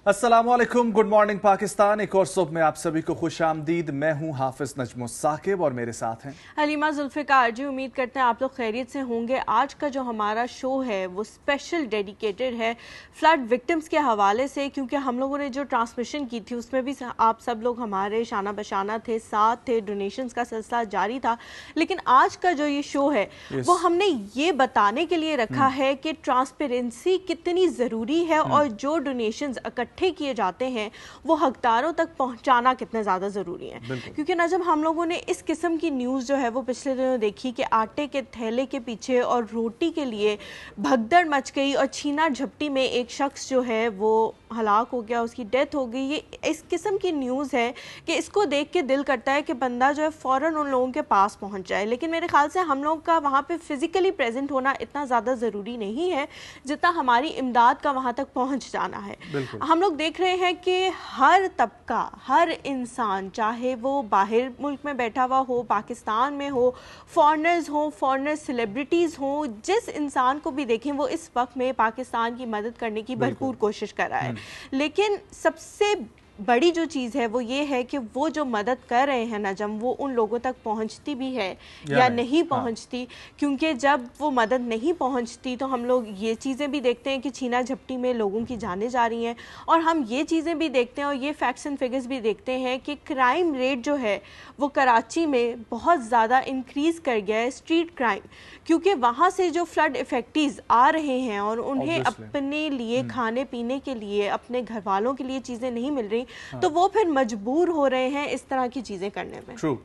अस्सलामुअलैकुम, good morning Pakistan. एक और सुबह में आप सभी को खुश आमदीद। मैं हूं हाफिज नजमो साकिब और मेरे साथ हैं हलीमा जुल्फिकार जी। उम्मीद करते हैं आप लोग खैरियत से होंगे। आज का जो हमारा शो है वो स्पेशल डेडिकेटेड है फ्लड विक्टिम्स के हवाले से, क्योंकि हम लोगों ने जो ट्रांसमिशन की थी उसमें भी आप सब लोग हमारे शाना बशाना थे, साथ थे, डोनेशंस का सिलसिला जारी था। लेकिन आज का जो ये शो है वो हमने ये बताने के लिए रखा है कि ट्रांसपेरेंसी कितनी ज़रूरी है और जो डोनेशंस इकट्ठे किए जाते हैं वो हकदारों तक पहुंचाना कितने ज़्यादा ज़रूरी है। क्योंकि ना जब हम लोगों ने इस किस्म की न्यूज़ जो है वो पिछले दिनों देखी कि आटे के थैले के पीछे और रोटी के लिए भगदड़ मच गई और छीना झपटी में एक शख्स जो है वो हलाक हो गया, उसकी डेथ हो गई। ये इस किस्म की न्यूज़ है कि इसको देख के दिल करता है कि बंदा जो है फ़ौरन उन लोगों के पास पहुंच जाए। लेकिन मेरे ख्याल से हम लोग का वहाँ पे फिज़िकली प्रेजेंट होना इतना ज़्यादा ज़रूरी नहीं है जितना हमारी इमदाद का वहाँ तक पहुँच जाना है। हम लोग देख रहे हैं कि हर तबका, हर इंसान, चाहे वो बाहर मुल्क में बैठा हुआ हो, पाकिस्तान में हो, फॉरेनर्स हो, फॉरेनर सेलिब्रिटीज़ हो, जिस इंसान को भी देखें वो इस वक्त में पाकिस्तान की मदद करने की भरपूर कोशिश कर रहा है। लेकिन सबसे बड़ी जो चीज़ है वो ये है कि वो जो मदद कर रहे हैं नजम, वो उन लोगों तक पहुंचती भी है या नहीं पहुंचती। क्योंकि जब वो मदद नहीं पहुंचती तो हम लोग ये चीज़ें भी देखते हैं कि छीना झपटी में लोगों की जानें जा रही हैं, और हम ये चीज़ें भी देखते हैं और ये फैक्ट्स एंड फिगर्स भी देखते हैं कि क्राइम रेट जो है वो कराची में बहुत ज़्यादा इंक्रीज़ कर गया है, स्ट्रीट क्राइम। क्योंकि वहाँ से जो फ्लड इफेक्टीज आ रहे हैं और उन्हें अपने लिए खाने पीने के लिए, अपने घर वालों के लिए चीज़ें नहीं मिल रही, तो वो फिर मजबूर हो रहे हैं इस तरह की चीज़ें करने में। ट्रू।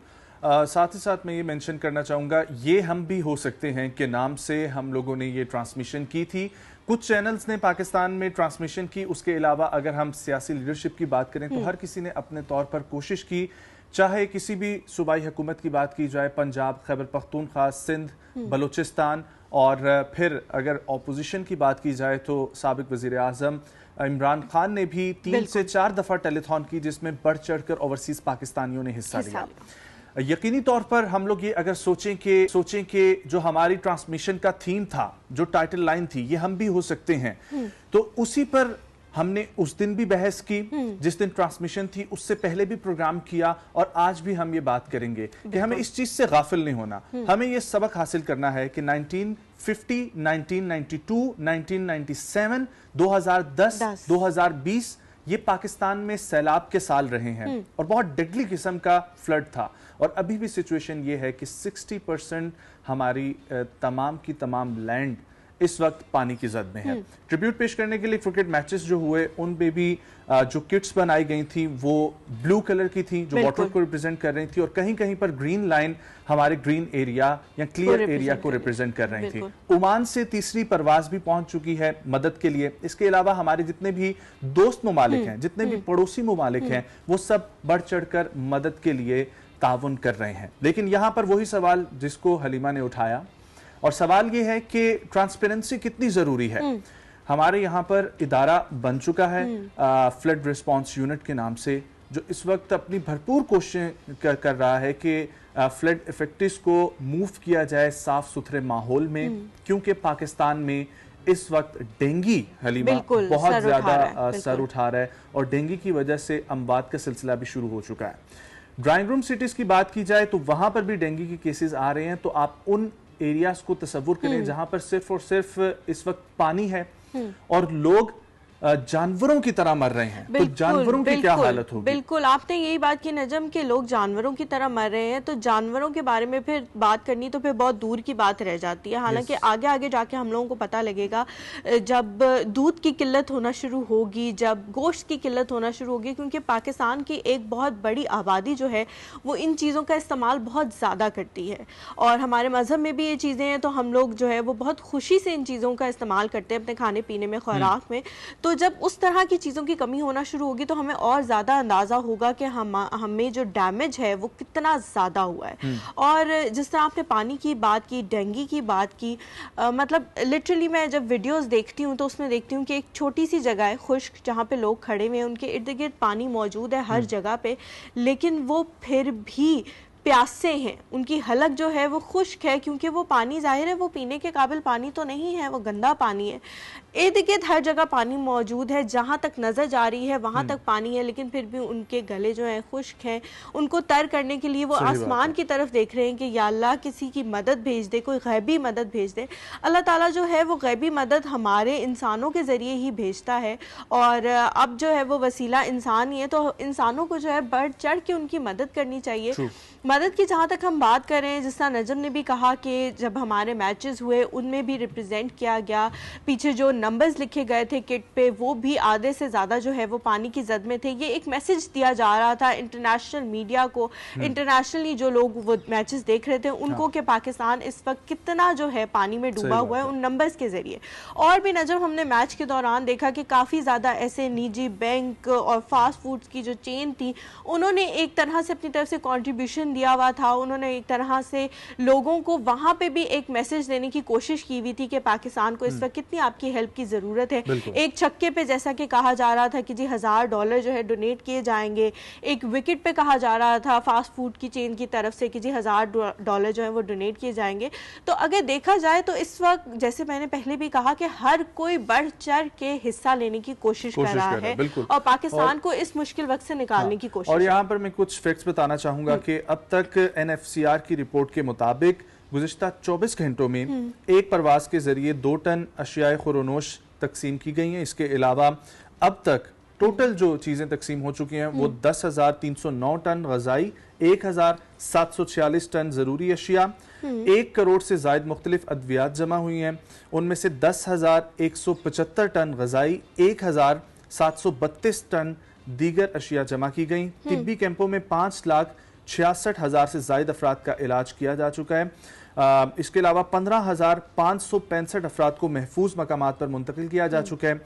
साथ ही साथ मैं ये मेंशन करना चाहूँगा, ये हम भी हो सकते हैं कि नाम से हम लोगों ने ये ट्रांसमिशन की थी, कुछ चैनल्स ने पाकिस्तान में ट्रांसमिशन की। उसके अलावा अगर हम सियासी लीडरशिप की बात करें तो हर किसी ने अपने तौर पर कोशिश की, चाहे किसी भी सूबाई हुकूमत की बात की जाए, पंजाब, खैबर पख्तूनख्वा, सिंध, बलूचिस्तान, और फिर अगर ऑपोजिशन की बात की जाए तो साबिक वज़ीर आज़म इमरान खान ने भी 3 से 4 दफ़ा टेलीथॉन की, जिसमें बढ़ चढ़कर ओवरसीज पाकिस्तानियों ने हिस्सा लिया। यकीनी तौर पर हम लोग ये अगर सोचें कि जो हमारी ट्रांसमिशन का थीम था, जो टाइटल लाइन थी, ये हम भी हो सकते हैं, तो उसी पर हमने उस दिन भी बहस की जिस दिन ट्रांसमिशन थी, उससे पहले भी प्रोग्राम किया, और आज भी हम ये बात करेंगे कि हमें इस चीज से गाफिल नहीं होना। हमें ये सबक हासिल करना है कि 1950, 1992, 1997, 2010, 2020 ये पाकिस्तान में सैलाब के साल रहे हैं और बहुत डेडली किस्म का फ्लड था। और अभी भी सिचुएशन ये है कि 60% हमारी तमाम की तमाम लैंड इस वक्त पानी की जद में है। ट्रिब्यूट पेश करने के लिए क्रिकेट मैचेस जो हुए उन पे भी जो किट्स बनाई गई थी वो ब्लू कलर की थी, जो वाटर को रिप्रेजेंट कर रही थी, और कहीं कहीं पर ग्रीन लाइन हमारे ग्रीन एरिया या क्लियर एरिया को रिप्रेजेंट कर रही थी। ओमान से तीसरी परवाज भी पहुंच चुकी है मदद के लिए। इसके अलावा हमारे जितने भी दोस्त ममालिक हैं, जितने भी पड़ोसी ममालिक हैं, वो सब बढ़ चढ़कर मदद के लिए ताउन कर रहे हैं। लेकिन यहाँ पर वही सवाल जिसको हलीमा ने उठाया, और सवाल ये है कि ट्रांसपेरेंसी कितनी जरूरी है। हमारे यहाँ पर इदारा बन चुका है फ्लड रिस्पांस यूनिट के नाम से, जो इस वक्त अपनी भरपूर कोशिश कर रहा है कि फ्लड इफेक्टिव्स को मूव किया जाए साफ सुथरे माहौल में, क्योंकि पाकिस्तान में इस वक्त डेंगी हलीमा बहुत ज्यादा सर उठा रहा है, और डेंगी की वजह से अमवात का सिलसिला भी शुरू हो चुका है। ड्राइंग रूम सिटीज की बात की जाए तो वहां पर भी डेंगू के केसेस आ रहे हैं। तो आप उन एरियाज को तसव्वुर करें जहां पर सिर्फ और सिर्फ इस वक्त पानी है और लोग जानवरों की तरह मर रहे हैं, तो जानवरों की क्या हालत होगी? बिल्कुल, आपने यही बात की नजम कि लोग जानवरों की तरह मर रहे हैं, तो जानवरों के बारे में फिर बात करनी तो फिर बहुत दूर की बात रह जाती है। हालांकि आगे आगे जाके हम लोगों को पता लगेगा, जब दूध की किल्लत होना शुरू होगी, जब गोश्त की किल्लत होना शुरू होगी, क्योंकि पाकिस्तान की एक बहुत बड़ी आबादी जो है वो इन चीज़ों का इस्तेमाल बहुत ज़्यादा करती है, और हमारे मजहब में भी ये चीज़ें हैं, तो हम लोग जो है वो बहुत खुशी से इन चीज़ों का इस्तेमाल करते हैं अपने खाने पीने में, खुराक में। तो जब उस तरह की चीज़ों की कमी होना शुरू होगी तो हमें और ज़्यादा अंदाज़ा होगा कि हमें जो डैमेज है वो कितना ज़्यादा हुआ है। और जिस तरह आपने पानी की बात की, डेंगू की बात की, मतलब लिटरली मैं जब वीडियोस देखती हूँ तो उसमें देखती हूँ कि एक छोटी सी जगह है खुश्क, जहाँ पे लोग खड़े हुए हैं, उनके इर्द गिर्द पानी मौजूद है हर जगह पे, लेकिन वो फिर भी प्यासे हैं, उनकी हलक जो है वो खुश्क है, क्योंकि वो पानी जाहिर है वो पीने के काबिल पानी तो नहीं है, वो गंदा पानी है। इर्द गिर्द हर जगह पानी मौजूद है, जहाँ तक नजर जा रही है वहाँ तक पानी है, लेकिन फिर भी उनके गले जो हैं खुश्क हैं। उनको तर करने के लिए वो आसमान की तरफ देख रहे हैं कि या अल्लाह किसी की मदद भेज दे, कोई गैबी मदद भेज दे। अल्लाह ताला जो है वो गैबी मदद हमारे इंसानों के ज़रिए ही भेजता है, और अब जो है वो वसीला इंसान ही है, तो इंसानों को जो है बढ़ चढ़ के उनकी मदद करनी चाहिए। मदद की जहाँ तक हम बात करें, जिस तरह नजम ने भी कहा कि जब हमारे मैचेस हुए उनमें भी रिप्रेजेंट किया गया, पीछे जो नंबर्स लिखे गए थे किट पे वो भी आधे से ज़्यादा जो है वो पानी की जद में थे। ये एक मैसेज दिया जा रहा था इंटरनेशनल मीडिया को, इंटरनेशनली जो लोग वो मैचेस देख रहे थे उनको, कि पाकिस्तान इस वक्त कितना जो है पानी में डूबा हुआ है उन नंबर्स के जरिए। और भी नजम हमने मैच के दौरान देखा कि काफ़ी ज़्यादा ऐसे निजी बैंक और फास्ट फूड्स की जो चेन थी उन्होंने एक तरह से अपनी तरफ से कॉन्ट्रीब्यूशन दिया हुआ था। उन्होंने एक तरह से लोगों को वहां पे भी एक मैसेज देने की कोशिश की हुई थी कि पाकिस्तान को इस वक्त कितनी आपकी हेल्प की जरूरत है। एक छक्के पे जैसा कि कहा जा रहा था कि जी $1000 जो है डोनेट किए जाएंगे, एक विकेट पे कहा जा रहा था फास्ट फूड की चेन की तरफ से कि जी $1000 जो है वो डोनेट किए जाएंगे। तो अगर देखा जाए तो इस वक्त जैसे मैंने पहले भी कहा कि हर कोई बढ़ चढ़ के हिस्सा लेने की कोशिश कर रहा है और पाकिस्तान को इस मुश्किल वक्त से निकालने की कोशिश। और यहाँ पर मैं कुछ फैक्ट्स बताना चाहूंगा कि अब तक NFCR की रिपोर्ट के मुताबिक गुज़िश्ता 24 घंटों में एक परवाज के जरिए 2 टन अशियाए खुरोनोश तकसीम की गई हैं। इसके अलावा अब तक टोटल जो चीजें तकसीम हो चुकी हैं वो 10,309 टन गजाई, 1,746 टन जरूरी अशिया, 1 करोड़ से जायद मुख्तलिफ अद्वियात जमा हुई हैं। उनमें से 10,175 टन गजाई, 1,732 टन दीगर अशिया जमा की गई। तिब्बी कैंपों में 5,66,000 से जायद अफराद का इलाज किया जा चुका है। इसके अलावा 15,565 अफराद को महफूज मकामात पर मुंतकिल किया जा चुका है।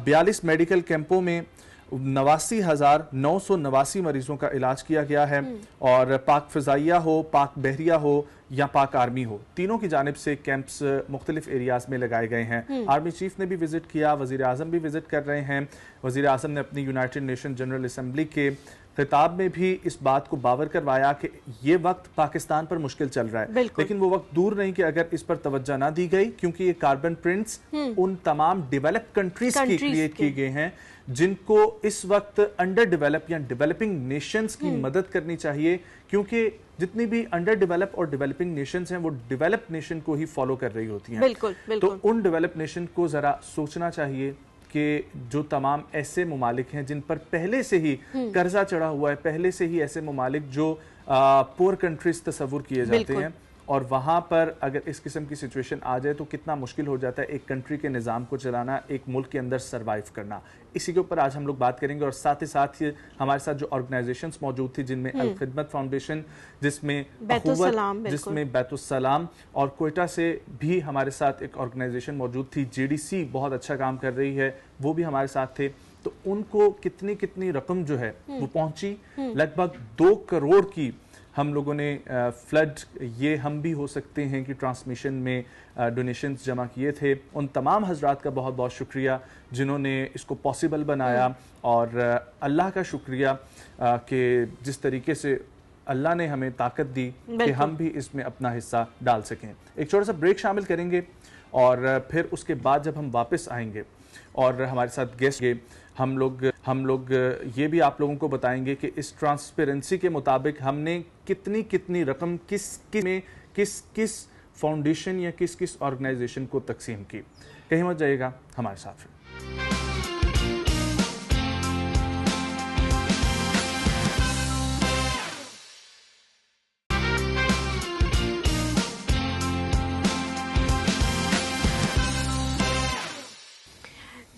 42 मेडिकल कैंपों में 89,989 मरीजों का इलाज किया गया है। और पाक फ़िज़ाइया हो, पाक बहरिया हो या पाक आर्मी हो, तीनों की जानिब से कैंप्स मुख्तलिफ एरियाज में लगाए गए हैं। आर्मी चीफ ने भी विजिट किया, वज़ीर आज़म भी विजिट कर रहे हैं। वज़ीर आज़म ने अपनी यूनाइटेड नेशन जनरल असम्बली के खिताब में भी इस बात को बावर करवाया कि ये वक्त पाकिस्तान पर मुश्किल चल रहा है, लेकिन वो वक्त दूर नहीं कि अगर इस पर तवज्जो ना दी गई, क्योंकि ये कार्बन प्रिंट्स उन तमाम डेवलप्ड कंट्रीज की क्रिएट किए गए हैं जिनको इस वक्त अंडर डेवलप या डेवलपिंग नेशंस की मदद करनी चाहिए, क्योंकि जितनी भी अंडर डेवलप और डेवलपिंग नेशंस हैं वो डेवलप्ड नेशन को ही फॉलो कर रही होती हैं। तो उन डेवलप्ड नेशन को जरा सोचना चाहिए कि जो तमाम ऐसे ममालिक हैं जिन पर पहले से ही कर्जा चढ़ा हुआ है, पहले से ही ऐसे ममालिक जो पुअर कंट्रीज तस्वुर किए जाते हैं, और वहाँ पर अगर इस किस्म की सिचुएशन आ जाए तो कितना मुश्किल हो जाता है एक कंट्री के निज़ाम को चलाना, एक मुल्क के अंदर सर्वाइव करना। इसी के ऊपर आज हम लोग बात करेंगे। और साथ ही हमारे साथ जो ऑर्गेनाइजेशंस मौजूद थी, जिनमें अल खिदमत फाउंडेशन, जिसमें बैतुस्सलाम, और कोयटा से भी हमारे साथ एक ऑर्गेनाइजेशन मौजूद थी, JDC बहुत अच्छा काम कर रही है, वो भी हमारे साथ थे। तो उनको कितनी रकम जो है वो पहुंची, लगभग 2 करोड़ की हम लोगों ने फ्लड ये हम भी हो सकते हैं कि ट्रांसमिशन में डोनेशंस जमा किए थे। उन तमाम हजरात का बहुत बहुत शुक्रिया जिन्होंने इसको पॉसिबल बनाया, और अल्लाह का शुक्रिया कि जिस तरीके से अल्लाह ने हमें ताकत दी कि हम भी इसमें अपना हिस्सा डाल सकें। एक छोटा सा ब्रेक शामिल करेंगे और फिर उसके बाद जब हम वापस आएंगे और हमारे साथ गेस्ट हम लोग ये भी आप लोगों को बताएंगे कि इस ट्रांसपेरेंसी के मुताबिक हमने कितनी रकम किस फाउंडेशन या किस ऑर्गेनाइजेशन को तकसीम की। कहीं मत जाइएगा, हमारे साथ रहिए।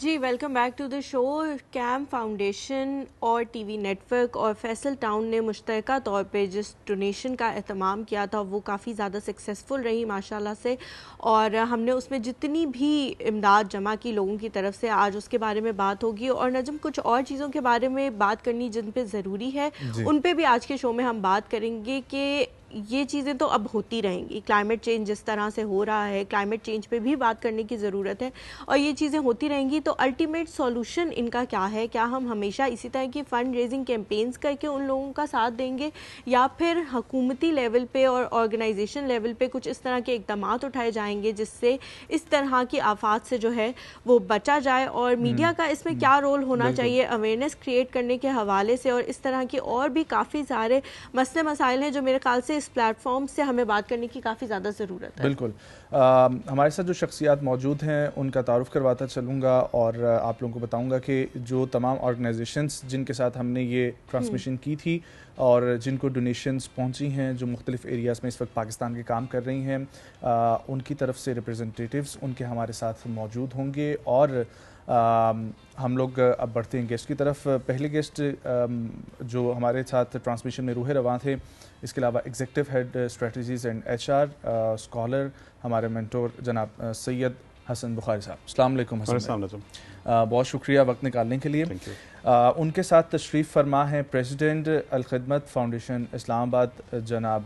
जी welcome back to the show. कैम फाउंडेशन और टीवी नेटवर्क और फैसल टाउन ने मुश्तरका तौर पे जिस डोनेशन का एहतमाम किया था वो काफ़ी ज़्यादा सक्सेसफुल रही माशाल्लाह से, और हमने उसमें जितनी भी इमदाद जमा की लोगों की तरफ से आज उसके बारे में बात होगी। और नजम कुछ और चीज़ों के बारे में बात करनी जिन पे ज़रूरी है उन पे भी आज के शो में हम बात करेंगे कि ये चीज़ें तो अब होती रहेंगी। क्लाइमेट चेंज जिस तरह से हो रहा है, क्लाइमेट चेंज पे भी बात करने की ज़रूरत है और ये चीज़ें होती रहेंगी। तो अल्टीमेट सॉल्यूशन इनका क्या है? क्या हम हमेशा इसी तरह की फ़ंड रेजिंग कैंपेन्स करके उन लोगों का साथ देंगे या फिर हुकूमती लेवल पे और ऑर्गेनाइजेशन लेवल पे कुछ इस तरह के इक़दाम उठाए जाएंगे जिससे इस तरह की आफात से जो है वो बचा जाए? और मीडिया का इसमें क्या रोल होना चाहिए अवेयरनेस क्रिएट करने के हवाले से? और इस तरह की और भी काफ़ी सारे मसले मसाइल हैं जो मेरे ख्याल से इस प्लेटफॉर्म से हमें बात करने की काफ़ी ज़्यादा ज़रूरत है। बिल्कुल। हमारे साथ जो शख्सियात मौजूद हैं उनका तारुफ करवाता चलूँगा और आप लोगों को बताऊँगा कि जो तमाम ऑर्गेनाइजेशंस जिनके साथ हमने ये ट्रांसमिशन की थी और जिनको डोनेशंस पहुंची हैं, जो मुख्तलिफ एरियाज़ में इस वक्त पाकिस्तान के काम कर रही हैं, उनकी तरफ से रिप्रेजेंटेटिव्स उनके हमारे साथ मौजूद होंगे। और हम लोग अब बढ़ते हैं गेस्ट की तरफ। पहले गेस्ट जो हमारे साथ ट्रांसमिशन में रूह रवां थे, इसके अलावा executive head strategies and HR scholar हमारे मेंटोर जनाब सैयद हसन बुखारी साहब। अस्सलाम वालेकुम हसन भाई। बहुत शुक्रिया वक्त निकालने के लिए। उनके साथ तशरीफ़ फरमा हैं प्रेसिडेंट अल खिदमत फाउंडेशन इस्लामाबाद जनाब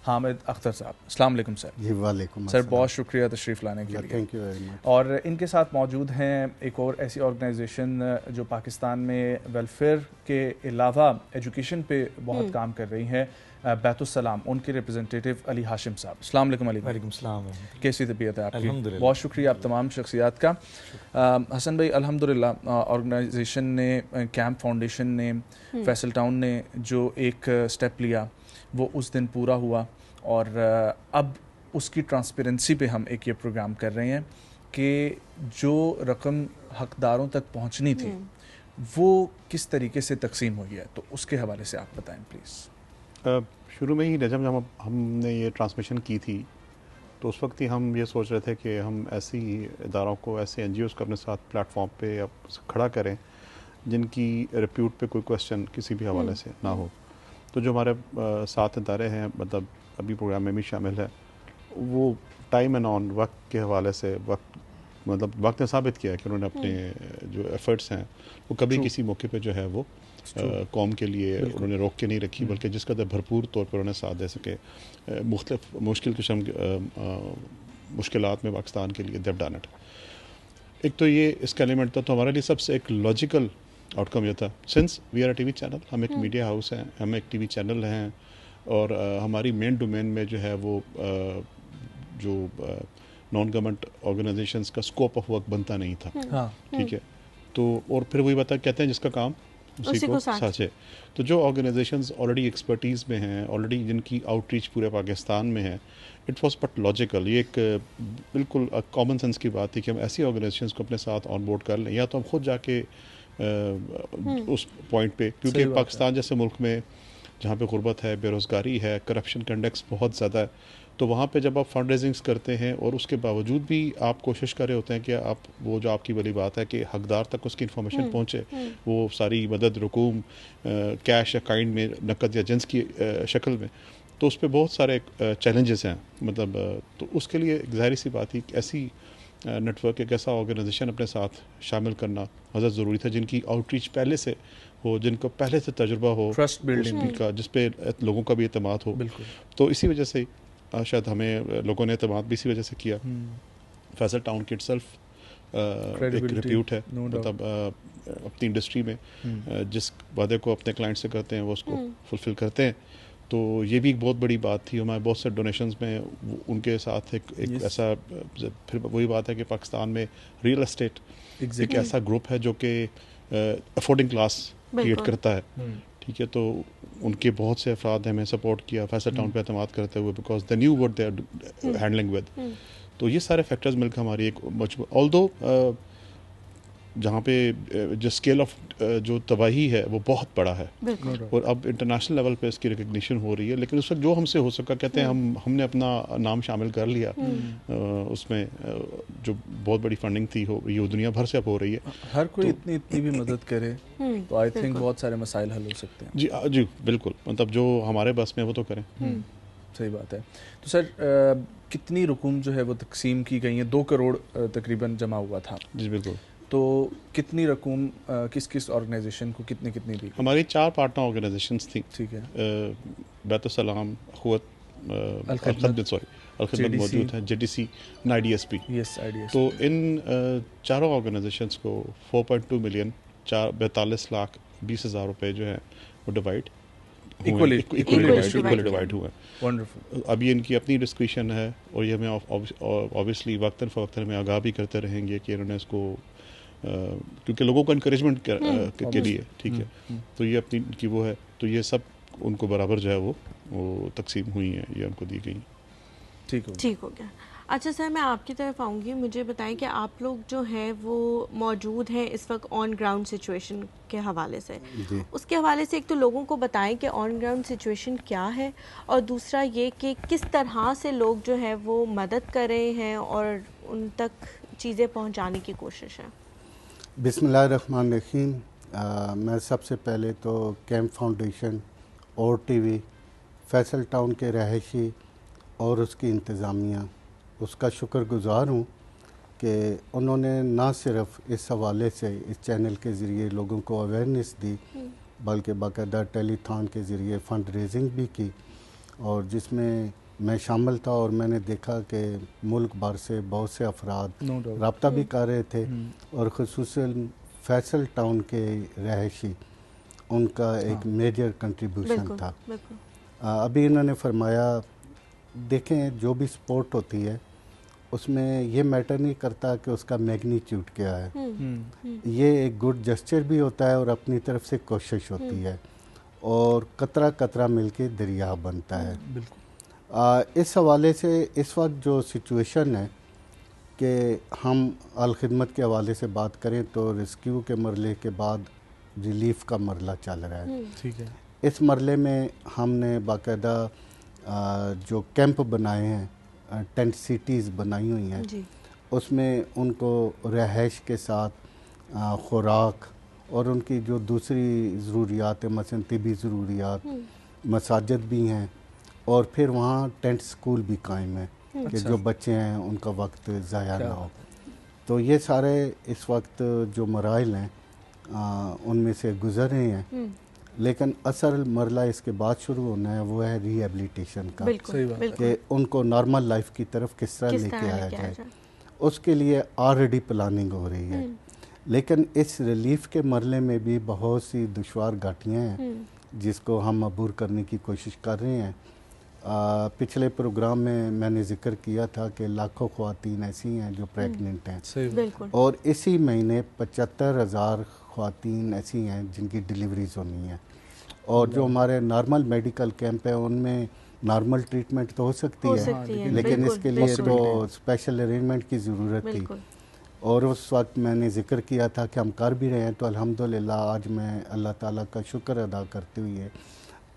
हामिद अख्तर साहब। अस्सलाम वालेकुम सर। जी वालेकुम सर, बहुत शुक्रिया तशरीफ़ लाने के लिए। Thank you very much. और इनके साथ मौजूद हैं एक और ऐसी ऑर्गेनाइजेशन जो पाकिस्तान में वेलफेयर के अलावा एजुकेशन पे बहुत काम कर रही है, बैतुस्सलाम। उनके रिप्रेजेंटेटिव अली हाशिम साहब। अस्सलाम वालेकुम अली। वालेकुम सलाम। कैसी तबीयत है आपकी? अल्हम्दुलिल्लाह। बहुत शुक्रिया आप तमाम शख्सियात का। हसन भाई, अल्हम्दुलिल्लाह ऑर्गेनाइजेशन ने, कैंप फाउंडेशन ने, फैसल टाउन ने जो एक स्टेप लिया वो उस दिन पूरा हुआ और अब उसकी ट्रांसपेरेंसी पे हम एक ये प्रोग्राम कर रहे हैं कि जो रकम हकदारों तक पहुंचनी थी वो किस तरीके से तकसीम हुई है, तो उसके हवाले से आप बताएं प्लीज़। शुरू में ही जब हमने ये ट्रांसमिशन की थी तो उस वक्त ही हम ये सोच रहे थे कि हम ऐसी इदारों को, ऐसे NGOs को अपने साथ प्लेटफॉर्म पे अब खड़ा करें जिनकी रिप्यूट पे कोई क्वेश्चन किसी भी हवाले से ना हो। तो जो हमारे साथ इदारे हैं, मतलब अभी प्रोग्राम में भी शामिल है, वो टाइम एंड ऑन वक्त के हवाले से वक्त ने साबित किया कि उन्होंने अपने जो एफर्ट्स हैं वो कभी किसी मौके पे जो है वो कौम के लिए उन्होंने रोक के नहीं रखी, बल्कि जिस कदर भरपूर तौर पर उन्हें साथ दे सके मुख्तलिफ मुश्किल किस्म मुश्किलात में पाकिस्तान के लिए देव डन इट। एक तो ये इसका एलिमेंट था, तो हमारे लिए सबसे एक लॉजिकल आउटकम ये था, since we are TV channel, हम एक मीडिया हाउस हैं, हम एक TV चैनल हैं और हमारी मेन डोमेन में जो है वो जो नॉन गवर्नमेंट ऑर्गेनाइजेशंस का स्कोप ऑफ वर्क बनता नहीं था। ठीक है, तो और फिर वही बात कहते हैं जिसका काम उसी को साझे। तो जो ऑर्गेनाइजेशंस ऑलरेडी एक्सपर्टीज़ में हैं, ऑलरेडी जिनकी आउटरीच पूरे पाकिस्तान में है, इट वॉज बट लॉजिकल, ये एक बिल्कुल कॉमन सेंस की बात थी कि हम ऐसी ऑर्गेनाइजेशंस को अपने साथ ऑन बोर्ड कर लें, या तो हम खुद जाके उस पॉइंट पे, क्योंकि पाकिस्तान जैसे मुल्क में जहाँ पे गुर्बत है, बेरोज़गारी है, करप्शन का इंडेक्स बहुत ज़्यादा है, तो वहाँ पे जब आप फंड रेजिंग्स करते हैं और उसके बावजूद भी आप कोशिश कर रहे होते हैं कि आप वो जो आपकी वाली बात है कि हकदार तक उसकी इन्फॉर्मेशन पहुँचे, वो सारी मदद रकूम कैश या काइंड में, नकद या जिन्स की शक्ल में, तो उस पर बहुत सारे चैलेंजेस हैं। मतलब तो उसके लिए एक ज़ाहिर सी बात ही ऐसी नेटवर्क, एक ऐसा ऑर्गेनाइजेशन अपने साथ शामिल करना बहुत ज़रूरी था जिनकी आउटरीच पहले से हो, जिनको पहले से तजुर्बा हो, ट्रस्ट बिल्डिंग का, जिस पे लोगों का भी एतमाद हो। तो इसी वजह से शायद हमें लोगों ने एतमाद भी इसी वजह से किया। फैसल टाउन की इटसेल्फ एक रिप्यूट है, मतलब अपनी इंडस्ट्री में जिस वादे को अपने क्लाइंट से करते हैं वो उसको फुलफिल करते हैं। तो ये भी एक बहुत बड़ी बात थी। हमारे बहुत से डोनेशंस में उनके साथ एक ऐसा, फिर वही बात है कि पाकिस्तान में रियल एस्टेट एक ऐसा ग्रुप है जो कि अफोर्डिंग क्लास क्रिएट करता है। ठीक है, तो उनके बहुत से अफराद हमें सपोर्ट किया फैसल टाउन पे एतमाद करते हुए, because the new world they are handling with. तो ये सारे फैक्टर्स मिलकर हमारी एक ऑल्दो जहाँ पे जो स्केल ऑफ जो तबाही है वो बहुत बड़ा है और अब इंटरनेशनल लेवल पे इसकी रिकग्निशन हो रही है, लेकिन उस वक्त जो हमसे हो सका, कहते हैं हमने अपना नाम शामिल कर लिया उसमें, जो बहुत बड़ी फंडिंग थी ये दुनिया भर से अब हो रही है। हर कोई इतनी भी मदद करे तो आई थिंक बहुत सारे मसाइल हल हो सकते हैं। जी बिल्कुल, मतलब जो हमारे बस में वो तो करें। सही बात है। तो सर कितनी रकूम जो है वो तकसीम की गई है? 2 करोड़ तकरीबन जमा हुआ था। जी बिल्कुल। तो कितनी रकूम किस किस ऑर्गेनाइजेशन को कितनी दी? हमारी 4 पार्टनर ऑर्गेनाइजेशंस थी। ठीक है, बैतुस्सलाम, अखुवत, अलखिदमत मौजूद है, JTC, IDSP। Yes, idea. तो इन चारों ऑर्गेनाइजेशंस को 4.2 मिलियन 42,20,000 रुपए जो है वो डिवाइड Equally डिवाइड हुआ है। वंडरफुल। अभी इनकी अपनी डिस्क्रिप्शन है और ये हमें ऑब्वियसली वक्तन फ़वक्तन में आगाह भी करते रहेंगे कि इन्होंने इसको क्योंकि लोगों को इनकरेजमेंट के लिए, ठीक है, तो ये अपनी की वो है, तो ये सब उनको बराबर जो है वो तकसीम हुई है, ये उनको दी गई। ठीक हो गया। अच्छा सर, मैं आपकी तरफ आऊँगी, मुझे बताएं कि आप लोग जो हैं वो मौजूद हैं इस वक्त ऑन ग्राउंड सिचुएशन के हवाले से। उसके हवाले से एक तो लोगों को बताएं कि ऑन ग्राउंड सिचुएशन क्या है, और दूसरा ये कि किस तरह से लोग जो है वो मदद कर रहे हैं और उन तक चीज़ें पहुँचाने की कोशिश है। बिस्मिल्लाहिर्रहमानिर्रहीम। मैं सबसे पहले तो कैंप फाउंडेशन और TV, फैसल टाउन के रहायशी और उसकी इंतज़ामिया, उसका शुक्रगुज़ार हूँ कि उन्होंने ना सिर्फ इस हवाले से इस चैनल के ज़रिए लोगों को अवेयरनेस दी, बल्कि बाकायदा टेलीथॉन के ज़रिए फ़ंड रेजिंग भी की, और जिसमें मैं शामिल था। और मैंने देखा कि मुल्क भर से बहुत से अफराद रब्ता भी कर रहे थे, और ख़ुसूसन फैसल टाउन के रहायशी, उनका एक मेजर कंट्रीब्यूशन था। अभी इन्होंने फरमाया, देखें जो भी स्पोर्ट होती है उसमें ये मैटर नहीं करता कि उसका मैग्नीट्यूड क्या है, ये एक गुड जेस्चर भी होता है और अपनी तरफ से कोशिश होती है, और कतरा कतरा मिलके दरिया बनता है। इस हवाले से इस वक्त जो सिचुएशन है कि हम अलखिदमत के हवाले से बात करें तो रेस्क्यू के मरले के बाद रिलीफ का मरला चल रहा है। ठीक है। इस मरले में हमने बाकायदा जो कैंप बनाए हैं, टेंट सिटीज़ बनाई हुई हैं, उसमें उनको रहाइश के साथ खुराक और उनकी जो दूसरी ज़रूरियात है, मसलन तिबी ज़रूरियात, मसाजिद भी हैं, और फिर वहाँ टेंट स्कूल भी कायम है कि जो बच्चे हैं उनका वक्त ज़ाया ना हो। तो ये सारे इस वक्त जो मराइल हैं उनमें से गुज़र रहे हैं, लेकिन असल मरला इसके बाद शुरू होना है, वो है रिहेबिलिटेशन का, कि उनको नॉर्मल लाइफ की तरफ किस तरह लेके आया जाए। उसके लिए ऑलरेडी प्लानिंग हो रही है, लेकिन इस रिलीफ के मरले में भी बहुत सी दुश्वार घाटियाँ हैं जिसको हम अबूर करने की कोशिश कर रहे हैं। पिछले प्रोग्राम में मैंने जिक्र किया था कि लाखों ख़वातीन ऐसी हैं जो प्रेग्नेंट हैं, और इसी महीने 75,000 ख़वातीन ऐसी हैं जिनकी डिलीवरीज होनी है, और जो हमारे नॉर्मल मेडिकल कैंप है उनमें नॉर्मल ट्रीटमेंट तो हो सकती है, लेकिन इसके लिए तो स्पेशल अरेंजमेंट की ज़रूरत थी। और उस वक्त मैंने जिक्र किया था कि हम कर भी रहे हैं, तो अल्हम्दुलिल्लाह आज मैं अल्लाह ताला का शुक्र अदा करते हुए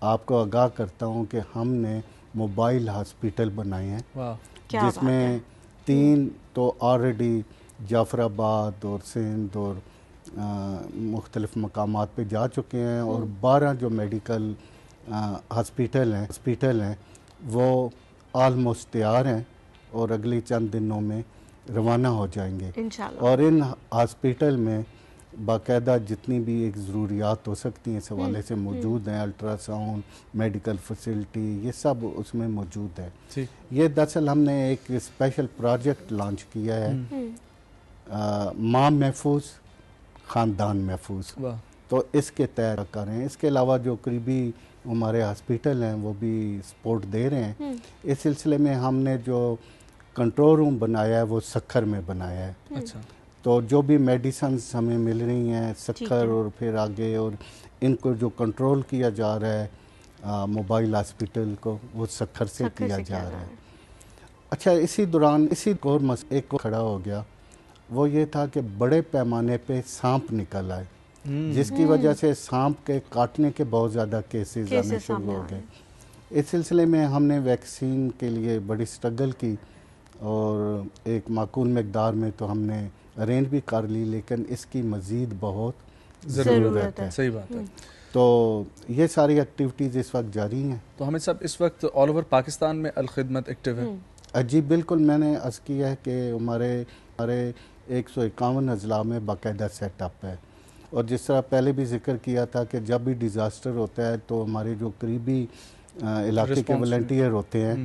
आपको आगाह करता हूँ कि हमने मोबाइल हॉस्पिटल बनाए हैं, जिसमें 3 तो ऑलरेडी जाफराबाद और सिंध और मुख्तलिफ मकामात पे जा चुके हैं, और 12 जो मेडिकल हॉस्पिटल हैं वो आलमोस्ट तैयार हैं और अगली चंद दिनों में रवाना हो जाएंगे इंशाअल्लाह। और इन हॉस्पिटल में बाकायदा जितनी भी एक ज़रूरियात हो सकती हैं इस हवाले से मौजूद हैं, अल्ट्रासाउंड, मेडिकल फैसिलिटी, ये सब उसमें मौजूद है। ये दरअसल हमने एक स्पेशल प्रोजेक्ट लॉन्च किया है, माँ महफूज ख़ानदान महफूज, तो इसके तहत कर रहे हैं। इसके अलावा जो करीबी हमारे हॉस्पिटल हैं वो भी सपोर्ट दे रहे हैं। इस सिलसिले में हमने जो कंट्रोल रूम बनाया है वो सक्खर में बनाया है। अच्छा। तो जो भी मेडिसिन्स हमें मिल रही हैं सक्खर और फिर आगे, और इनको जो कंट्रोल किया जा रहा है मोबाइल हॉस्पिटल को, वो सक्खर से किया जा रहा है। अच्छा, इसी दौरान इसी और एक को खड़ा हो गया, वो ये था कि बड़े पैमाने पे सांप निकल आए, जिसकी वजह से सांप के काटने के बहुत ज़्यादा केसेस आने शुरू हो गए। इस सिलसिले में हमने वैक्सीन के लिए बड़ी स्ट्रगल की, और एक माकूल मकदार में तो हमने अरेंज भी कर ली, लेकिन इसकी मज़ीद बहुत ज़रूरत है। सही बात है। तो ये सारी एक्टिविटीज़ इस वक्त जारी हैं। तो हमें सब इस वक्त ऑल ओवर पाकिस्तान में अलखिदमत एक्टिव है। जी बिल्कुल, मैंने अर्ज़ किया है कि हमारे 151 अज़ला में बाकायदा सेटअप है, और जिस तरह पहले भी जिक्र किया था कि जब भी डिज़ास्टर होता है तो हमारे जो करीबी इलाके के वॉलंटियर होते हैं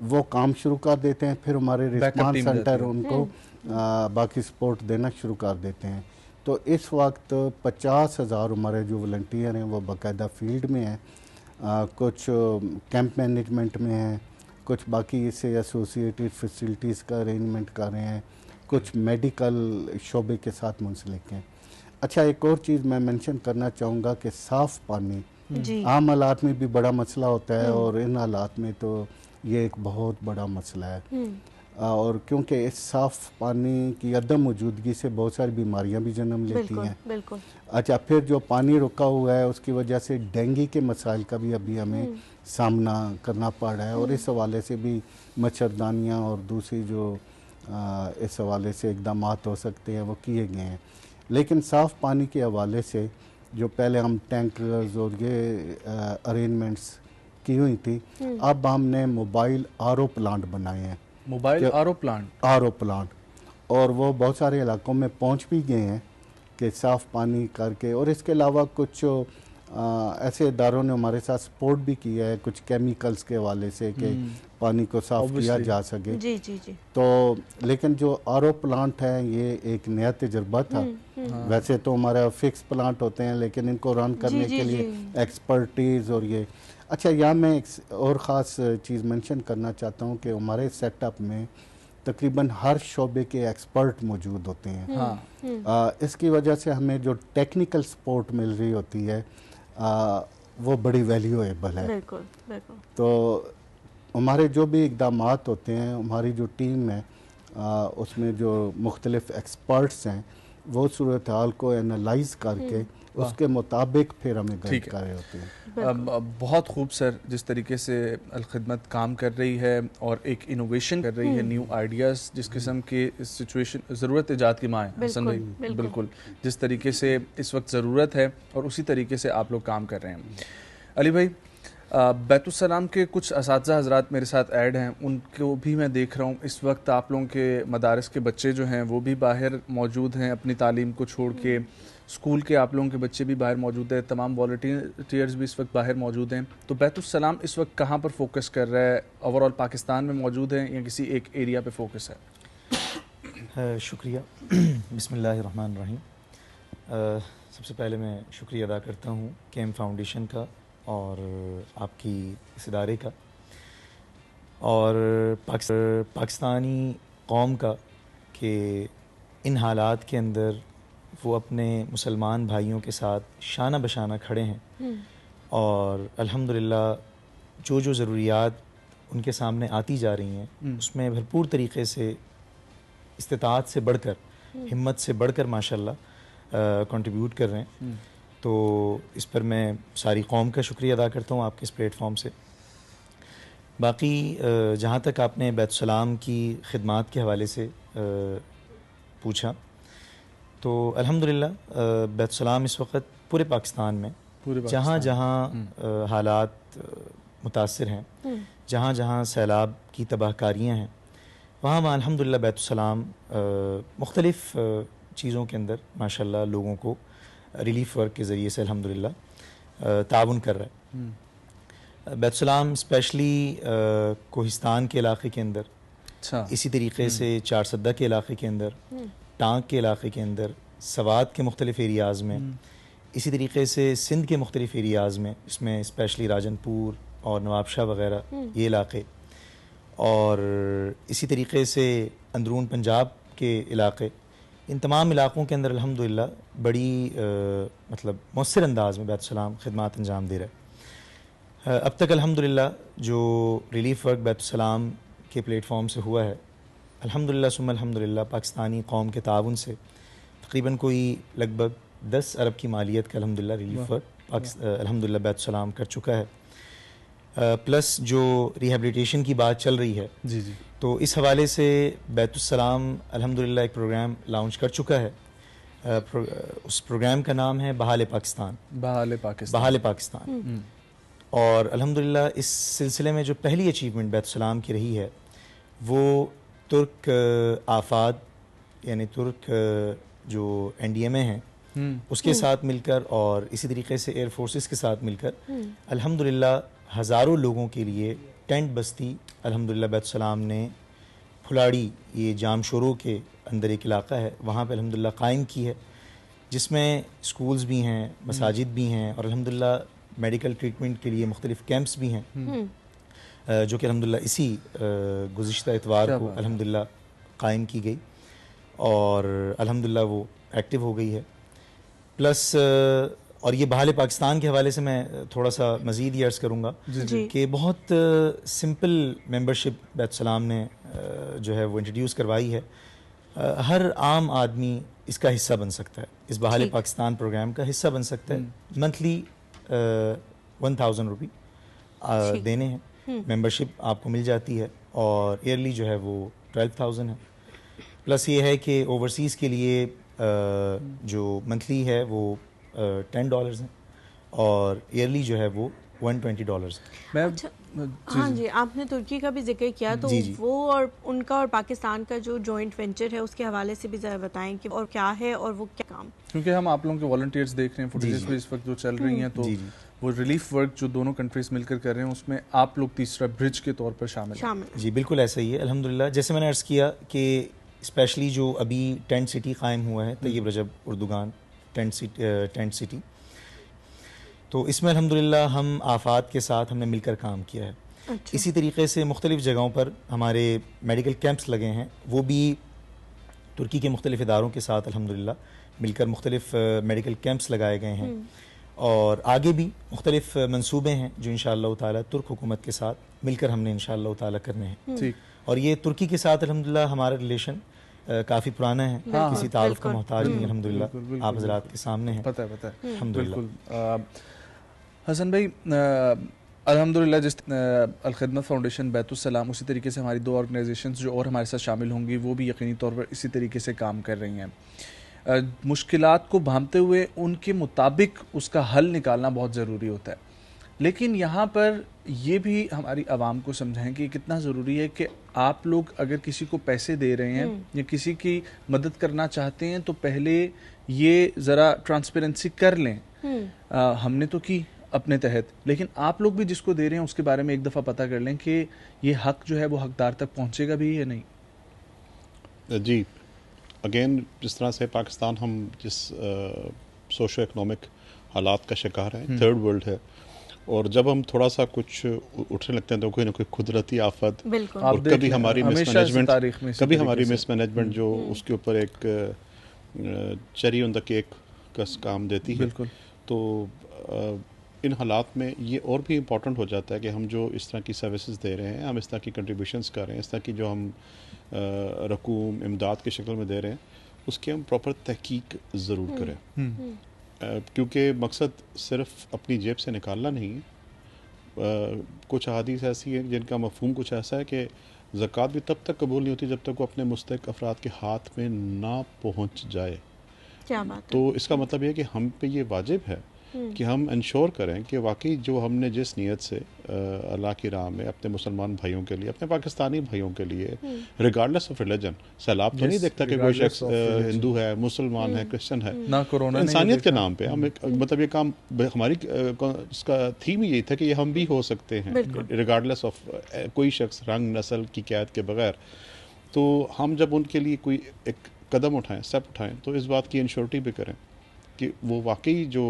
वो काम शुरू कर देते हैं, फिर हमारे रिस्पांस सेंटर उनको बाकी सपोर्ट देना शुरू कर देते हैं। तो इस वक्त 50,000 हमारे जो वॉलंटियर हैं वो बाकायदा फील्ड में हैं, कुछ कैंप मैनेजमेंट में हैं, कुछ बाकी इससे एसोसिएटेड फैसिलिटीज़ का अरेंजमेंट कर रहे हैं, कुछ मेडिकल शोबे के साथ मुंसलिक हैं। अच्छा, एक और चीज़ मैं मेंशन करना चाहूँगा कि साफ़ पानी आम हालात में भी बड़ा मसला होता है और इन हालात में तो ये एक बहुत बड़ा मसला है। और क्योंकि इस साफ़ पानी की अदम मौजूदगी से बहुत सारी बीमारियां भी जन्म लेती हैं। बिल्कुल। अच्छा, फिर जो पानी रुका हुआ है उसकी वजह से डेंगू के मसाइल का भी अभी हमें सामना करना पड़ रहा है और इस हवाले से भी मच्छरदानियाँ और दूसरी जो इस हवाले से इकदाम हो सकते हैं वो किए गए हैं। लेकिन साफ़ पानी के हवाले से जो पहले हम टैंकर्स और ये अरेंजमेंट्स की हुई थी, अब हमने मोबाइल आरओ प्लांट बनाए हैं। मोबाइल आरओ प्लांट और वो बहुत सारे इलाकों में पहुंच भी गए हैं कि साफ़ पानी करके। और इसके अलावा कुछ ऐसे इदारों ने हमारे साथ सपोर्ट भी किया है कुछ केमिकल्स के हवाले से कि पानी को साफ़ किया जा सके। जी। तो लेकिन जो आरओ प्लांट है ये एक नया तजुर्बा था। वैसे तो हमारा फिक्स प्लांट होते हैं लेकिन इनको रन करने के लिए एक्सपर्टीज़ और ये। अच्छा, यहाँ मैं एक और ख़ास चीज़ मेंशन करना चाहता हूँ कि हमारे सेटअप में तकरीबन हर शोबे के एक्सपर्ट मौजूद होते हैं। इसकी वजह से हमें जो टेक्निकल सपोर्ट मिल रही होती है वो बड़ी वैल्यूएबल है। बिल्कुल। तो हमारे जो भी इक़दाम होते हैं, हमारी जो टीम है उसमें जो मुख्तलिफ एक्सपर्ट्स हैं वो सूरत हाल को एनालाइज करके उसके मुताबिक फिर हमें गाइड कर रहे होते हैं। बहुत खूब सर, जिस तरीके से अल-खिदमत काम कर रही है और एक इनोवेशन कर रही है, न्यू आइडियाज़ जिस किस्म के सिचुएशन ज़रूरत इजाद की माँ है हसन भाई, बिल्कुल जिस तरीके से इस वक्त ज़रूरत है और उसी तरीके से आप लोग काम कर रहे हैं। अली भाई, बैतुस्सलाम के कुछ असातिज़ा हज़रात मेरे साथ ऐड हैं, उनको भी मैं देख रहा हूँ इस वक्त आप लोगों के मदारस के बच्चे जो हैं वो भी बाहर मौजूद हैं अपनी तालीम को छोड़ के, स्कूल के आप लोगों के बच्चे भी बाहर मौजूद हैं, तमाम वॉलंटियर्स भी इस वक्त बाहर मौजूद हैं। तो बैतुस्सलाम इस वक्त कहाँ पर फोकस कर रहा है? ओवरऑल पाकिस्तान में मौजूद है या किसी एक एरिया पे फोकस है? शुक्रिया। बिस्मिल्लाहिर्रहमानिर्रहीम। सबसे पहले मैं शुक्रिया अदा करता हूँ केम फाउंडेशन का और आपकी इस इदारे का और पाकिस्तानी कौम का कि इन हालात के अंदर वो अपने मुसलमान भाइयों के साथ शाना बशाना खड़े हैं और अल्हम्दुलिल्लाह जो ज़रूरियात उनके सामने आती जा रही हैं उसमें भरपूर तरीक़े से इस्तिताअत से बढ़कर, हिम्मत से बढ़कर माशाल्लाह कंट्रीब्यूट कर रहे हैं। तो इस पर मैं सारी कौम का शुक्रिया अदा करता हूँ आपके इस प्लेटफॉर्म से। बाकी जहाँ तक आपने बैतुस्सलाम की खिदमात के हवाले से पूछा, तो अल्हम्दुलिल्लाह बैतुस्सलाम इस वक्त पूरे पाकिस्तान में जहाँ जहाँ हालात मुतासिर हैं, जहाँ जहाँ सैलाब की तबाहकारियाँ हैं, वहाँ अल्हम्दुलिल्लाह बैतुस्सलाम मुख्तलिफ़ चीज़ों के अंदर माशाल्लाह लोगों को रिलीफ वर्क के ज़रिए से अल्हम्दुलिल्लाह ताउन कर रहा है। बैतुस्सलाम स्पेशली कोहिस्तान के इलाके के अंदर, इसी तरीके से चारसद्दा के इलाके के अंदर, टांग के इलाके के अंदर, सवात के मुख्तलिफ़ एरियाज़ में, इसी तरीके से सिंध के मुख्तलिफ़ एरियाज़ में, इसमें स्पेशली राजनपुर और नवाबशाह वग़ैरह ये इलाके, और इसी तरीके से अंदरून पंजाब के इलाके, इन तमाम इलाक़ों के अंदर अल्हम्दुलिल्लाह बड़ी मतलब मौसर अंदाज़ में बैतुस्सलाम खिदमात अंजाम दे रहा है। अब तक अल्हम्दुलिल्लाह जो रिलीफ़ वर्क बैतुस्सलाम के प्लेटफॉर्म से हुआ है, अल्हम्दुलिल्लाह सुम्मा अल्हम्दुलिल्लाह पाकिस्तानी कौम के ताउन से तकरीबन कोई लगभग 10 अरब की मालियत का अल्हम्दुलिल्लाह रिलीफ़ वर्क अल्हम्दुलिल्लाह बैतुस्सलाम कर चुका है। प्लस जो रिहेबिलिटेशन की बात चल रही है जी, तो इस हवाले से बैतुस्सलाम अल्हम्दुलिल्लाह एक प्रोग्राम लॉन्च कर चुका है। उस प्रोग्राम का नाम है बहाल पाकिस्तान। और अल्हम्दुलिल्लाह इस सिलसिले में जो पहली अचीवमेंट बैतुस्सलाम की रही है वो तुर्क आफाद यानी तुर्क जो NDMA हैं उसके साथ मिलकर और इसी तरीके से एयर फोर्सेस के साथ मिलकर अल्हम्दुलिल्लाह हज़ारों लोगों के लिए टेंट बस्ती अल्हम्दुलिल्लाह बैतुल-सलाम ने फुलाड़ी, ये जाम शोरो के अंदर एक इलाका है, वहाँ पे अल्हम्दुलिल्लाह कायम की है, जिसमें स्कूल्स भी हैं, मसाजिद भी हैं और अल्हम्दुलिल्लाह मेडिकल ट्रीटमेंट के लिए मुख्तलिफ़ कैंप्स भी हैं, जो कि अल्हम्दुलिल्लाह इसी गुज़िश्ता इतवार को अल्हम्दुलिल्लाह कायम की गई और अल्हम्दुलिल्लाह वो एक्टिव हो गई है। प्लस और ये बहाल पाकिस्तान के हवाले से मैं थोड़ा सा मज़ीद ये अर्ज़ करूँगा कि बहुत सिंपल मेंबरशिप बैतुल-सलाम ने जो है वो इंट्रोड्यूस करवाई है। हर आम आदमी इसका हिस्सा बन सकता है, इस बहाल पाकिस्तान प्रोग्राम का हिस्सा बन सकता है। मंथली 1000 रुपये देने हैं, मेंबरशिप आपको मिल जाती है और ईयरली जो है वो 12,000 है। प्लस ये है कि ओवरसीज़ के लिए जो मंथली है वो $10 हैं और ईयरली जो है वो $120 है। अच्छा, हाँ जी, आपने तुर्की का भी जिक्र किया, तो वो और उनका और पाकिस्तान का जो जॉइंट वेंचर है उसके हवाले से भी ज़रा बताएं कि और क्या है और वो क्या काम। क्योंकि हम आप लोगों के वॉलंटियर्स देख रहे हैं, फुटेजेस भी इस वक्त जो चल रही हैं, तो वो रिलीफ वर्क जो दोनों कंट्रीज मिलकर कर रहे हैं उसमें आप लोग तीसरा ब्रिज के तौर पर शामिल हैं। जी बिल्कुल ऐसा ही है अल्हम्दुलिल्लाह। जैसे मैंने अर्ज़ किया कि स्पेशली जो अभी टेंट सिटी कायम हुआ है, तैयब रजब उर्दुगान टेंट सिटी, तो इसमें अल्हम्दुलिल्लाह हम आफात के साथ हमने मिलकर काम किया है। अच्छा। इसी तरीके से मुख्तलिफ़ जगहों पर हमारे मेडिकल कैंप्स लगे हैं, वो भी तुर्की के मुख्तलिफ़ इदारों के साथ अल्हम्दुलिल्लाह मिलकर मुख्तलिफ़ मेडिकल कैंप्स लगाए गए हैं और आगे भी मुख्तलिफ़ मंसूबे हैं जो इंशाअल्लाह ताला तुर्क हुकूमत के साथ मिलकर हमने इंशाअल्लाह ताला करने हैं। और ये तुर्की के साथ अल्हम्दुलिल्लाह हमारा रिलेशन काफ़ी पुराना है, किसी तारुफ का मोहताज नहीं अल्हम्दुलिल्लाह, आप हज़रात के सामने है। पता है अल्हम्दुलिल्लाह। हसन भाई, अल्हम्दुलिल्लाह जिस अल-खिदमत फाउंडेशन बैतुल-सलाम, उसी तरीके से हमारी दो ऑर्गेनाइजेशंस जो और हमारे साथ शामिल होंगी वो भी यकीनी तौर पर इसी तरीके से काम कर रही हैं। मुश्किलात को भांपते हुए उनके मुताबिक उसका हल निकालना बहुत ज़रूरी होता है, लेकिन यहाँ पर ये भी हमारी आवाम को समझाएं कि कितना ज़रूरी है कि आप लोग अगर किसी को पैसे दे रहे हैं या किसी की मदद करना चाहते हैं तो पहले ये ज़रा ट्रांसपेरेंसी कर लें। हमने तो की अपने तहत, लेकिन आप लोग भी जिसको दे रहे हैं उसके बारे में एक दफ़ा पता कर लें कि ये हक जो है वो हकदार तक पहुँचेगा भी या नहीं। जी, अगेन जिस तरह से पाकिस्तान हम जिस सोशो इकनॉमिक हालात का शिकार है, थर्ड वर्ल्ड है, और जब हम थोड़ा सा कुछ उठने लगते हैं तो कोई ना कोई कुदरती आफत और कभी हमारी मिसमैनेजमेंट जो उसके ऊपर एक चेरी ऑन द केक का काम देती है, तो इन हालात में ये और भी इम्पॉर्टेंट हो जाता है कि हम जो इस तरह की सर्विसेज दे रहे हैं, हम इस तरह की कंट्रीब्यूशंस कर रहे हैं, इस तरह की जो हम रकूम इमदाद की शक्ल में दे रहे हैं, उसकी हम प्रॉपर तहकीक ज़रूर करें, क्योंकि मकसद सिर्फ अपनी जेब से निकालना नहीं है। कुछ अहादीस ऐसी हैं जिनका मफहूम कुछ ऐसा है कि ज़कात भी तब तक कबूल नहीं होती जब तक वो अपने मुस्तहिक़ अफराद के हाथ में ना पहुँच जाए। क्या बात है? तो इसका मतलब ये है कि हम पे ये वाजिब है कि हम इंश्योर करें कि वाकई जो हमने जिस नीयत से अल्लाह की राह में अपने मुसलमान भाइयों के लिए, अपने पाकिस्तानी भाइयों के लिए, रिगार्डलेस ऑफ रिलीजन, सैलाब तो नहीं देखता कि कोई शख्स हिंदू है, मुसलमान है, क्रिश्चियन है, ना कोरोना, इंसानियत के नाम पे हम मतलब ये काम, हमारी इसका थीम यही था कि ये हम भी हो सकते हैं रिगार्डलेस ऑफ कोई शख्स रंग नस्ल की कैद के बगैर। तो हम जब उनके लिए कोई एक कदम उठाएं, स्टेप उठाएं, तो इस बात की इंश्योरिटी भी करें कि वो वाकई जो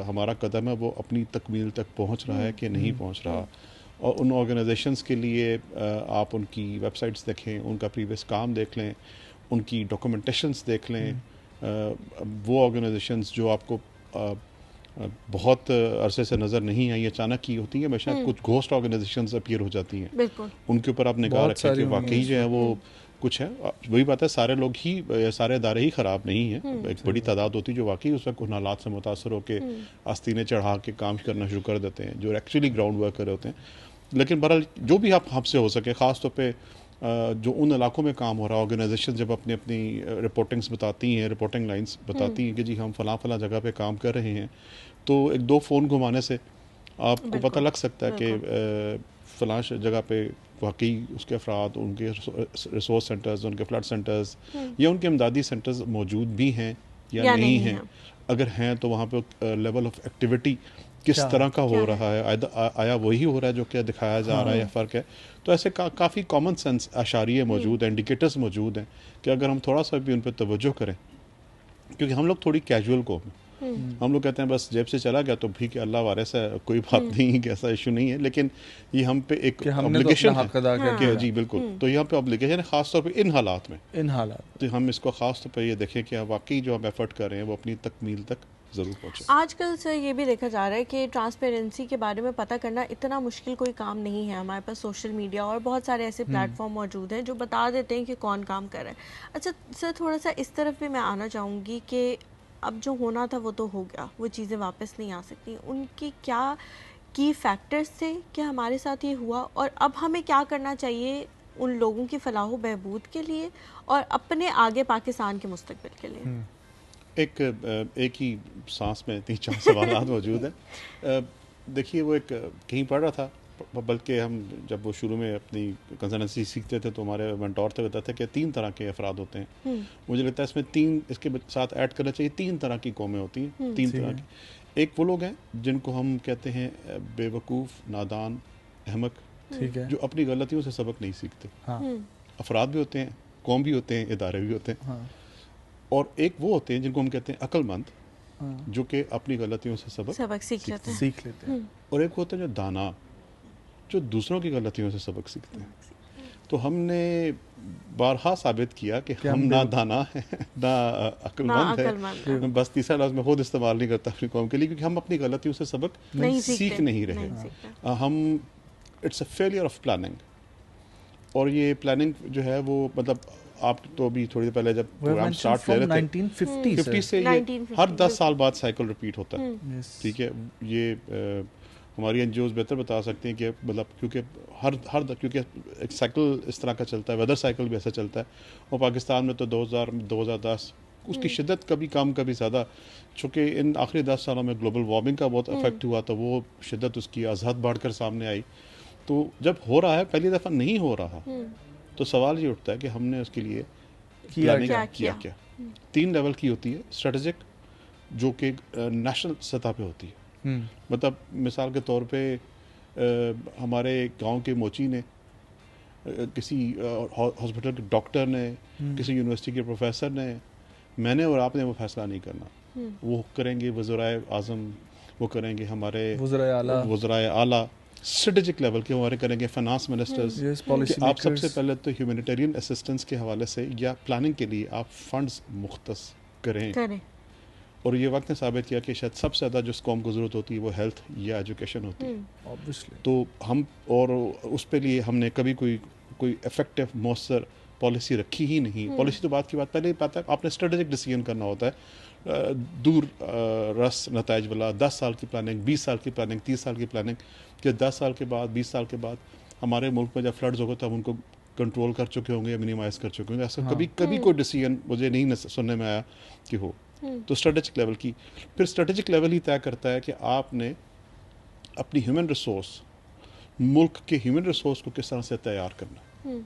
हमारा कदम है वो अपनी तकमील तक पहुंच रहा है कि नहीं पहुंच रहा। और उन ऑर्गेनाइजेशंस के लिए आप उनकी वेबसाइट्स देखें, उनका प्रीवियस काम देख लें, उनकी डॉक्यूमेंटेशंस देख लें। वो ऑर्गेनाइजेशंस जो आपको बहुत अरसे से नज़र नहीं आई, अचानक की होती है, हमेशा कुछ घोस्ट ऑर्गेनाइजेशंस अपीयर हो जाती हैं, उनके ऊपर आप निगाह रखें कि वाकई जो है वो कुछ है। वही बात है, सारे लोग ही, सारे अदारे ही ख़राब नहीं हैं, एक बड़ी तादाद होती है जो वाकई उस वक्त उन हालात से मुतासर होकर आस्तीनें चढ़ा के काम करना शुरू कर देते हैं, जो एक्चुअली ग्राउंड वर्कर होते हैं। लेकिन बहरहाल जो भी आप हमसे हो सके, ख़ास तौर पे जो उन इलाकों में काम हो रहा है, ऑर्गेनाइजेशन जब अपनी अपनी रिपोर्टिंग्स बताती हैं, रिपोर्टिंग लाइन्स बताती हैं कि जी हम फ़लाँ फ़लाँ जगह पे काम कर रहे हैं, तो एक दो फ़ोन घुमाने से आपको पता लग सकता है कि फ़लाँ जगह पे वाकई उसके अफराद, उनके रिसोर्स सेंटर्स, उनके फ्लड सेंटर्स या उनके इमदादी सेंटर्स मौजूद भी हैं या नहीं हैं। अगर हैं तो वहाँ पे लेवल ऑफ एक्टिविटी किस तरह का हो रहा है, आया वही हो रहा है जो क्या दिखाया जा रहा है या फ़र्क है। तो ऐसे काफ़ी कॉमन सेंस आशारिये मौजूद हैं, इंडिकेटर्स मौजूद हैं कि अगर हम थोड़ा सा भी उन पर तवज्जो करें, क्योंकि हम लोग थोड़ी कैजुअल को हम लोग कहते हैं बस जेब से चला गया तो भी कि अल्लाह वारिस है, कोई बात नहीं कि ऐसा इशू नहीं है, लेकिन ये हम पे एक ऑब्लिगेशन है कि जी बिल्कुल। तो यहाँ पे ऑब्लिगेशन है ख़ासतौर पे इन हालात में, तो हम इसको ख़ास तौर पे ये देखें कि वाकई जो हम एफर्ट कर रहे हैं वो अपनी तकमील तक ज़रूर पहुँचे। आजकल सर ये भी देखा जा रहा है कि ट्रांसपेरेंसी के बारे में पता करना इतना मुश्किल कोई काम नहीं है। हमारे पास सोशल मीडिया और बहुत सारे ऐसे प्लेटफॉर्म मौजूद हैं जो बता देते हैं कि कौन काम कर रहा है। अच्छा सर, थोड़ा सा इस तरफ भी मैं आना चाहूँगी कि अब जो होना था वो तो हो गया, वो चीज़ें वापस नहीं आ सकती। उनकी क्या की फैक्टर्स थे कि हमारे साथ ये हुआ, और अब हमें क्या करना चाहिए उन लोगों की फलाह बहबूद के लिए और अपने आगे पाकिस्तान के मुस्तकबिल के लिए? एक ही सांस में 3-4 सवाल मौजूद हैं। देखिए, वो एक कहीं पढ़ रहा था, बल्कि हम जब वो शुरू में अपनी कंसल्टेंसी सीखते थे तो हमारे मेंटोर थे बताते थे कि 3 तरह के अफराद होते हैं। मुझे लगता है इसमें 3 इसके साथ ऐड करना चाहिए, 3 तरह की कौमें होती हैं, 3 तरह की। एक वो लोग हैं जिनको हम कहते हैं बेवकूफ़, नादान, अहमक, ठीक है, जो अपनी गलतियों से सबक नहीं सीखते। अफराद भी होते हैं, कौम भी होते हैं, इदारे भी होते हैं। और एक वो होते हैं जिनको हम कहते हैं अक्लमंद, जो कि अपनी गलतियों से सबक सीख लेते हैं। और एक होते हैं जो दाना, जो दूसरों की गलतियों से सबक सीखते हैं। तो हमने बारहा साबित किया कि हम ना दाना है ना अक्लमंद है। बस तीसरा लफ्ज़ मैं खुद इस्तेमाल नहीं करता अपनी कौम के लिए, क्योंकि हम अपनी गलतियों से सबक सीख नहीं रहे। हम it's a failure of planning. और ये प्लानिंग जो है वो मतलब आप तो अभी थोड़ी देर पहले जब प्रोग्राम स्टार्ट कर रहे थे 1950 से ये हर 10 साल बाद साइकिल रिपीट होता है। ठीक है, ये हमारी एनजीओज बेहतर बता सकते हैं कि मतलब क्योंकि क्योंकि एक साइकिल इस तरह का चलता है, वेदर साइकिल भी ऐसा चलता है। और पाकिस्तान में तो 2010 उसकी शिद्दत कभी कम कभी ज़्यादा, चूँकि इन आखिरी 10 सालों में ग्लोबल वार्मिंग का बहुत इफेक्ट हुआ तो वो शिद्दत उसकी अज़हद बढ़कर सामने आई। तो जब हो रहा है, पहली दफ़ा नहीं हो रहा, तो सवाल ये उठता है कि हमने उसके लिए प्लानिंग किया क्या। 3 लेवल की होती है। स्ट्रेटेजिक, जो कि नेशनल सतह पे होती है। मतलब मिसाल के तौर पे हमारे गांव के मोची ने, किसी हॉस्पिटल के डॉक्टर ने, किसी यूनिवर्सिटी के प्रोफेसर ने, मैंने और आपने वो फैसला नहीं करना। वो करेंगे वज़ीर आज़म, वो करेंगे हमारे वज़ीर आला, स्ट्रेटेजिक लेवल के हमारे करेंगे फाइनेंस मिनिस्टर्स। कि आप सबसे पहले तो ह्यूमैनिटेरियन असिस्टेंस के हवाले से या प्लानिंग के लिए आप फंड्स मुख्तस करें। और ये वक्त ने साबित किया कि शायद सबसे ज़्यादा जिस कौम को ज़रूरत होती है वो हेल्थ या एजुकेशन होती है ऑब्वियसली। तो हम और उस पे लिए हमने कभी कोई इफेक्टिव मौसर पॉलिसी रखी ही नहीं। पॉलिसी तो बात की बात, पहले पता है आपने स्ट्रेटेजिक डिसीजन करना होता है, दूर रस नताइज वाला। 10 साल की प्लानिंग, 20 साल की प्लानिंग, 30 साल की प्लानिंग, कि 10 साल के बाद 20 साल के बाद हमारे मुल्क में जब फ्लड्स होगा तब उनको कंट्रोल कर चुके होंगे या मिनिमाइज़ कर चुके होंगे। ऐसा कभी कोई डिसीजन मुझे नहीं सुनने में आया कि हो। तो स्ट्रेटेजिक लेवल की, फिर स्ट्रेटेजिक लेवल ही तय करता है कि आपने अपनी ह्यूमन रिसोर्स, मुल्क के ह्यूमन रिसोर्स को किस तरह से तैयार करना।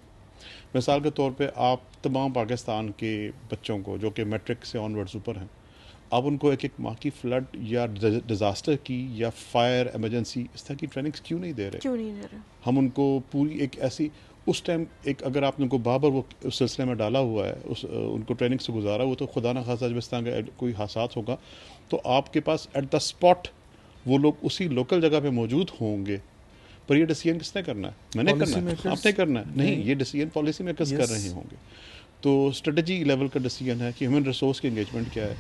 मिसाल के तौर पे आप तमाम पाकिस्तान के बच्चों को जो कि मैट्रिक से ऑनवर्ड्स ऊपर हैं, आप उनको एक माह की फ्लड या डिज़ास्टर की या फायर इमरजेंसी इस तरह की ट्रेनिंग्स क्यों नहीं दे रहे? हम उनको पूरी एक ऐसी उस टाइम एक अगर आपने उनको बाबर वो उस सिलसिले में डाला हुआ है, उनको ट्रेनिंग से गुजारा, वो तो खुदा ना खासा जब इस तरह का कोई हादसा होगा तो आपके पास एट द स्पॉट वो लोग उसी लोकल जगह पे मौजूद होंगे। पर ये डिसीजन किसने करना है? मैंने करना है, आपने करना है? नहीं, ये डिसीजन पॉलिसी मेकर्स कर रहे होंगे। तो स्ट्रेटजी लेवल का डिसीजन है कि ह्यूमन रिसोर्स की एंगेजमेंट क्या है।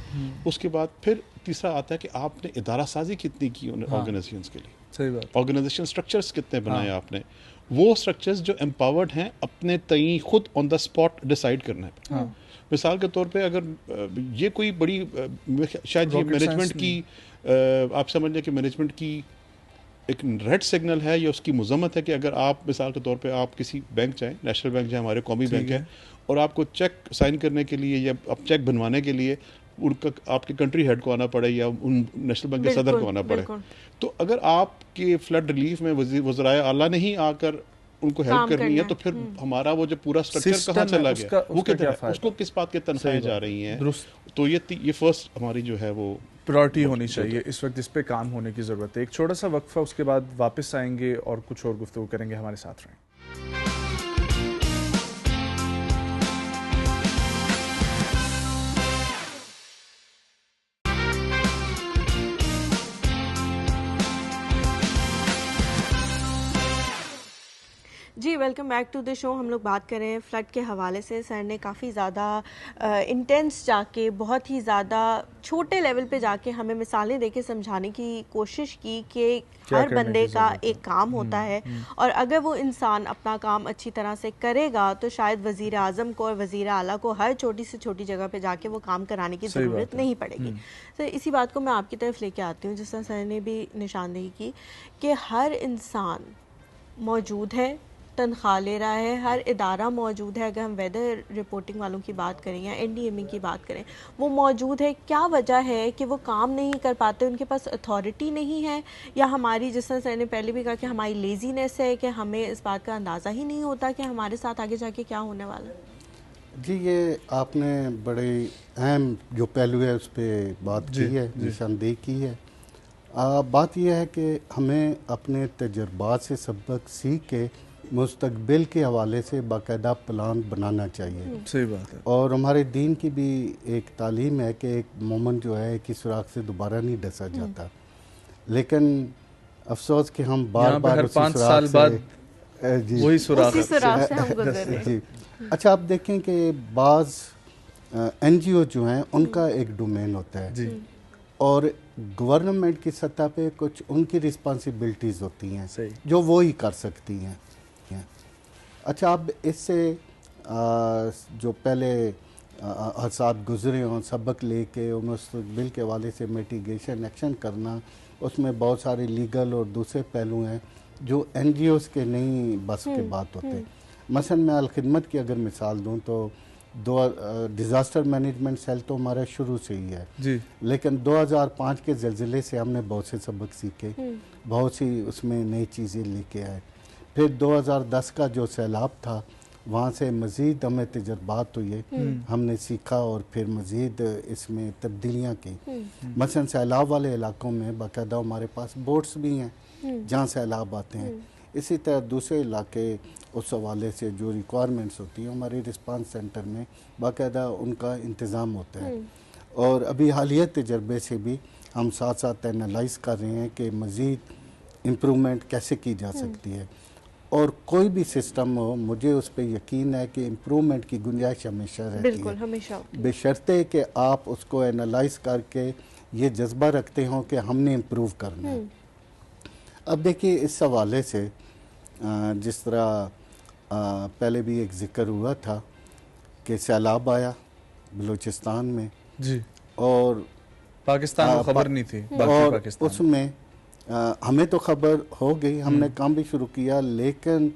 उसके बाद फिर तीसरा आता है कि आपने इदारा साजी कितनी की ऑर्गेनाइजेशंस के लिए। सही बात। ऑर्गेनाइजेशन स्ट्रक्चर्स कितने बनाए आपने, वो स्ट्रक्चर्स जो एम्पावर्ड हैं अपने तई खुद ऑन द स्पॉट डिसाइड करना है। मिसाल के तौर पे अगर ये कोई बड़ी शायद ये मैनेजमेंट की आप समझ लें कि मैनेजमेंट की एक रेड सिग्नल है या उसकी मजम्मत है कि अगर आप मिसाल के तौर पे आप किसी बैंक जाएँ, नेशनल बैंक जाए, हमारे कौमी बैंक है, और आपको चेक साइन करने के लिए या आप चेक बनवाने के लिए उनका आपके कंट्री हेड को आना पड़े या उन नेशनल बैंक के सदर को आना पड़े, तो अगर आपके फ्लड रिलीफ में वज़ीर आला नहीं आकर उनको हेल्प करनी है तो फिर हमारा वो जो पूरा स्ट्रक्चर कहाँ चला गया, वो क्या उसको किस बात की तनख्वाहें जा रही हैं। तो ये फर्स्ट हमारी जो है वो प्रायोरिटी होनी चाहिए इस वक्त, इस पे काम होने की ज़रूरत है। एक छोटा सा वक्फा, उसके बाद वापस आएंगे और कुछ और गुफ्तगू करेंगे। हमारे साथ रहें। जी, welcome back to the show. हम लोग बात कर रहे हैं फ्लड के हवाले से। सर ने काफ़ी ज़्यादा इंटेंस जाके, बहुत ही ज़्यादा छोटे लेवल पे जाके हमें मिसालें देके समझाने की कोशिश की कि हर बंदे का एक काम होता है और अगर वो इंसान अपना काम अच्छी तरह से करेगा तो शायद वज़ीर आज़म को और वज़ीर आला को हर छोटी से छोटी जगह पे जाके वो काम कराने की ज़रूरत नहीं पड़ेगी। तो इसी बात को मैं आपकी तरफ लेके आती हूँ, जिस तरह सर ने भी निशानदेही की कि हर इंसान मौजूद है, तनख्वाह ले रहा है, हर इदारा मौजूद है। अगर हम वेदर रिपोर्टिंग वालों की बात करें या NDMA की बात करें, वो मौजूद है। क्या वजह है कि वो काम नहीं कर पाते? उनके पास अथॉरिटी नहीं है, या हमारी, जिस तरह सर ने पहले भी कहा कि हमारी लेजीनेस है कि हमें इस बात का अंदाज़ा ही नहीं होता कि हमारे साथ आगे जाके क्या होने वाला है? जी, ये आपने बड़े अहम जो पहलू है उस पर बात की है, निशानदेही की है। बात यह है कि हमें अपने तजर्बात से सबक सीख के मुस्तकबिल के हवाले से बाकायदा प्लान बनाना चाहिए। सही बात है। और हमारे दीन की भी एक तालीम है कि एक मोमन जो है कि सुराख से दोबारा नहीं डसा जाता, लेकिन अफसोस कि हम बार बार 5 साल बाद वही सुराख से हम गुजर रहे हैं। जी, अच्छा, आप देखें कि बाज़ NGO जो हैं उनका एक डोमेन होता है जी, और गवर्नमेंट की सतह पे कुछ उनकी रिस्पॉन्सिबिलिटीज़ होती हैं जो वो ही कर सकती हैं। अच्छा, अब इससे जो पहले हादसात गुजरे हों, सबक लेके मुस्तकबिल के हवाले से मिटिगेशन एक्शन करना, उसमें बहुत सारे लीगल और दूसरे पहलू हैं जो NGOs के नहीं बस के बात होते। मसलन मैं अलखिदमत की अगर मिसाल दूं तो डिज़ास्टर मैनेजमेंट सेल तो हमारा शुरू से ही है जी, लेकिन 2005 के ज़लज़ले से हमने बहुत से सबक सीखे, बहुत सी उसमें नई चीज़ें लेके आए। फिर 2010 का जो सैलाब था, वहाँ से मज़ीद हमें तजर्बात हुए, हमने सीखा और फिर मज़ीद इसमें तब्दीलियाँ की। मसलन सैलाब वाले इलाकों में बाकायदा हमारे पास बोट्स भी हैं जहाँ सैलाब आते हैं। इसी तरह दूसरे इलाके उस हवाले से जो रिक्वायरमेंट्स होती हैं हमारे रिस्पांस सेंटर में बाकायदा उनका इंतज़ाम होता है। और अभी हालिया तजर्बे से भी हम साथ साथ एनालाइज कर रहे हैं कि मज़ीद इम्प्रूवमेंट कैसे की जा सकती है। और कोई भी सिस्टम हो, मुझे उस पर यकीन है कि इम्प्रूवमेंट की गुंजाइश हमेशा रहती है, बिल्कुल, हमेशा, बेशर्ते कि आप उसको एनालाइज करके ये जज्बा रखते हो कि हमने इम्प्रूव करना है। अब देखिए, इस हवाले से जिस तरह पहले भी एक जिक्र हुआ था कि सैलाब आया बलूचिस्तान में जी, और पाकिस्तान को खबर नहीं थी, और पाकिस्तान उसमें हमें तो खबर हो गई, हमने काम भी शुरू किया, लेकिन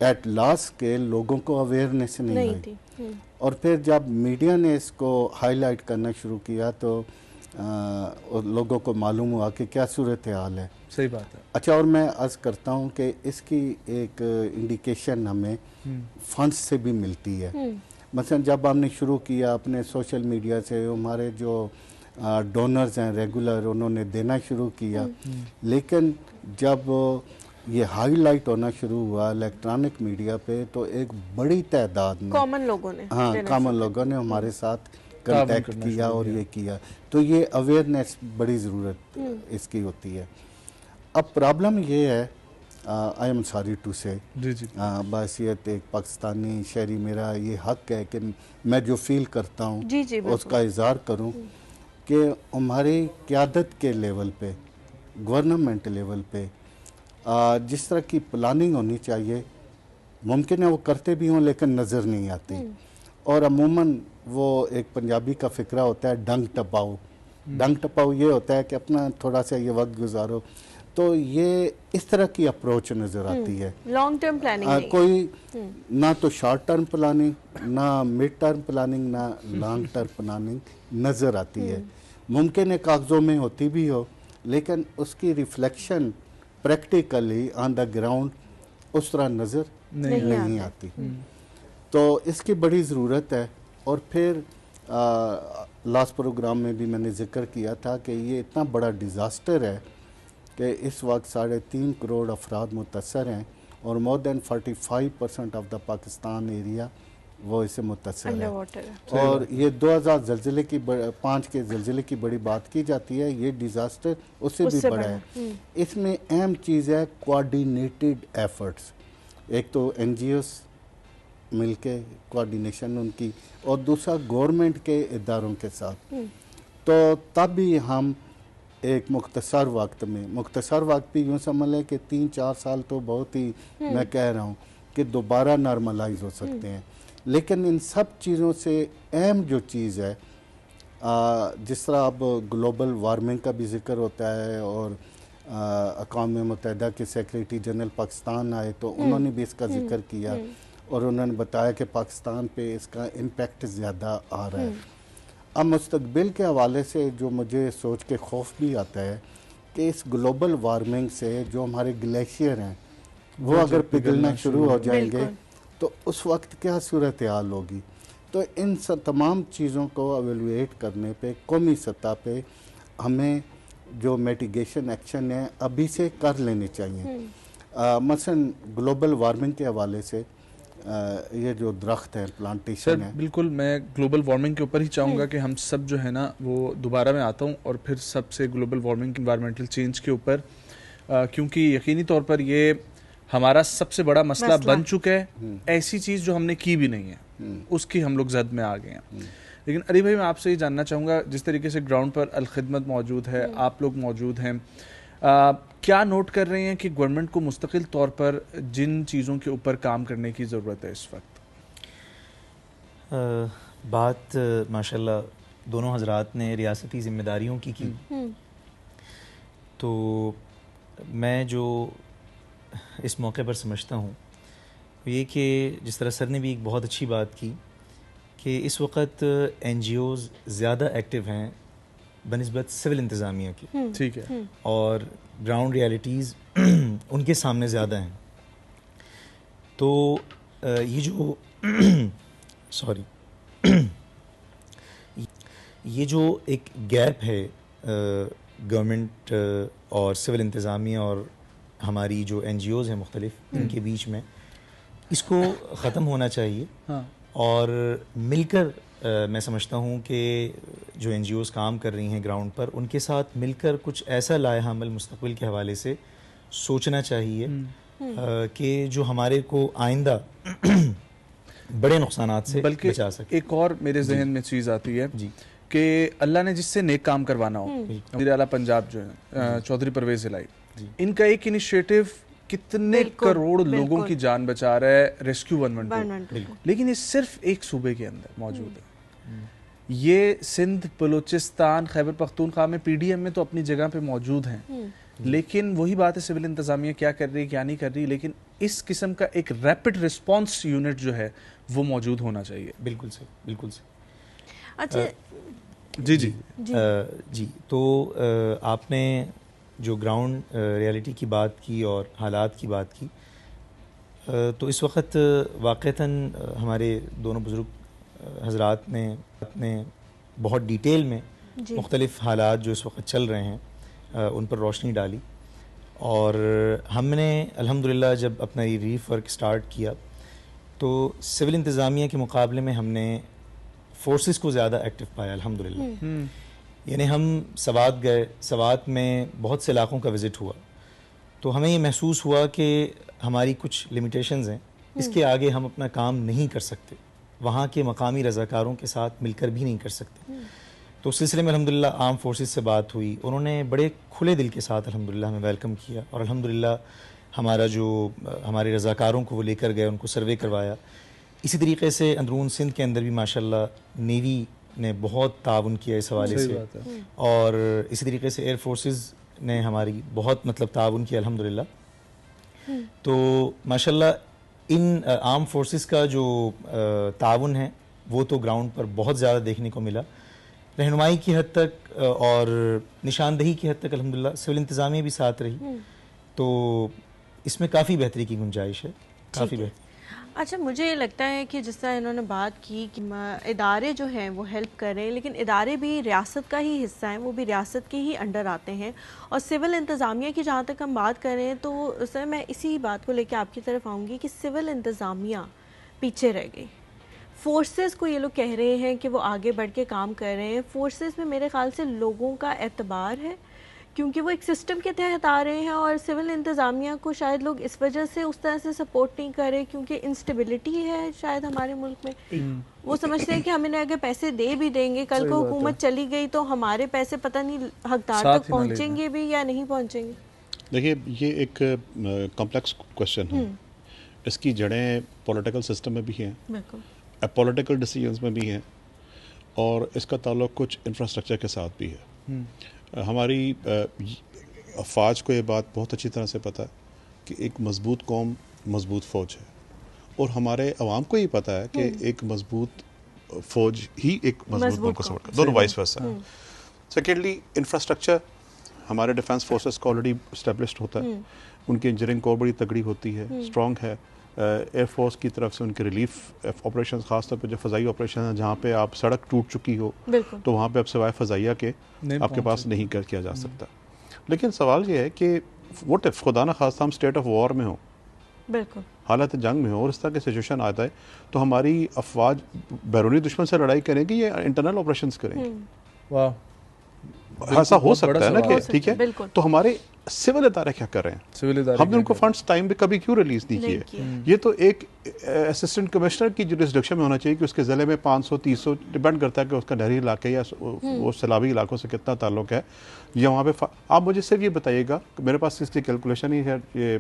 एट लास्ट के लोगों को अवेयरनेस नहीं आई। और फिर जब मीडिया ने इसको हाईलाइट करना शुरू किया तो लोगों को मालूम हुआ कि क्या सूरत हाल है। सही बात है। अच्छा, और मैं अर्ज़ करता हूँ कि इसकी एक इंडिकेशन हमें फंड्स से भी मिलती है। मसलन जब हमने शुरू किया अपने सोशल मीडिया से, हमारे जो डोनर्स हैं रेगुलर, उन्होंने देना शुरू किया, लेकिन जब ये हाईलाइट होना शुरू हुआ इलेक्ट्रॉनिक मीडिया पे तो एक बड़ी तादाद में कॉमन लोगों ने हमारे साथ कांटेक्ट किया और ये किया। तो ये अवेयरनेस बड़ी ज़रूरत इसकी होती है। अब प्रॉब्लम ये है, आई एम सॉरी टू से, बासियत एक पाकिस्तानी शहरी मेरा ये हक है कि मैं जो फील करता हूँ उसका इज़हार करूँ कि हमारी क़यादत के लेवल पे, गवर्नमेंट लेवल पे जिस तरह की प्लानिंग होनी चाहिए, मुमकिन है वो करते भी हों लेकिन नज़र नहीं आती। और अमूमन वो एक पंजाबी का फ़िक्रा होता है डंग टपाओ। डंग टपाओ ये होता है कि अपना थोड़ा सा ये वक्त गुजारो। तो ये इस तरह की अप्रोच नज़र आती है। लॉन्ग टर्म प्लानिंग कोई ना तो शॉर्ट टर्म प्लानिंग, ना मिड टर्म प्लानिंग, ना लॉन्ग टर्म प्लानिंग नज़र आती है। मुमकिन है कागज़ों में होती भी हो, लेकिन उसकी reflection practically on the ground उस तरह नज़र नहीं आती। तो इसकी बड़ी ज़रूरत है। और फिर लास्ट प्रोग्राम में भी मैंने जिक्र किया था कि ये इतना बड़ा डिज़ास्टर है कि इस वक्त 3.5 करोड़ अफराद मुतासर हैं और more than 45% of the Pakistan area वो इससे मुतासर है। और ये 2000 ज़लज़ले की 5 के ज़लज़ले की बड़ी बात की जाती है, ये डिज़ास्टर उससे भी बड़ा है। इसमें अहम चीज़ है कोऑर्डिनेटेड एफर्ट्स, एक तो NGOs मिलके कोऑर्डिनेशन उनकी, और दूसरा गवर्नमेंट के इदारों के साथ। तो तब भी हम एक मुख्तसर वक्त में, मुख्तसर वक्त भी यूँ समझ लें कि 3-4 साल तो बहुत ही, मैं कह रहा हूँ कि दोबारा नॉर्मलाइज हो सकते हैं। लेकिन इन सब चीज़ों से अहम जो चीज़ है, जिस तरह अब ग्लोबल वार्मिंग का भी जिक्र होता है और अक़वाम मुत्तहिदा के सेक्रेटरी जनरल पाकिस्तान आए तो उन्होंने भी इसका जिक्र किया और उन्होंने बताया कि पाकिस्तान पे इसका इम्पेक्ट ज़्यादा आ रहा है। अब मुस्तकबिल के हवाले से जो मुझे सोच के खौफ भी आता है कि इस ग्लोबल वार्मिंग से जो हमारे ग्लेशियर हैं वो अगर पिघलना शुरू हो जाएंगे तो उस वक्त क्या सूरत हाल होगी। तो इन तमाम चीज़ों को एवेलुएट करने पे कौमी सतह पे हमें जो मिटिगेशन एक्शन है अभी से कर लेने चाहिए। मसलन ग्लोबल वार्मिंग के हवाले से ये जो दरख्त है, प्लांटेशन है। बिल्कुल, मैं ग्लोबल वार्मिंग के ऊपर ही चाहूँगा कि हम सब जो है ना वो दोबारा मैं आता हूँ और फिर सबसे ग्लोबल वार्मिंग, इन्वायरमेंटल चेंज के ऊपर, क्योंकि यकीनी तौर पर ये हमारा सबसे बड़ा मसला बन चुका है। ऐसी चीज़ जो हमने की भी नहीं है उसकी हम लोग जद में आ गए हैं। लेकिन अली भाई, मैं आपसे ये जानना चाहूँगा, जिस तरीके से ग्राउंड पर अल-खिदमत मौजूद है, आप लोग मौजूद हैं, क्या नोट कर रहे हैं कि गवर्नमेंट को मुस्तकिल तौर पर जिन चीज़ों के ऊपर काम करने की ज़रूरत है इस वक्त? बात माशाल्लाह दोनों हजरात ने रियासती ज़िम्मेदारियों की तो मैं जो इस मौके पर समझता हूँ ये कि जिस तरह सर ने भी एक बहुत अच्छी बात की कि इस वक्त NGOs ज़्यादा एक्टिव हैं बनिस्बत सिविल इंतज़ामिया की, ठीक है, और ग्राउंड रियलिटीज़ उनके सामने ज़्यादा हैं। तो ये जो सॉरी ये जो एक गैप है गवर्नमेंट और सिविल इंतज़ामिया और हमारी जो NGOs हैं मुख्तलिफ, इनके बीच में, इसको ख़त्म होना चाहिए। हाँ। और मिलकर मैं समझता हूँ कि जो NGOs काम कर रही हैं ग्राउंड पर, उनके साथ मिलकर कुछ ऐसा लाया अमल मुस्तक़बिल के हवाले से सोचना चाहिए कि जो हमारे को आइंदा बड़े नुकसानात से बचा सके। एक और मेरे जहन में चीज़ आती है जी कि अल्लाह ने जिससे नेक काम करवाना हो, वज़ीर आला पंजाब जो है चौधरी परवेज़ इलाही, इनका एक इनिशिएटिव कितने करोड़ लोगों की जान बचा रहा है, रेस्क्यू 112, लेकिन ये सिर्फ एक सूबे के अंदर मौजूद है। ये सिंध, बलूचिस्तान, खैबर पख्तूनख्वा में, PDM में तो अपनी जगह पे मौजूद हैं, लेकिन वही बात है सिविल इंतजामिया क्या कर रही है क्या नहीं कर रही, लेकिन इस किस्म का एक रैपिड रिस्पांस यूनिट जो है वो मौजूद होना चाहिए। बिल्कुल सही, बिल्कुल सही। अच्छा जी तो आपने जो ग्राउंड रियलिटी की बात की और हालात की बात की, तो इस वक्त वाक़तन हमारे दोनों बुज़ुर्ग हजरात ने बहुत डिटेल में मुख्तलिफ़ हालात जो इस वक्त चल रहे हैं उन पर रोशनी डाली। और हमने अल्हम्दुलिल्लाह जब अपना ये रिलीफ वर्क स्टार्ट किया तो सिविल इंतज़ामिया के मुकाबले में हमने फोर्सेस को ज़्यादा एक्टिव पाया अल्हम्दुलिल्लाह। यानी हम सवात गए, सवात में बहुत से इलाक़ों का विज़िट हुआ, तो हमें ये महसूस हुआ कि हमारी कुछ लिमिटेशंस हैं, इसके आगे हम अपना काम नहीं कर सकते, वहाँ के मकामी रज़ाकारों के साथ मिलकर भी नहीं कर सकते। तो उस सिलसिले में अल्हम्दुलिल्लाह आर्म फोर्सेस से बात हुई, उन्होंने बड़े खुले दिल के साथ अल्हम्दुलिल्लाह हमें वेलकम किया और अल्हम्दुलिल्लाह हमारा जो हमारे रज़ाकारों को वो लेकर गए, उनको सर्वे करवाया। इसी तरीके से अंदरून सिंध के अंदर भी माशाल्लाह नेवी ने बहुत ताउन किया इस हवाले से, और इसी तरीके से एयर फोर्सेस ने हमारी बहुत मतलब ताउन किया अल्हम्दुलिल्लाह। तो माशाल्लाह इन आर्म फोर्सेस का जो ताउन है वो तो ग्राउंड पर बहुत ज़्यादा देखने को मिला। रहनुमाई की हद तक और निशानदही की हद तक अल्हम्दुलिल्लाह सिविल इंतज़ामिया भी साथ रही, तो इसमें काफ़ी बेहतरी की गुंजाइश है, काफ़ी बेहतरी। अच्छा, मुझे ये लगता है कि जिस तरह इन्होंने बात की कि इदारे जो हैं वो हेल्प कर रहे हैं, लेकिन इदारे भी रियासत का ही हिस्सा हैं, वो भी रियासत के ही अंडर आते हैं। और सिविल इंतज़ामिया की जहाँ तक हम बात करें तो सर मैं इसी बात को लेकर आपकी तरफ आऊँगी कि सिविल इंतज़ामिया पीछे रह गई। फोर्सेस को ये लोग कह रहे हैं कि वो आगे बढ़ के काम कर रहे हैं। फोर्सेस में मेरे ख्याल से लोगों का एतबार है, क्योंकि वो एक सिस्टम के तहत आ रहे हैं, और सिविल इंतज़ामिया को शायद लोग इस वजह से उस तरह से सपोर्ट नहीं करें क्योंकि इंस्टेबिलिटी है शायद हमारे मुल्क में। वो समझते हैं कि हम इन्हें अगर पैसे दे भी देंगे, कल को हुकूमत चली गई तो हमारे पैसे पता नहीं हकदार तक पहुँचेंगे भी या नहीं पहुँचेंगे। देखिए, ये एक कॉम्प्लेक्स क्वेश्चन है। इसकी जड़ें पॉलिटिकल सिस्टम में भी हैं, पॉलिटिकल डिसीजंस में भी हैं, और इसका ताल्लुक कुछ इंफ्रास्ट्रक्चर के साथ भी है। हमारी अफवाज को ये बात बहुत अच्छी तरह से पता है कि एक मजबूत कौम मजबूत फ़ौज है, और हमारे अवाम को ये पता है कि एक मजबूत फ़ौज ही एक मजबूत कौम को सपोर्ट करता है, दोनों वाइस वर्सा है। सेकेंडली, इंफ्रास्ट्रक्चर हमारे डिफेंस फोर्सेस का ऑलरेडी इस्टेब्लिश्ड होता है, उनकी इंजीनियरिंग को बड़ी तगड़ी होती है, स्ट्रॉन्ग है। एयरफोर्स की तरफ से उनके रिलीफ ऑपरेशन, खासतौर पर जो फ़ज़ाई ऑपरेशन है जहाँ पे आप सड़क टूट चुकी हो तो वहाँ पे अब सिवाय फ़ज़ाइया के आपके पास नहीं किया जा सकता। लेकिन सवाल ये है कि व्हाट इफ खुदा न खास्ता हम स्टेट ऑफ वॉर में हो, बिल्कुल हालत जंग में हो, और इस तरह की सिचुएशन आता है तो हमारी अफवाज बैरूनी दुश्मन से लड़ाई करेंगी या इंटरनल ऑपरेशन करेंगी? वाह, ऐसा हो सकता है ना कि ठीक है, तो हमारे सिविल इदारे क्या कर रहे हैं? सिविल इदारे हमने उनको फंड्स टाइम पे कभी क्यों रिलीज नहीं किए? ये तो एक असिस्टेंट कमिश्नर की जुरिसडिक्शन में होना चाहिए कि उसके ज़िले में 500-300 डिपेंड करता है कि उसका नहरी इलाके या वो सैलाबी इलाकों से कितना ताल्लुक है, या वहाँ पे आप मुझे सिर्फ ये बताइएगा, मेरे पास इसकी कैलकुलेशन ही है, ये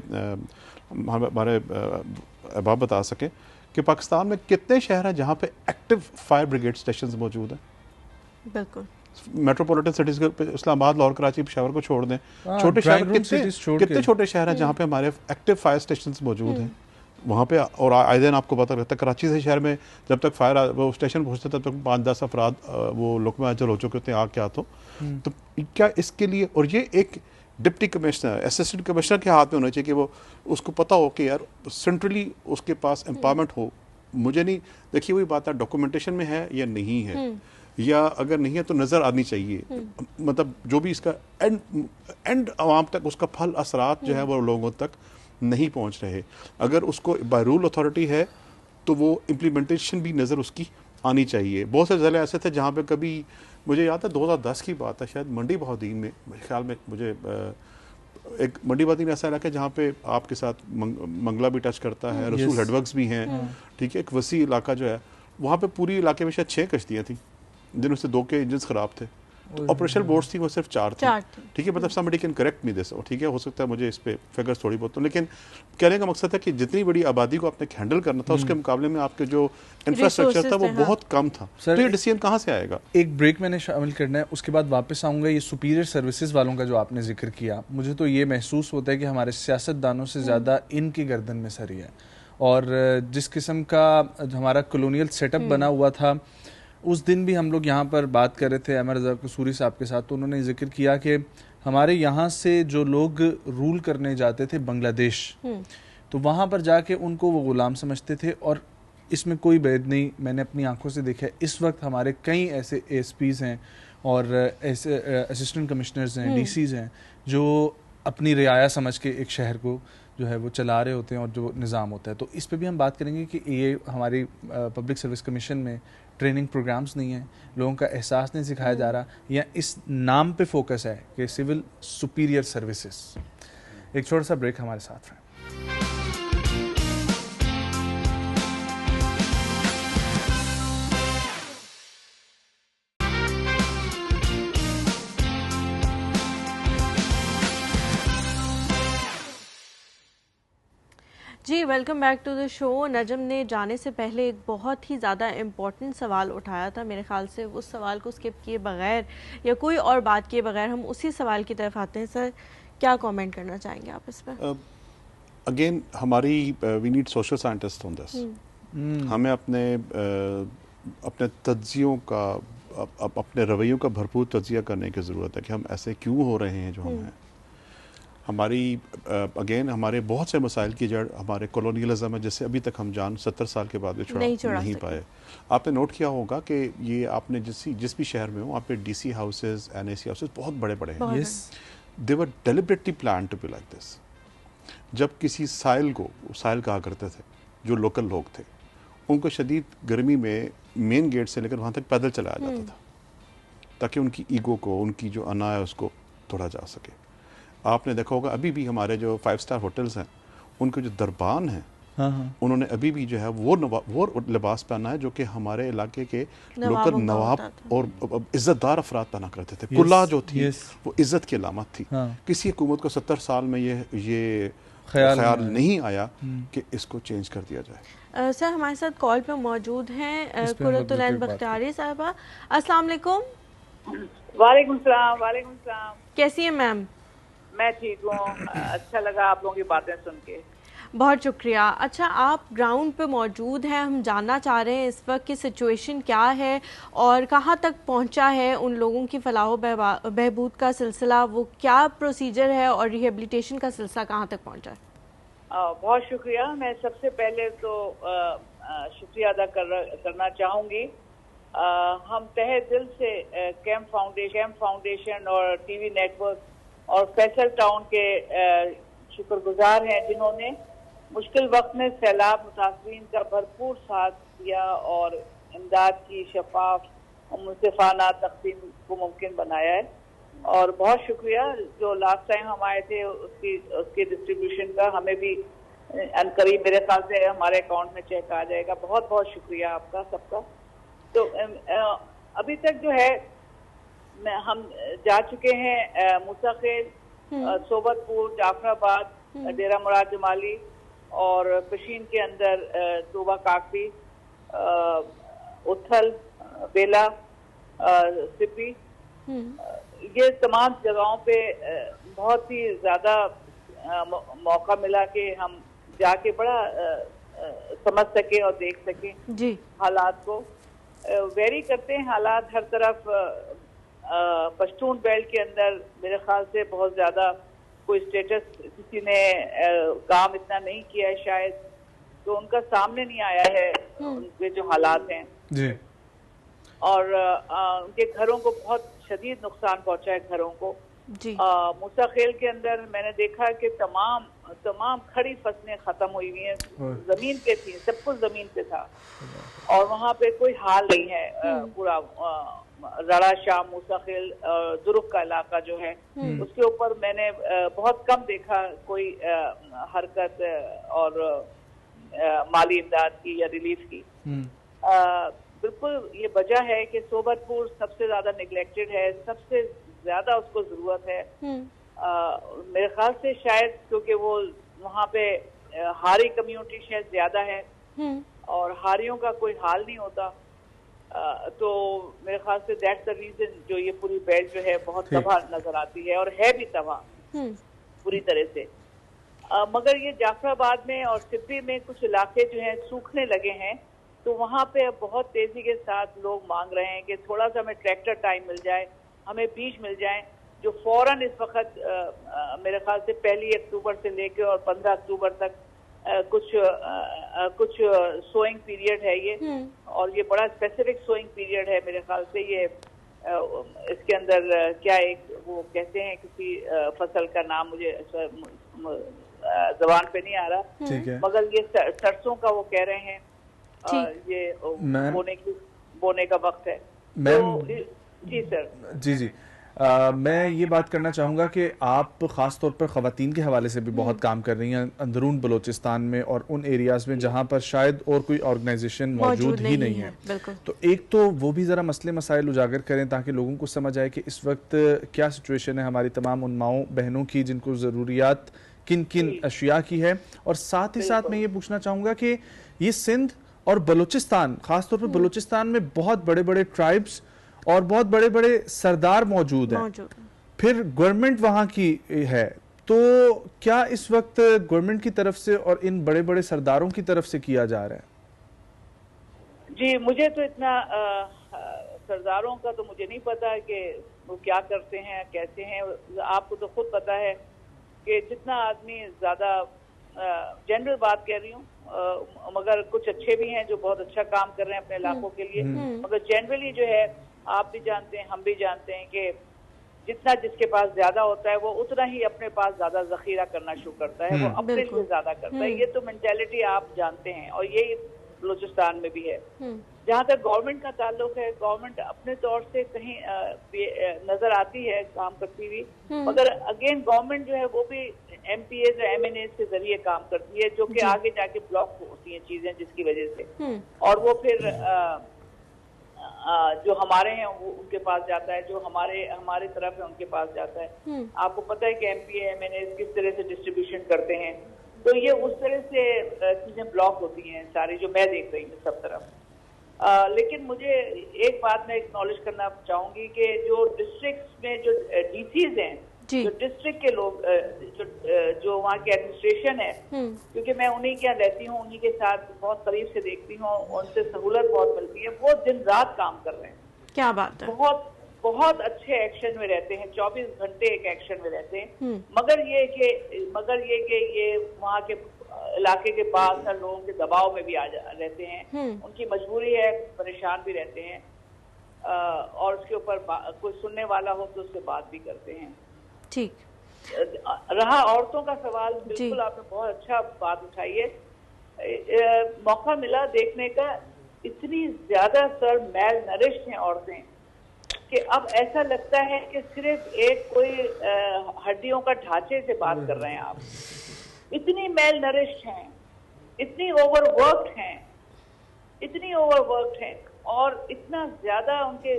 हमारे अहबाब बता सकें कि पाकिस्तान में कितने शहर हैं जहाँ पे एक्टिव फायर ब्रिगेड स्टेशन मौजूद हैं? बिल्कुल, मेट्रोपॉलिटन सिटीज इस्लामाबाद, लाहौर, कराची, पेशावर को छोड़ दें, छोटे शहर कितने छोटे शहर हैं जहाँ पे हमारे एक्टिव फायर स्टेशन मौजूद हैं वहाँ पे। और आए दिन आपको पता रहता है कराची से शहर में जब तक फायर वो स्टेशन पहुँचते तब तक 5-10 अफराद वो लुकमा अजल हो चुके होते हैं आग के हाथों। तो क्या इसके लिए, और ये एक डिप्टी कमिश्नर, असिस्टेंट कमिश्नर के हाथ में होना चाहिए कि वो उसको पता हो कि यार सेंट्रली उसके पास एम्पावरमेंट हो। मुझे नहीं, देखिए वही बात है, डॉक्यूमेंटेशन में है या नहीं है, या अगर नहीं है तो नज़र आनी चाहिए। मतलब जो भी इसका एंड आवाम तक उसका फल असरात जो है वो लोगों तक नहीं पहुंच रहे। अगर उसको बाय रूल अथॉरिटी है तो वो इम्प्लीमेंटेशन भी नज़र उसकी आनी चाहिए। बहुत से ज़िले ऐसे थे जहाँ पे कभी, मुझे याद है 2010 की बात है शायद, मंडी बहादीन में मेरे ख्याल में, मुझे एक मंडी बहादीन ऐसा इलाका है जहाँ पे आपके साथ मंगला भी टच करता है, रसूल हेडवर्क्स भी हैं, ठीक है, एक वसी इलाका जो है, वहाँ पे पूरी इलाके में शायद 6 कश्तियाँ थी जिनमें से 2 के इंजन ख़राब थे, ऑपरेशनल बोर्ड्स थी वो सिर्फ 4 थे, ठीक है। मतलब somebody can correct me this, ठीक है, हो सकता है मुझे इस पे फिगर्स थोड़ी बहुत, लेकिन कहने का मकसद है कि जितनी बड़ी आबादी को आपने हैंडल करना था उसके मुकाबले में आपके जो इंफ्रास्ट्रक्चर था वो बहुत कम था। तो ये डिसीजन कहाँ से आएगा? एक ब्रेक मैंने शामिल करना है, उसके बाद वापस आऊँगा। ये सुपीरियर सर्विसेज वालों का जो आपने जिक्र किया, मुझे तो ये महसूस होता है कि हमारे सियासतदानों से ज़्यादा इनकी गर्दन में सरी है, और जिस किस्म का हमारा कॉलोनियल सेटअप बना हुआ था, उस दिन भी हम लोग यहाँ पर बात कर रहे थे अहमद रज़ा कसूरी साहब के साथ, तो उन्होंने जिक्र किया कि हमारे यहाँ से जो लोग रूल करने जाते थे बांग्लादेश, तो वहाँ पर जाके उनको वो गुलाम समझते थे, और इसमें कोई भेद नहीं। मैंने अपनी आंखों से देखा है, इस वक्त हमारे कई ऐसे ASPs हैं और ऐसे असिस्टेंट कमिश्नर्स हैं, DCs हैं, जो अपनी रियाया समझ के एक शहर को जो है वो चला रहे होते हैं, और जो निज़ाम होता है। तो इस पे भी हम बात करेंगे कि ये हमारी पब्लिक सर्विस कमीशन में ट्रेनिंग प्रोग्राम्स नहीं है, लोगों का एहसास नहीं सिखाया जा रहा, या इस नाम पे फोकस है कि सिविल सुपीरियर सर्विसेज। एक छोटा सा ब्रेक, हमारे साथ रहें। जी, welcome back to the show. Najam ने जाने से पहले एक बहुत ही ज़्यादा इम्पोर्टेंट सवाल उठाया था, मेरे ख्याल से उस सवाल को स्किप किए बगैर या कोई और बात किए बगैर हम उसी सवाल की तरफ आते हैं। सर, क्या कमेंट करना चाहेंगे आप इस पर? अगेन हमारी we need social scientist on this. हमें अपने तज्जियों का, अपने रवैयों का भरपूर तज्जिया करने की ज़रूरत है कि हम ऐसे क्यों हो रहे हैं जो हम हैं। हमारी अगेन हमारे बहुत से मसाइल की जड़ हमारे कॉलोनियलिज्म है, जिससे अभी तक हम जान 70 साल के बाद भी छुड़ा नहीं पाए। आपने नोट किया होगा कि ये आपने जिस भी शहर में हो वहाँ पे डीसी हाउसेज, एनएसी हाउसेज बहुत बड़े बड़े हैं। They were deliberately plan to be like this. जब किसी साइल कहा करते थे जो लोकल लोग थे, उनको शदीद गर्मी में मेन गेट से लेकर वहाँ तक पैदल चलाया जाता था ताकि उनकी ईगो को, उनकी जो अना है उसको तोड़ा जा सके। आपने देखा होगा अभी भी हमारे जो 5 स्टार होटल्स हैं उनके जो दरबान हैं, उन्होंने अभी भी जो है वो लिबास पहना है जो कि हमारे इलाके के लोकल नवाब और इज्जतदार अफराद पहना करते थे। कुल्ला जो थी वो इज्जत की अलामत थी। किसी हुकूमत को 70 साल में ये ख्याल नहीं आया कि इसको चेंज कर दिया जाए। सर हमारे साथ कॉल पे मौजूद हैं कुरतुलैन बख्तियारी साहबा। अस्सलाम वालेकुम। वालेकुम सलाम। वालेकुम सलाम। कैसी हैं मैम? मैं ठीक हूँ। अच्छा लगा आप लोगों की बातें सुन के। बहुत शुक्रिया। अच्छा, आप ग्राउंड पे मौजूद हैं, हम जानना चाह रहे हैं इस वक्त की सिचुएशन क्या है और कहाँ तक पहुँचा है उन लोगों की फलाह बहबूद का सिलसिला, वो क्या प्रोसीजर है और रिहेबिलिटेशन का सिलसिला कहाँ तक पहुँचा है? बहुत शुक्रिया। मैं सबसे पहले तो शुक्रिया अदा करना चाहूँगी। हम तहे दिल से कैंप फाउंडेशन और टीवी नेटवर्क और फैसल टाउन के शुक्रगुजार हैं जिन्होंने मुश्किल वक्त में सैलाब मुतासरीन का भरपूर साथ दिया और इमदाद की शफाफ और मुनसिफाना तकसीम को मुमकिन बनाया है। और बहुत शुक्रिया जो लास्ट टाइम हम आए थे उसकी डिस्ट्रीब्यूशन का, हमें भी अनकरीब मेरे ख्याल से हमारे अकाउंट में चेक आ जाएगा। बहुत बहुत शुक्रिया आपका सबका। तो अभी तक जो है हम जा चुके हैं मूसा खेल, सोबतपुर, जाफराबाद, डेरा मुराद जमाली और पशीन के अंदर तोबा काकड़ी, उथल, बेला, सिपी, ये तमाम जगहों पे बहुत ही ज़्यादा मौका मिला कि हम जाके बड़ा समझ सकें और देख सकें जी हालात को। वेरी करते हैं हालात हर तरफ। पश्तून बेल्ट के अंदर मेरे ख्याल से बहुत ज़्यादा कोई स्टेटस किसी ने काम इतना नहीं किया है शायद, तो उनका सामने नहीं आया है उनके जो हालात हैं जी। और उनके घरों को बहुत शदीद नुकसान पहुंचा है घरों को जी। मूसा खेल के अंदर मैंने देखा कि तमाम खड़ी फसलें खत्म हुई हुई हैं, जमीन पे थी, सब कुछ जमीन पे था और वहाँ पे कोई हाल नहीं है। पूरा रड़ा शाह, मूसा खेल, दुरुक का इलाका जो है उसके ऊपर मैंने बहुत कम देखा कोई हरकत और माली इमदाद की या रिलीफ की। बिल्कुल ये वजह है कि सोबतपुर सबसे ज्यादा निगलेक्टेड है, सबसे ज्यादा उसको जरूरत है। मेरे ख्याल से शायद क्योंकि वो वहाँ पे हारी कम्युनिटी शायद ज्यादा है और हारियों का कोई हाल नहीं होता। तो मेरे ख्याल से दैट्स द रीजन जो ये पूरी बेल्ट जो है बहुत तबाह नजर आती है और है भी तबाह पूरी तरह से। मगर ये जाफराबाद में और सिपी में कुछ इलाके जो हैं सूखने लगे हैं, तो वहाँ पे अब बहुत तेजी के साथ लोग मांग रहे हैं कि थोड़ा सा हमें ट्रैक्टर टाइम मिल जाए, हमें बीज मिल जाए, जो फौरन इस वक्त मेरे ख्याल से 1 अक्टूबर से लेकर और 15 अक्टूबर तक कुछ सोइंग पीरियड है ये, और ये बड़ा स्पेसिफिक सोइंग पीरियड है मेरे ख्याल से। ये इसके अंदर क्या एक वो कहते हैं किसी फसल का नाम मुझे जबान पे नहीं आ रहा, मगर ये सरसों का वो कह रहे हैं ये बोने का वक्त है। तो जी सर। जी मैं ये बात करना चाहूँगा कि आप ख़ास तौर पर ख़वातीन के हवाले से भी बहुत काम कर रही हैं अंदरून बलूचिस्तान में और उन एरियाज़ में जहाँ पर शायद और कोई ऑर्गेनाइजेशन मौजूद ही नहीं है। तो एक तो वो भी ज़रा मसले मसाइल उजागर करें ताकि लोगों को समझ आए कि इस वक्त क्या सिचुएशन है हमारी तमाम उन माओं बहनों की जिनको ज़रूरियात किन किन अशिया की है। और साथ ही साथ मैं ये पूछना चाहूँगा कि ये सिंध और बलूचिस्तान, ख़ासतौर पर बलूचिस्तान में बहुत बड़े बड़े ट्राइब्स और बहुत बड़े बड़े सरदार मौजूद हैं, फिर गवर्नमेंट वहाँ की है, तो क्या इस वक्त गवर्नमेंट की तरफ से और इन बड़े बड़े सरदारों की तरफ से किया जा रहा है? जी मुझे तो इतना सरदारों का तो मुझे नहीं पता कि वो क्या करते हैं कैसे हैं। आपको तो खुद पता है कि जितना आदमी ज़्यादा जनरल बात कह रही हूँ, मगर कुछ अच्छे भी हैं जो बहुत अच्छा काम कर रहे हैं अपने इलाकों के लिए, मगर जनरली जो है आप भी जानते हैं, हम भी जानते हैं कि जितना जिसके पास ज्यादा होता है वो उतना ही अपने पास ज्यादा जखीरा करना शुरू करता है, वो अपने लिए ज्यादा करता है। ये तो मेंटेलिटी आप जानते हैं और यही बलूचिस्तान में भी है। जहाँ तक गवर्नमेंट का ताल्लुक है, गवर्नमेंट अपने तौर से कहीं नजर आती है काम करती हुई, मगर अगेन गवर्नमेंट जो है वो भी MPAs और MNAs के जरिए काम करती है, जो कि आगे जाके ब्लॉक होती हैं चीजें, जिसकी वजह से और वो फिर जो हमारे हैं वो उनके पास जाता है, जो हमारे तरफ है उनके पास जाता है। आपको पता है कि MPA MNAs किस तरह से डिस्ट्रीब्यूशन करते हैं, तो ये उस तरह से चीजें ब्लॉक होती हैं सारी, जो मैं देख रही हूँ सब तरफ। लेकिन मुझे एक बात मैं एक्नॉलेज करना चाहूंगी कि जो डिस्ट्रिक्ट में जो DCs हैं, जो डिस्ट्रिक्ट के लोग, जो वहाँ की एडमिनिस्ट्रेशन है, क्योंकि मैं उन्हीं के यहाँ रहती हूँ, उन्हीं के साथ बहुत करीब से देखती हूँ, उनसे सहूलत बहुत मिलती है, वो दिन रात काम कर रहे हैं। क्या बात है। बहुत बहुत अच्छे एक्शन में रहते हैं, 24 घंटे एक एक्शन में रहते हैं। मगर ये कि ये वहाँ के इलाके के पास लोगों के दबाव में भी रहते हैं, उनकी मजबूरी है, परेशान भी रहते हैं, और उसके ऊपर कोई सुनने वाला हो तो उससे बात भी करते हैं। ठीक रहा औरतों का सवाल, बिल्कुल आपने बहुत अच्छा बात उठाई है। मौका मिला देखने का, इतनी ज्यादा सर मैल नरिश्ड हैं औरतें कि अब ऐसा लगता है कि सिर्फ एक कोई हड्डियों का ढांचे से बात कर रहे हैं आप। इतनी मेल नरिश्ड हैं, इतनी ओवरवर्क्ड हैं और इतना ज्यादा उनके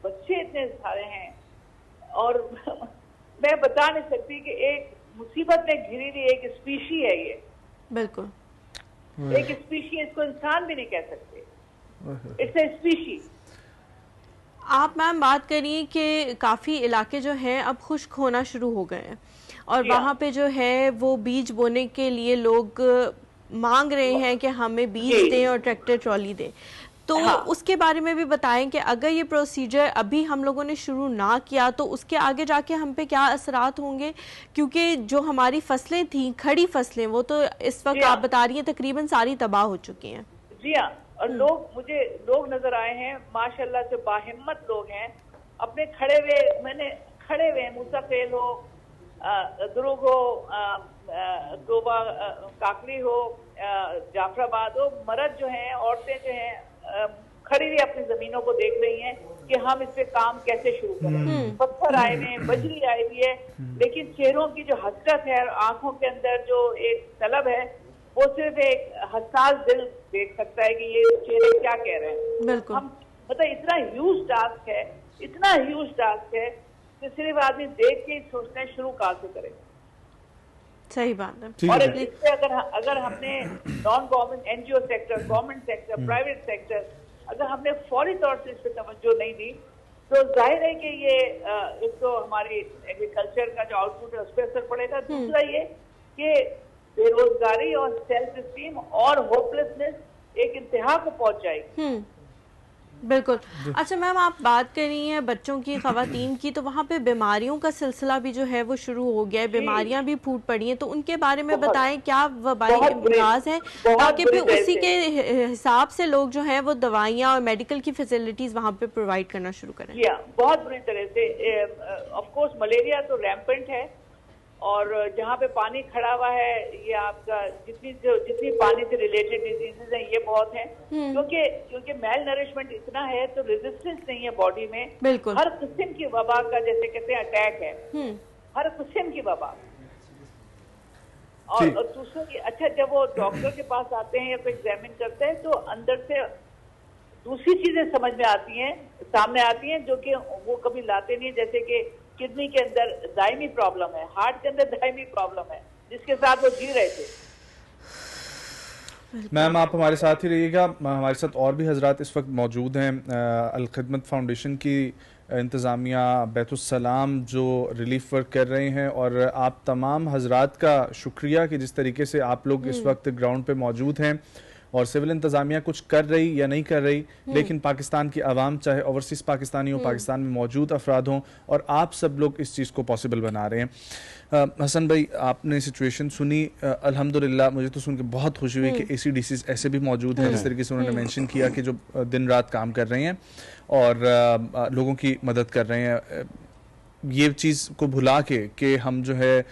बच्चे इतने सारे हैं, और मैं बता नहीं सकती कि एक मुसीबत में घिरी हुई एक स्पीशी है ये। बिल्कुल एक स्पीशी, इसको इंसान भी नहीं कह सकते, इट्स ए स्पीशी। आप मैम बात करिए कि काफ़ी इलाके जो हैं अब खुश्क होना शुरू हो गए हैं और वहाँ पे जो है वो बीज बोने के लिए लोग मांग रहे हैं कि हमें बीज दें और ट्रैक्टर ट्रॉली दें, तो उसके बारे में भी बताएं कि अगर ये प्रोसीजर अभी हम लोगों ने शुरू ना किया तो उसके आगे जाके हम पे क्या असरात होंगे, क्योंकि जो हमारी फसलें थी, खड़ी फसलें, वो तो इस वक्त आप बता रही हैं तकरीबन सारी तबाह हो चुकी हैं। जी हाँ, और लोग नजर आए हैं, माशाल्लाह से बाहिम्मत लोग हैं, अपने खड़े हुए मूसा फेल हो, दुरुग हो, गोबा काकरी हो, जाफराबाद हो, मर्द जो हैं, औरतें जो हैं, खड़ी हुई अपनी जमीनों को देख रही हैं कि हम इस पे काम कैसे शुरू करें। पत्थर आए हुए हैं, बजरी आई हुई है, लेकिन चेहरों की जो हसरत है और आंखों के अंदर जो एक तलब है, वो सिर्फ एक हसास दिल देख सकता है कि ये चेहरे क्या कह रहे हैं। बिल्कुल। हम मतलब इतना ह्यूज टास्क है कि सिर्फ आदमी देख के सोचना शुरू कहाँ से करे। सही बात है। और इससे अगर हमने non government NGO sector, government sector, private sector, अगर हमने फौरी तौर से इस पर तवज्जो नहीं दी तो जाहिर है कि ये एक तो हमारी एग्रीकल्चर का जो आउटपुट है उस पर असर पड़ेगा, दूसरा ये कि बेरोजगारी और सेल्फ स्टीम और होपलेसनेस एक इंतहा को पहुंच जाएगी। बिल्कुल। अच्छा मैम, आप बात कर रही हैं बच्चों की, खवातीन की, तो वहाँ पे बीमारियों का सिलसिला भी जो है वो शुरू हो गया है, बीमारियां भी फूट पड़ी हैं, तो उनके बारे में बताएं क्या वबाई अमराज हैं, ताकि फिर उसी के हिसाब से लोग जो हैं वो दवाइयाँ और मेडिकल की फैसिलिटीज वहाँ पे प्रोवाइड करना शुरू करें। बहुत बुरी तरह से। ऑफ कोर्स मलेरिया तो रैम्पेंट है, और जहाँ पे पानी खड़ा हुआ है, ये आपका जितनी पानी से रिलेटेड डिजीजेज हैं ये बहुत हैं, क्योंकि मेल नरिशमेंट इतना है तो रेजिस्टेंस नहीं है बॉडी में। बिल्कुल। हर किस्म की वबा का, जैसे कहते हैं, अटैक है, हर किस्म की वबा। और दूसरा, अच्छा जब वो डॉक्टर के पास आते हैं या कोई एग्जामिन करते हैं तो अंदर से दूसरी चीजें समझ में आती हैं, सामने आती हैं, जो कि वो कभी लाते नहीं, जैसे कि किडनी के अंदर दायमी प्रॉब्लम है, हार्ट के अंदर दायमी प्रॉब्लम है, जिसके साथ वो जी रहे थे। मैम आप हमारे साथ ही रहिएगा, हमारे साथ और भी हजरात इस वक्त मौजूद हैं। अल खिदमत फाउंडेशन की इंतज़ामिया बैतुस्सलाम जो रिलीफ वर्क कर रहे हैं, और आप तमाम हजरात का शुक्रिया कि जिस तरीके से आप लोग इस वक्त ग्राउंड पे मौजूद हैं। और सिविल इंतजामिया कुछ कर रही या नहीं कर रही, लेकिन पाकिस्तान की आवाम, चाहे ओवरसीज पाकिस्तानी हो, पाकिस्तान में मौजूद अफराद हों, और आप सब लोग इस चीज़ को पॉसिबल बना रहे हैं। हसन भाई, आपने सिचुएशन सुनी, अल्हम्दुलिल्लाह मुझे तो सुन के बहुत खुशी हुई कि ACDCs ऐसे भी मौजूद हैं, जिस तरीके से उन्होंने मेंशन किया कि जो दिन रात काम कर रहे हैं और लोगों की मदद कर रहे हैं। ये चीज़ को भुला के कि हम जो है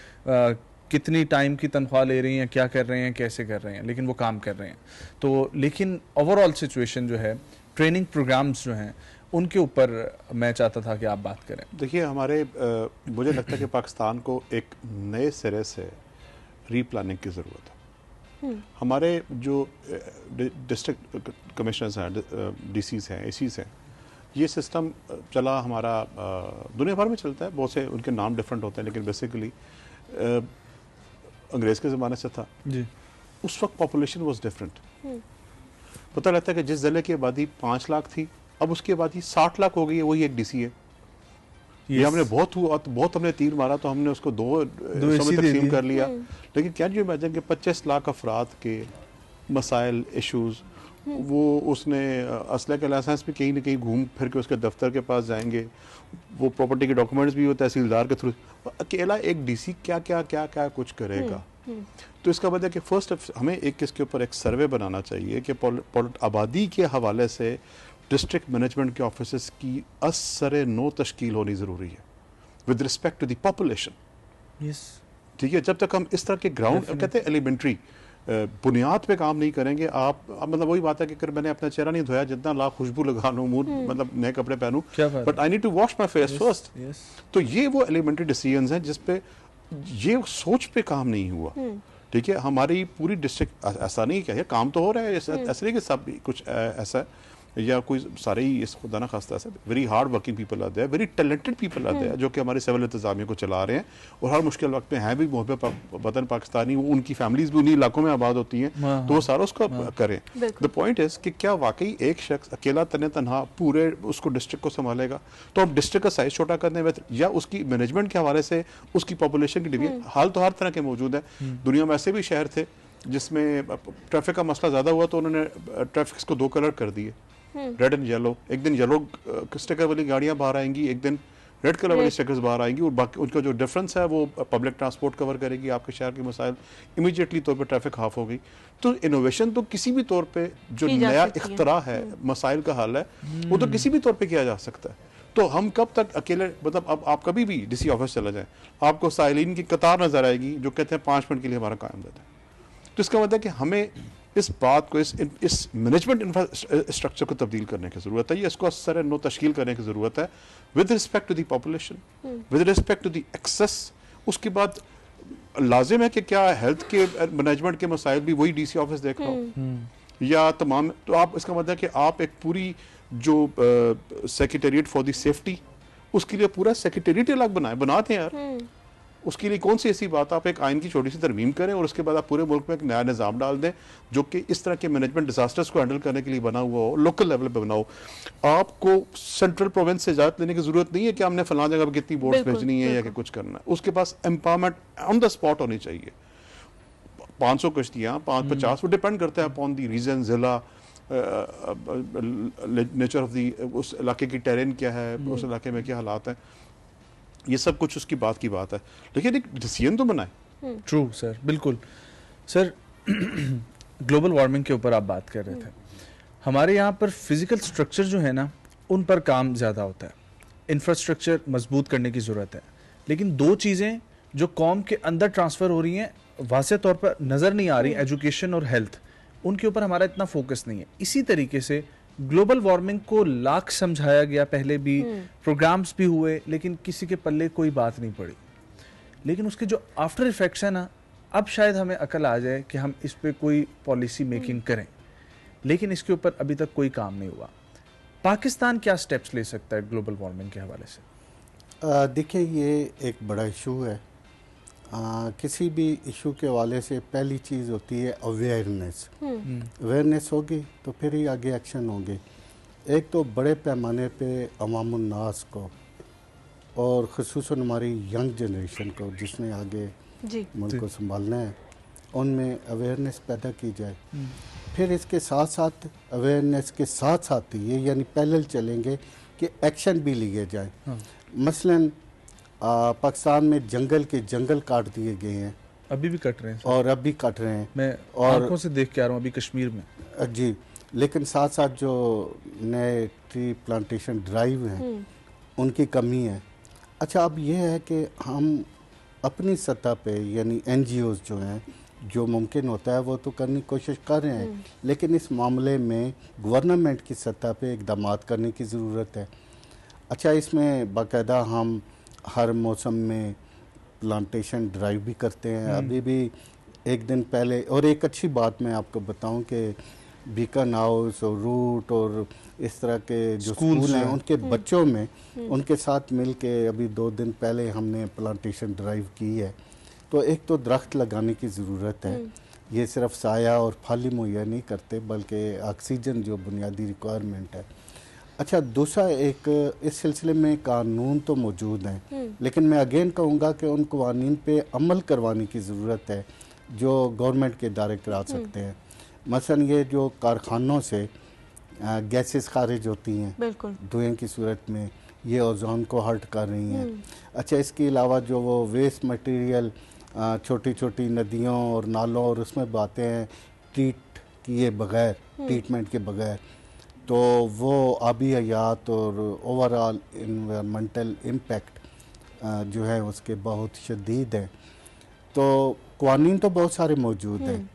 कितनी टाइम की तनख्वाह ले रही हैं, क्या कर रहे हैं, कैसे कर रहे हैं, लेकिन वो काम कर रहे हैं। तो लेकिन ओवरऑल सिचुएशन जो है, ट्रेनिंग प्रोग्राम्स जो हैं, उनके ऊपर मैं चाहता था कि आप बात करें। देखिए, हमारे मुझे लगता है कि पाकिस्तान को एक नए सिरे से रीप्लानिंग की ज़रूरत है। हमारे जो डिस्ट्रिक्ट कमिश्नर्स हैं, DCs हैं, ACs हैं, ये सिस्टम चला हमारा दुनिया भर में चलता है, बहुत से उनके नाम डिफरेंट होते हैं, लेकिन बेसिकली अंग्रेज़ के ज़माने से था जी। उस वक्त पॉपुलेशन वाज डिफरेंट। पता लगता है कि जिस ज़िले की आबादी 5 लाख थी, अब उसकी आबादी 60 लाख हो गई है, वही एक DC है। ये हमने बहुत हमने तीर मारा तो हमने उसको दो समय तकसीम कर लिया। लेकिन कैन यू इमेजिन कि 25 लाख अफराद के मसाइल, इश्यूज, वो उसने असले के लाइसेंस भी कहीं ना कहीं घूम फिर के उसके दफ्तर के पास जाएंगे, वो प्रॉपर्टी के डॉक्यूमेंट्स भी वो तहसीलदार के थ्रू, अकेला एक DC क्या क्या क्या क्या कुछ करेगा। तो इसका मतलब कि फर्स्ट हमें इसके ऊपर एक सर्वे बनाना चाहिए कि आबादी के हवाले से डिस्ट्रिक्ट मैनेजमेंट के ऑफिस की असर नो तश्कील होनी ज़रूरी है with respect to the population. ठीक है, जब तक हम इस तरह के ग्राउंड कहते हैं एलिमेंट्री बुनियाद पे काम नहीं करेंगे, आप मतलब वही बात है कि अगर मैंने अपना चेहरा नहीं धोया, जितना लाख खुशबू लगा लूँ, मुंह मतलब नए कपड़े पहनूं, but I need to wash my face first. तो ये वो एलिमेंट्री डिसीजंस हैं जिसपे ये सोच पे काम नहीं हुआ। ठीक है, हमारी पूरी डिस्ट्रिक्ट ऐसा नहीं क्या है, काम तो हो रहा है, ऐसा नहीं कि सब कुछ ऐसा है या कोई सारे ही इस खुदा ना खास्ता ऐसा। वेरी हार्ड वर्किंग पीपल आते हैं, वेरी टैलेंटेड पीपल आते हैं जो कि हमारे सिविल इंतजामिया को चला रहे हैं और हर मुश्किल वक्त में हैं भी मोहब्बत वतन पाकिस्तानी, उनकी फैमिलीज भी उन्हीं इलाकों में आबाद होती हैं, तो वो सारा उसको करें। द पॉइंट इज कि क्या वाकई एक शख्स अकेला तन्हा पूरे उसको डिस्ट्रिक्ट को संभालेगा? तो अब डिस्ट्रिक्ट का साइज छोटा करने में या उसकी मैनेजमेंट के हवाले से उसकी पॉपुलेशन की डिवीजन, हाल तो हर तरह के मौजूद है। दुनिया में ऐसे भी शहर थे जिसमें ट्रैफिक का मसला ज्यादा हुआ तो उन्होंने ट्रैफिक को 2 कलर कर दिए, रेड एंड येलो। एक दिन येलो स्टिकर वाली गाड़ियां बाहर आएंगी, एक दिन रेड कलर वाली स्टिकर्स बाहर आएंगी, और बाकी उनका जो डिफरेंस है वो पब्लिक ट्रांसपोर्ट कवर करेगी, आपके शहर के मसाइल, इमीडिएटली तौर पे ट्रैफिक हाफ हो गई। तो इनोवेशन तो किसी भी तौर पे जो नया इख्तरा है, मसाइल का हल है, वो तो किसी भी तौर पे किया जा सकता है। तो हम कब तक अकेले, मतलब अब आप कभी भी DC ऑफिस चला जाए, आपको साइलिन की कतार नजर आएगी जो कहते हैं 5 मिनट के लिए हमारा काम देता है। तो इसका मतलब है कि हमें इस बात को, इस मैनेजमेंट इंफ्रास्ट्रक्चर को तब्दील करने की ज़रूरत है, इसको असर नो तश्कील करने की ज़रूरत है with respect to the population, with respect to the access. उसके बाद लाजिम है कि क्या हेल्थ के मैनेजमेंट के मसाइल भी वही DC ऑफिस देख रहा हो या तमाम। तो आप, इसका मतलब है कि आप एक पूरी जो सेक्रेटेरिएट फॉर द सेफ्टी, उसके लिए पूरा सेक्रेटेरिएट अलग बनाते हैं यार। उसके लिए कौन सी ऐसी बात, आप एक आइन की छोटी सी तरमीम करें और उसके बाद आप पूरे मुल्क में एक नया निज़ाम डाल दें जो कि इस तरह के मैनेजमेंट डिजास्टर्स को हैंडल करने के लिए बना हुआ हो, लोकल लेवल पे बनाओ। आपको सेंट्रल प्रोविंस से इजाजत लेने की जरूरत नहीं है कि हमने फलां जगह पर कितनी बोट्स भेजनी है या कि कुछ करना है। उसके पास एम्पावरमेंट ऑन द स्पॉट होनी चाहिए। 500 कश्तियाँ, 550, वो डिपेंड करता है अपॉन दी रीजन, जिला, नेचर ऑफ दी, उस इलाके की टेरेन क्या है, उस इलाके में क्या हालात हैं, ये सब कुछ उसकी बात की बात है, लेकिन एक डिसीजन तो बनाए। ट्रू सर, बिल्कुल सर। ग्लोबल वार्मिंग के ऊपर आप बात कर रहे थे। हमारे यहाँ पर फिजिकल स्ट्रक्चर जो है ना, उन पर काम ज़्यादा होता है, इंफ्रास्ट्रक्चर मजबूत करने की ज़रूरत है। लेकिन 2 चीज़ें जो कौम के अंदर ट्रांसफ़र हो रही हैं, वाज़ेह तौर पर नज़र नहीं आ रही, एजुकेशन और हेल्थ, उनके ऊपर हमारा इतना फोकस नहीं है। इसी तरीके से ग्लोबल वार्मिंग को लाख समझाया गया, पहले भी प्रोग्राम्स भी हुए, लेकिन किसी के पल्ले कोई बात नहीं पड़ी। लेकिन उसके जो आफ्टर इफेक्ट्स है ना, अब शायद हमें अकल आ जाए कि हम इस पे कोई पॉलिसी मेकिंग करें, लेकिन इसके ऊपर अभी तक कोई काम नहीं हुआ। पाकिस्तान क्या स्टेप्स ले सकता है ग्लोबल वार्मिंग के हवाले से? देखिए, ये एक बड़ा इशू है। किसी भी इशू के हवाले से पहली चीज़ होती है अवेयरनेस। अवेयरनेस होगी तो फिर ही आगे एक्शन होंगे। एक तो बड़े पैमाने पे अवामुन्नास को और ख़ुसूसन हमारी यंग जनरेशन को, जिसने आगे मुल्क को संभालना है, उनमें अवेयरनेस पैदा की जाए। फिर इसके साथ साथ अवेयरनेस के साथ साथ ये यानी पैरेलल चलेंगे कि एक्शन भी लिए जाए। मसलन पाकिस्तान में जंगल के जंगल काट दिए गए हैं, अभी भी कट रहे हैं और अब भी कट रहे हैं, मैं और आंखों से देख के आ रहा हूँ अभी कश्मीर में जी। लेकिन साथ साथ जो नए ट्री प्लांटेशन ड्राइव हैं उनकी कमी है। अच्छा, अब ये है कि हम अपनी सतह पे यानी NGOs जो हैं, जो मुमकिन होता है वो तो करने की कोशिश कर रहे हैं, लेकिन इस मामले में गवर्नमेंट की सतह पे इक़दामात करने की ज़रूरत है। अच्छा, इसमें बाकायदा हम हर मौसम में प्लांटेशन ड्राइव भी करते हैं। अभी भी एक दिन पहले, और एक अच्छी बात मैं आपको बताऊं कि बीकन हाउस और रूट और इस तरह के जो स्कूल हैं उनके बच्चों में उनके साथ मिल के अभी 2 दिन पहले हमने प्लांटेशन ड्राइव की है। तो एक तो दरख्त लगाने की ज़रूरत है, ये सिर्फ साया और फल ही मुहैया नहीं करते बल्कि ऑक्सीजन जो बुनियादी रिक्वायरमेंट है। अच्छा, दूसरा एक इस सिलसिले में कानून तो मौजूद हैं, लेकिन मैं अगेन कहूँगा कि उन कानून पे अमल करवाने की ज़रूरत है जो गवर्नमेंट के इदारे करा सकते हैं। मसलन ये जो कारखानों से गैसेस खारिज होती हैं धुएं की सूरत में, ये ओजोन को हर्ट कर रही हैं। अच्छा, इसके अलावा जो वो वेस्ट मटेरियल छोटी छोटी नदियों और नालों और उसमें बहते हैं ट्रीट किए बगैर, ट्रीटमेंट के बगैर, तो वो आबी हयात और ओवरऑल इन्वायरमेंटल इम्पैक्ट जो है उसके बहुत शदीद हैं। तो कानून तो बहुत सारे मौजूद हैं,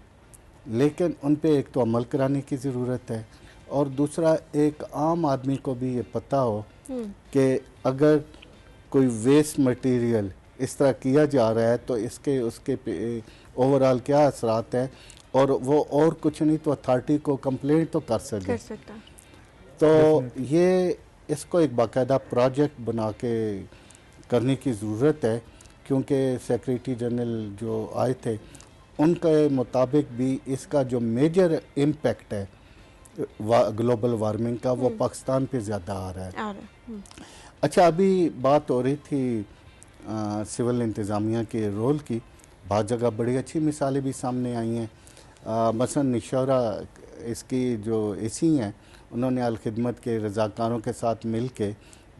लेकिन उन पे एक तो अमल कराने की ज़रूरत है, और दूसरा एक आम आदमी को भी ये पता हो कि अगर कोई वेस्ट मटेरियल इस तरह किया जा रहा है तो इसके उसके पे ओवरऑल क्या असरात हैं, और वो और कुछ नहीं तो अथॉरिटी को कंप्लेंट तो कर सकता। तो ये इसको एक बाकायदा प्रोजेक्ट बना के करने की ज़रूरत है, क्योंकि सेक्रेटरी जनरल जो आए थे उनके मुताबिक भी इसका जो मेजर इम्पैक्ट है ग्लोबल वार्मिंग का वो पाकिस्तान पे ज़्यादा आ रहा है। अच्छा, अभी बात हो रही थी सिविल इंतज़ामिया के रोल की, बहुत जगह बड़ी अच्छी मिसालें भी सामने आई हैं। मसलन निशौरा इसकी जो AC हैं उन्होंने अल खिदमत के रज़ाकारों के साथ मिल के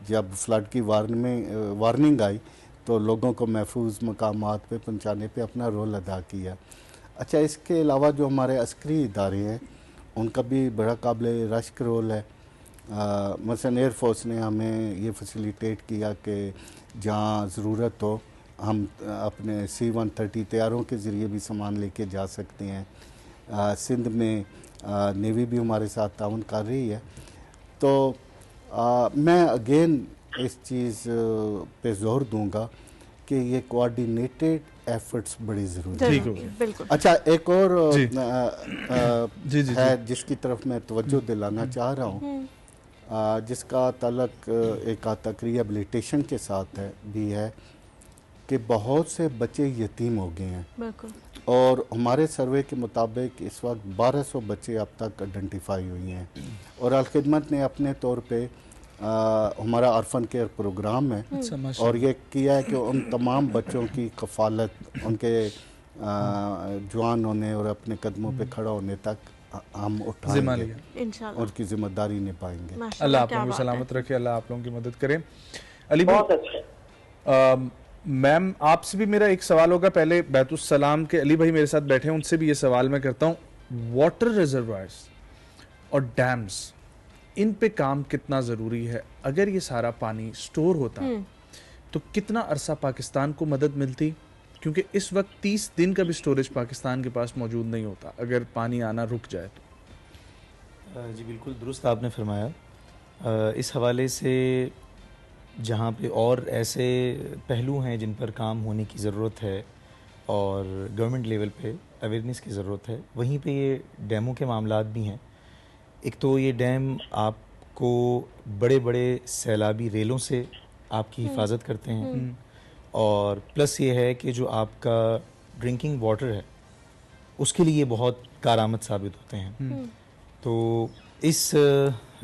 जब फ्लड की वार्निंग आई तो लोगों को महफूज मकामात पे पहुँचाने पे अपना रोल अदा किया। अच्छा, इसके अलावा जो हमारे अस्करी इदारे हैं उनका भी बड़ा काबिल रश्क रोल है। मसलन एयरफोर्स ने हमें ये फैसिलिटेट किया कि जहाँ ज़रूरत हो हम अपने C-130 तैयारों के ज़रिए भी सामान लेके जा सकते हैं। सिंध में नेवी भी हमारे साथ ताउन कर रही है। तो मैं अगेन इस चीज़ पे जोर दूंगा कि ये कोऑर्डिनेटेड एफर्ट्स बड़ी ज़रूरी है। अच्छा, एक और है जिसकी तरफ मैं तवज्जो दिलाना चाह रहा हूँ, जिसका ताल्लुक एक तक रिहेबिलिटेशन के साथ भी है कि बहुत से बच्चे यतीम हो गए हैं, और हमारे सर्वे के मुताबिक इस वक्त 1200 बच्चे अब तक आइडेंटिफाई हुई हैं, और अल खिदमत ने अपने तौर पे हमारा ऑर्फन केयर प्रोग्राम है, और ये किया है कि उन तमाम बच्चों की कफ़ालत उनके जवान होने और अपने कदमों पे खड़ा होने तक हम उठाएंगे, उनकी जिम्मेदारी निभाएंगे। अल्लाह आप लोगों को सलामत रखे, अल्लाह आप लोगों की मदद करे। अली भाई, मैम आपसे भी मेरा एक सवाल होगा, पहले बैतुस सलाम के अली भाई मेरे साथ बैठे हैं, उनसे भी ये सवाल मैं करता हूँ। वाटर रिजर्वायर्स और डैम्स, इन पे काम कितना ज़रूरी है? अगर ये सारा पानी स्टोर होता तो कितना अरसा पाकिस्तान को मदद मिलती? क्योंकि इस वक्त 30 दिन का भी स्टोरेज पाकिस्तान के पास मौजूद नहीं होता अगर पानी आना रुक जाए तो। जी बिल्कुल दुरुस्त आपने फरमाया। इस हवाले से जहाँ पे और ऐसे पहलू हैं जिन पर काम होने की ज़रूरत है और गवर्नमेंट लेवल पे अवेयरनेस की ज़रूरत है, वहीं पे ये डैमों के मामलात भी हैं। एक तो ये डैम आपको बड़े बड़े सैलाबी रेलों से आपकी हिफाजत करते हैं, और प्लस ये है कि जो आपका ड्रिंकिंग वाटर है उसके लिए बहुत कारआमद साबित होते हैं। तो इस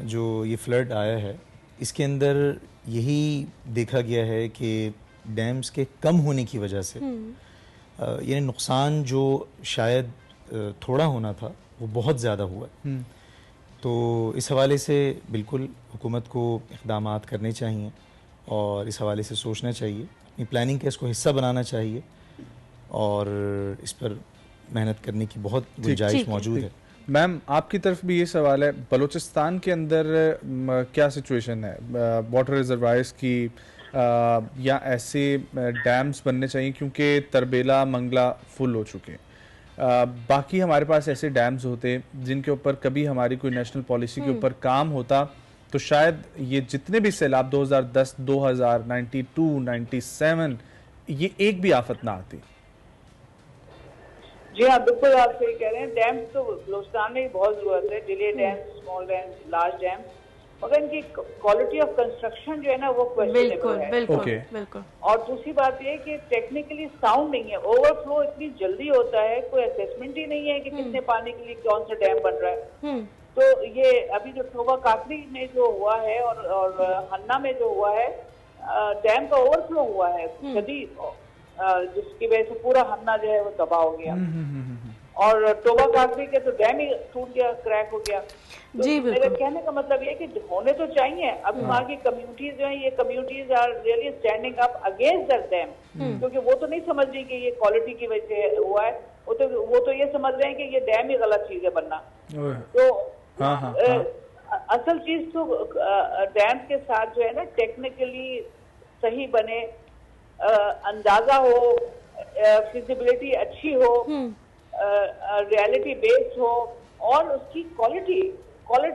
जो ये फ्लड आया है इसके अंदर यही देखा गया है कि डैम्स के कम होने की वजह से यानी नुकसान जो शायद थोड़ा होना था वो बहुत ज़्यादा हुआ है। तो इस हवाले से बिल्कुल हुकूमत को इक़दामात करने चाहिए और इस हवाले से सोचना चाहिए, अपनी प्लानिंग का इसको हिस्सा बनाना चाहिए और इस पर मेहनत करने की बहुत गुंजाइश मौजूद है। मैम, आपकी तरफ भी ये सवाल है, बलूचिस्तान के अंदर क्या सिचुएशन है वाटर रिजर्वायर्स की, या ऐसे डैम्स बनने चाहिए क्योंकि तरबेला मंगला फुल हो चुके हैं, बाकी हमारे पास ऐसे डैम्स होते जिनके ऊपर कभी हमारी कोई नेशनल पॉलिसी के ऊपर काम होता तो शायद ये जितने भी सैलाब 2010, 2000, 92, 97 ये एक भी आफत ना आती। जी हाँ, बिल्कुल आप सही कह रहे हैं। डैम्स तो बलूचिस्तान में बहुत जरूरत है, delay dams, small dams, large dams, मगर इनकी क्वालिटी ऑफ कंस्ट्रक्शन जो है ना वो क्वेश्चनेबल है। बिल्कुल। और दूसरी बात ये कि टेक्निकली साउंड नहीं है, ओवरफ्लो इतनी जल्दी होता है, कोई असेसमेंट ही नहीं है कि कितने पानी के लिए कौन सा डैम बन रहा है। तो ये अभी जो टोबा काकरी में जो हुआ है और हन्ना में जो हुआ है, डैम का ओवरफ्लो हुआ है शदीद, जिसकी वजह से पूरा हन्ना जो है वो तबाह हो गया। और टोबा काकरी के तो डैम ही टूट गया, क्रैक हो गया। तो जी, मेरे कहने का मतलब ये कि होने तो चाहिए। अब वहाँ की कम्युनिटीज जो है, ये communities are really standing up against that dam, क्योंकि वो तो नहीं समझ रही कि ये क्वालिटी की वजह से हुआ है, वो तो ये समझ रहे हैं कि ये डैम ही गलत चीज है बनना। तो असल चीज तो डैम के साथ जो है ना टेक्निकली सही बने, अंदाजा हो, फिजिबिलिटी अच्छी हो, रियलिटी बेस्ड हो, और उसकी क्वालिटी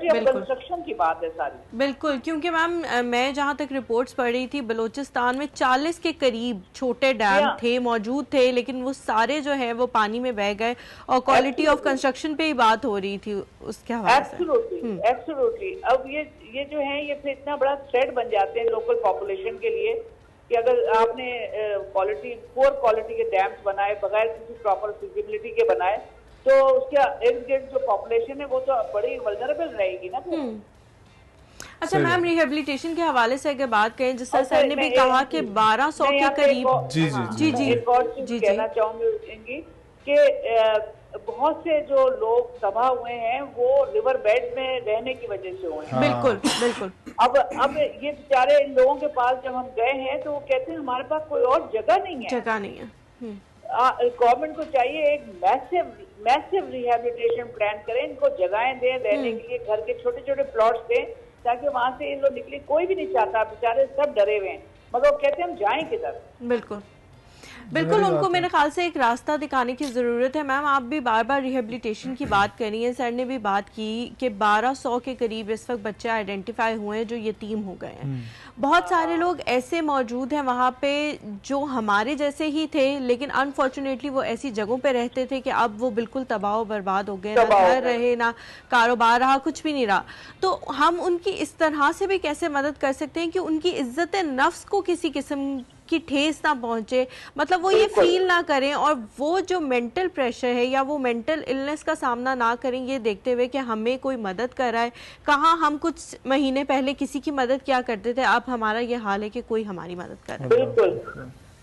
ऑफ कंस्ट्रक्शन की बात है सारी। बिल्कुल, क्योंकि मैम मैं जहाँ तक रिपोर्ट्स पढ़ रही थी, बलूचिस्तान में 40 के करीब छोटे डैम थे, मौजूद थे, लेकिन वो सारे जो है वो पानी में बह गए और क्वालिटी ऑफ कंस्ट्रक्शन पे ही बात हो रही थी उसके हवाले से। एब्सोल्युटली। अब ये जो है ये फिर इतना बड़ा थ्रेट बन जाते हैं लोकल पॉपुलेशन के लिए कि अगर आपने पुअर क्वालिटी के डैम्स बनाए बगैर किसी प्रॉपर फिजिबिलिटी के बनाए, तो उसका इर्द गिर्द जो पॉपुलेशन है वो तो बड़ी वल्नरेबल रहेगी ना। अच्छा मैम, रिहेबिलिटेशन के हवाले से अगर बात करें, जिस तरह सर ने भी कहा कि 1200 के करीब, एक और चीज कहना चाहूंगी कि बहुत से जो लोग तबाह हुए हैं वो रिवर बेड में रहने की वजह से हुए हैं। बिल्कुल। अब ये बेचारे इन लोगों के पास जब हम गए हैं तो वो कहते हैं हमारे पास कोई और जगह नहीं है। गवर्नमेंट को चाहिए एक मैसिव रिहेबिलिटेशन प्लान करें, इनको जगहें दें रहने के लिए, घर के छोटे छोटे प्लॉट्स दें, ताकि वहां से इन लोग निकले। कोई भी नहीं चाहता, बेचारे सब डरे हुए हैं, मगर वो कहते हैं हम जाएं किधर। बिल्कुल उनको मेरे ख्याल से एक रास्ता दिखाने की ज़रूरत है। मैम, आप भी बार बार रिहेबिलिटेशन की बात कर रही हैं, सर ने भी बात की कि 1200 के करीब इस वक्त बच्चे आइडेंटिफाई हुए हैं जो यतीम हो गए हैं। बहुत सारे लोग ऐसे मौजूद हैं वहाँ पे जो हमारे जैसे ही थे, लेकिन अनफॉर्चुनेटली वो ऐसी जगहों पे रहते थे कि अब वो बिल्कुल तबाह व बर्बाद हो गए, ना घर रहे, ना कारोबार रहा, कुछ भी नहीं रहा। तो हम उनकी इस तरह से भी कैसे मदद कर सकते हैं कि उनकी इज्जत नफ्स को किसी किस्म की ठेस ना पहुंचे, मतलब वो ये फील ना करें और वो जो मेंटल प्रेशर है या वो मेंटल इलनेस का सामना ना करें, ये देखते हुए कि हमें कोई मदद कर रहा है। कहाँ हम कुछ महीने पहले किसी की मदद क्या करते थे, अब हमारा ये हाल है कि कोई हमारी मदद कर रहा है।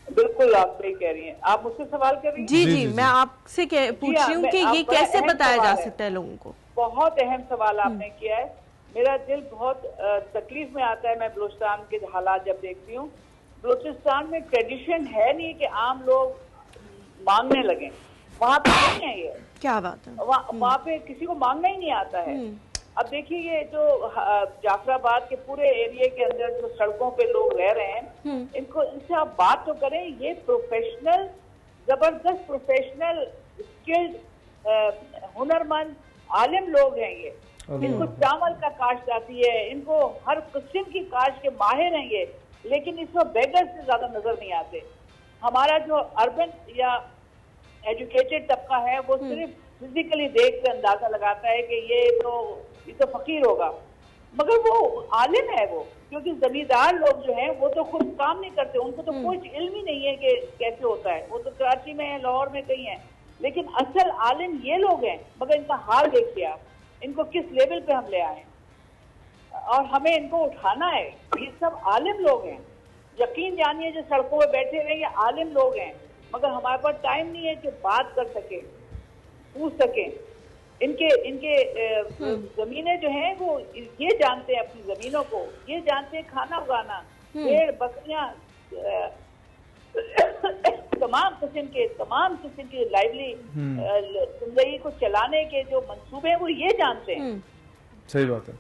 बिल्कुल आप सही कह रही हैं। आप मुझसे सवाल कर रही हैं? जी, मैं आपसे पूछ रही हूँ कि ये कैसे बताया जा सकता है लोगों को। बहुत अहम सवाल आपने किया है। मेरा दिल बहुत तकलीफ में आता है मैं बलूचिस्तान के हालात जब देखती हूँ। बलूचिस्तान में ट्रेडिशन है नहीं कि आम लोग मांगने लगे, वहाँ पे नहीं है ये। क्या बात है। वहाँ पे किसी को मांगना ही नहीं आता है। अब देखिए ये जो जाफराबाद के पूरे एरिया के अंदर जो सड़कों पे लोग रह रहे हैं, इनसे आप बात तो करें। ये प्रोफेशनल, जबरदस्त प्रोफेशनल, स्किल्ड, हुनरमंद, आलिम लोग हैं ये। इनको चावल का काश्त आती है, इनको हर किस्म की काश्त के माहिर हैं ये, लेकिन इसमें बेगर से ज्यादा नजर नहीं आते। हमारा जो अर्बन या एजुकेटेड तबका है वो सिर्फ फिजिकली देख कर अंदाजा लगाता है कि ये तो फकीर होगा, मगर वो आलिम है वो, क्योंकि जमींदार लोग जो हैं वो तो खुद काम नहीं करते, उनको तो कोई इल्म ही नहीं है कि कैसे होता है। वो तो कराची में है, लाहौर में कहीं है, लेकिन असल आलिम ये लोग हैं। मगर इनका हाल देखिए आप, इनको किस लेवल पे हम ले आए और हमें इनको उठाना है। ये सब आलिम लोग हैं, यकीन जानिए जो सड़कों में बैठे हुए ये आलिम लोग हैं, मगर हमारे पास टाइम नहीं है कि बात कर सके, पूछ सके। इनके जमीनें जो हैं वो ये जानते हैं अपनी जमीनों को, ये जानते हैं खाना उगाना, भेड़ बकरियां, तमाम किस्म के लाइवली जिंदगी को चलाने के जो मंसूबे हैं वो ये जानते हैं। सही बात है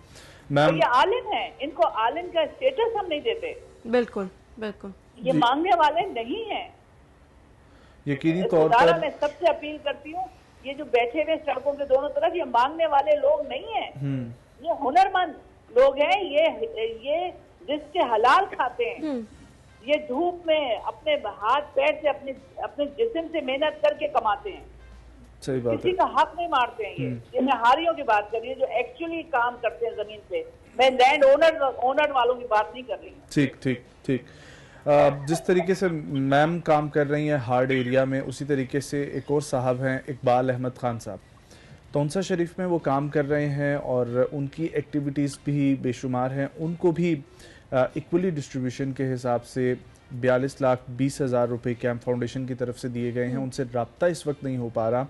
मैम। ये आलिम है, इनको आलिम का स्टेटस हम नहीं देते। बिल्कुल बिल्कुल, ये मांगने वाले नहीं हैं। यकीनी तौर पर मैं सबसे अपील करती हूँ, ये जो बैठे हुए सड़कों के दोनों तरफ, ये मांगने वाले लोग नहीं हैं, ये हुनरमंद लोग हैं, ये रिस्क हलाल खाते हैं, ये धूप में अपने हाथ पैर से अपने जिस्म से मेहनत करके कमाते हैं। सही बात किसी का हक नहीं मारते हैं ये मैं हारियों की बात कर रही हूँ जो एक्चुअली काम करते हैं जमीन पे। मैं लैंड ओनर वालों की बात नहीं कर रही हूँ। ठीक ठीक ठीक। जिस तरीके से मैम काम कर रही हैं हार्ड एरिया में, उसी तरीके से एक और साहब हैं इकबाल अहमद खान साहब, तौंसा शरीफ में वो काम कर रहे हैं और उनकी एक्टिविटीज़ भी बेशुमार हैं। उनको भी इक्वली डिस्ट्रीब्यूशन के हिसाब से 42,20,000 रुपये कैंप फाउंडेशन की तरफ से दिए गए हैं। उनसे रब्ता इस वक्त नहीं हो पा रहा,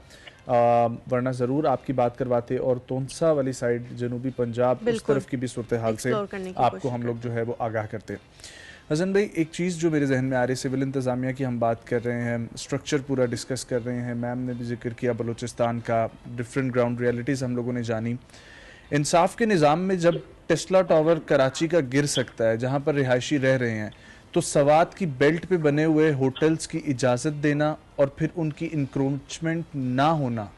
वरना ज़रूर आपकी बात करवाते और तौंसा वाली साइड जनूबी पंजाब उस तरफ की भी सूरत हाल से आपको हम लोग जो है वो आगाह करते हैं। हसन भाई, एक चीज़ जो मेरे जहन में आ रही है, सिविल इंतज़ामिया की हम बात कर रहे हैं, स्ट्रक्चर पूरा डिस्कस कर रहे हैं, मैम ने भी जिक्र किया बलूचिस्तान का, डिफरेंट ग्राउंड रियलिटीज़ हम लोगों ने जानी। इंसाफ के निज़ाम में जब टेस्ला टावर कराची का गिर सकता है जहाँ पर रिहायशी रह रहे हैं, तो सवात की बेल्ट पे बने हुए होटल्स की इजाज़त देना और फिर उनकी इंक्रोचमेंट ना होना,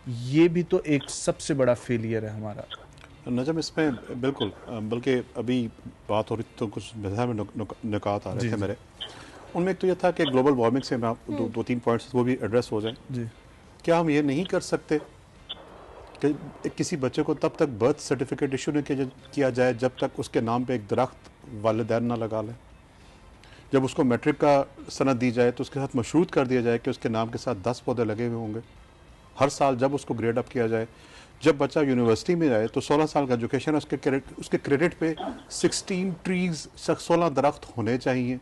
ये भी तो एक सबसे बड़ा फेलियर है हमारा। नजम इसमें बिल्कुल, बल्कि अभी बात हो रही तो कुछ में निकात आ रहे थे मेरे, उनमें एक तो ये था कि ग्लोबल वार्मिंग से मैं दो तीन पॉइंट्स वो भी एड्रेस हो जाएं जी। क्या हम ये नहीं कर सकते कि किसी बच्चे को तब तक बर्थ सर्टिफिकेट इशू नहीं किया जाए जब तक उसके नाम पे एक दरख्त वालिदैन ना लगा लें? जब उसको मैट्रिक का सनद दी जाए तो उसके साथ मशरूत कर दिया जाए कि उसके नाम के साथ 10 पौधे लगे हुए होंगे हर साल। जब उसको ग्रेड अप किया जाए, जब बच्चा यूनिवर्सिटी में जाए तो 16 साल का एजुकेशन है, उसके क्रेडिट पे 16 ट्रीज 16 दरख्त होने चाहिए।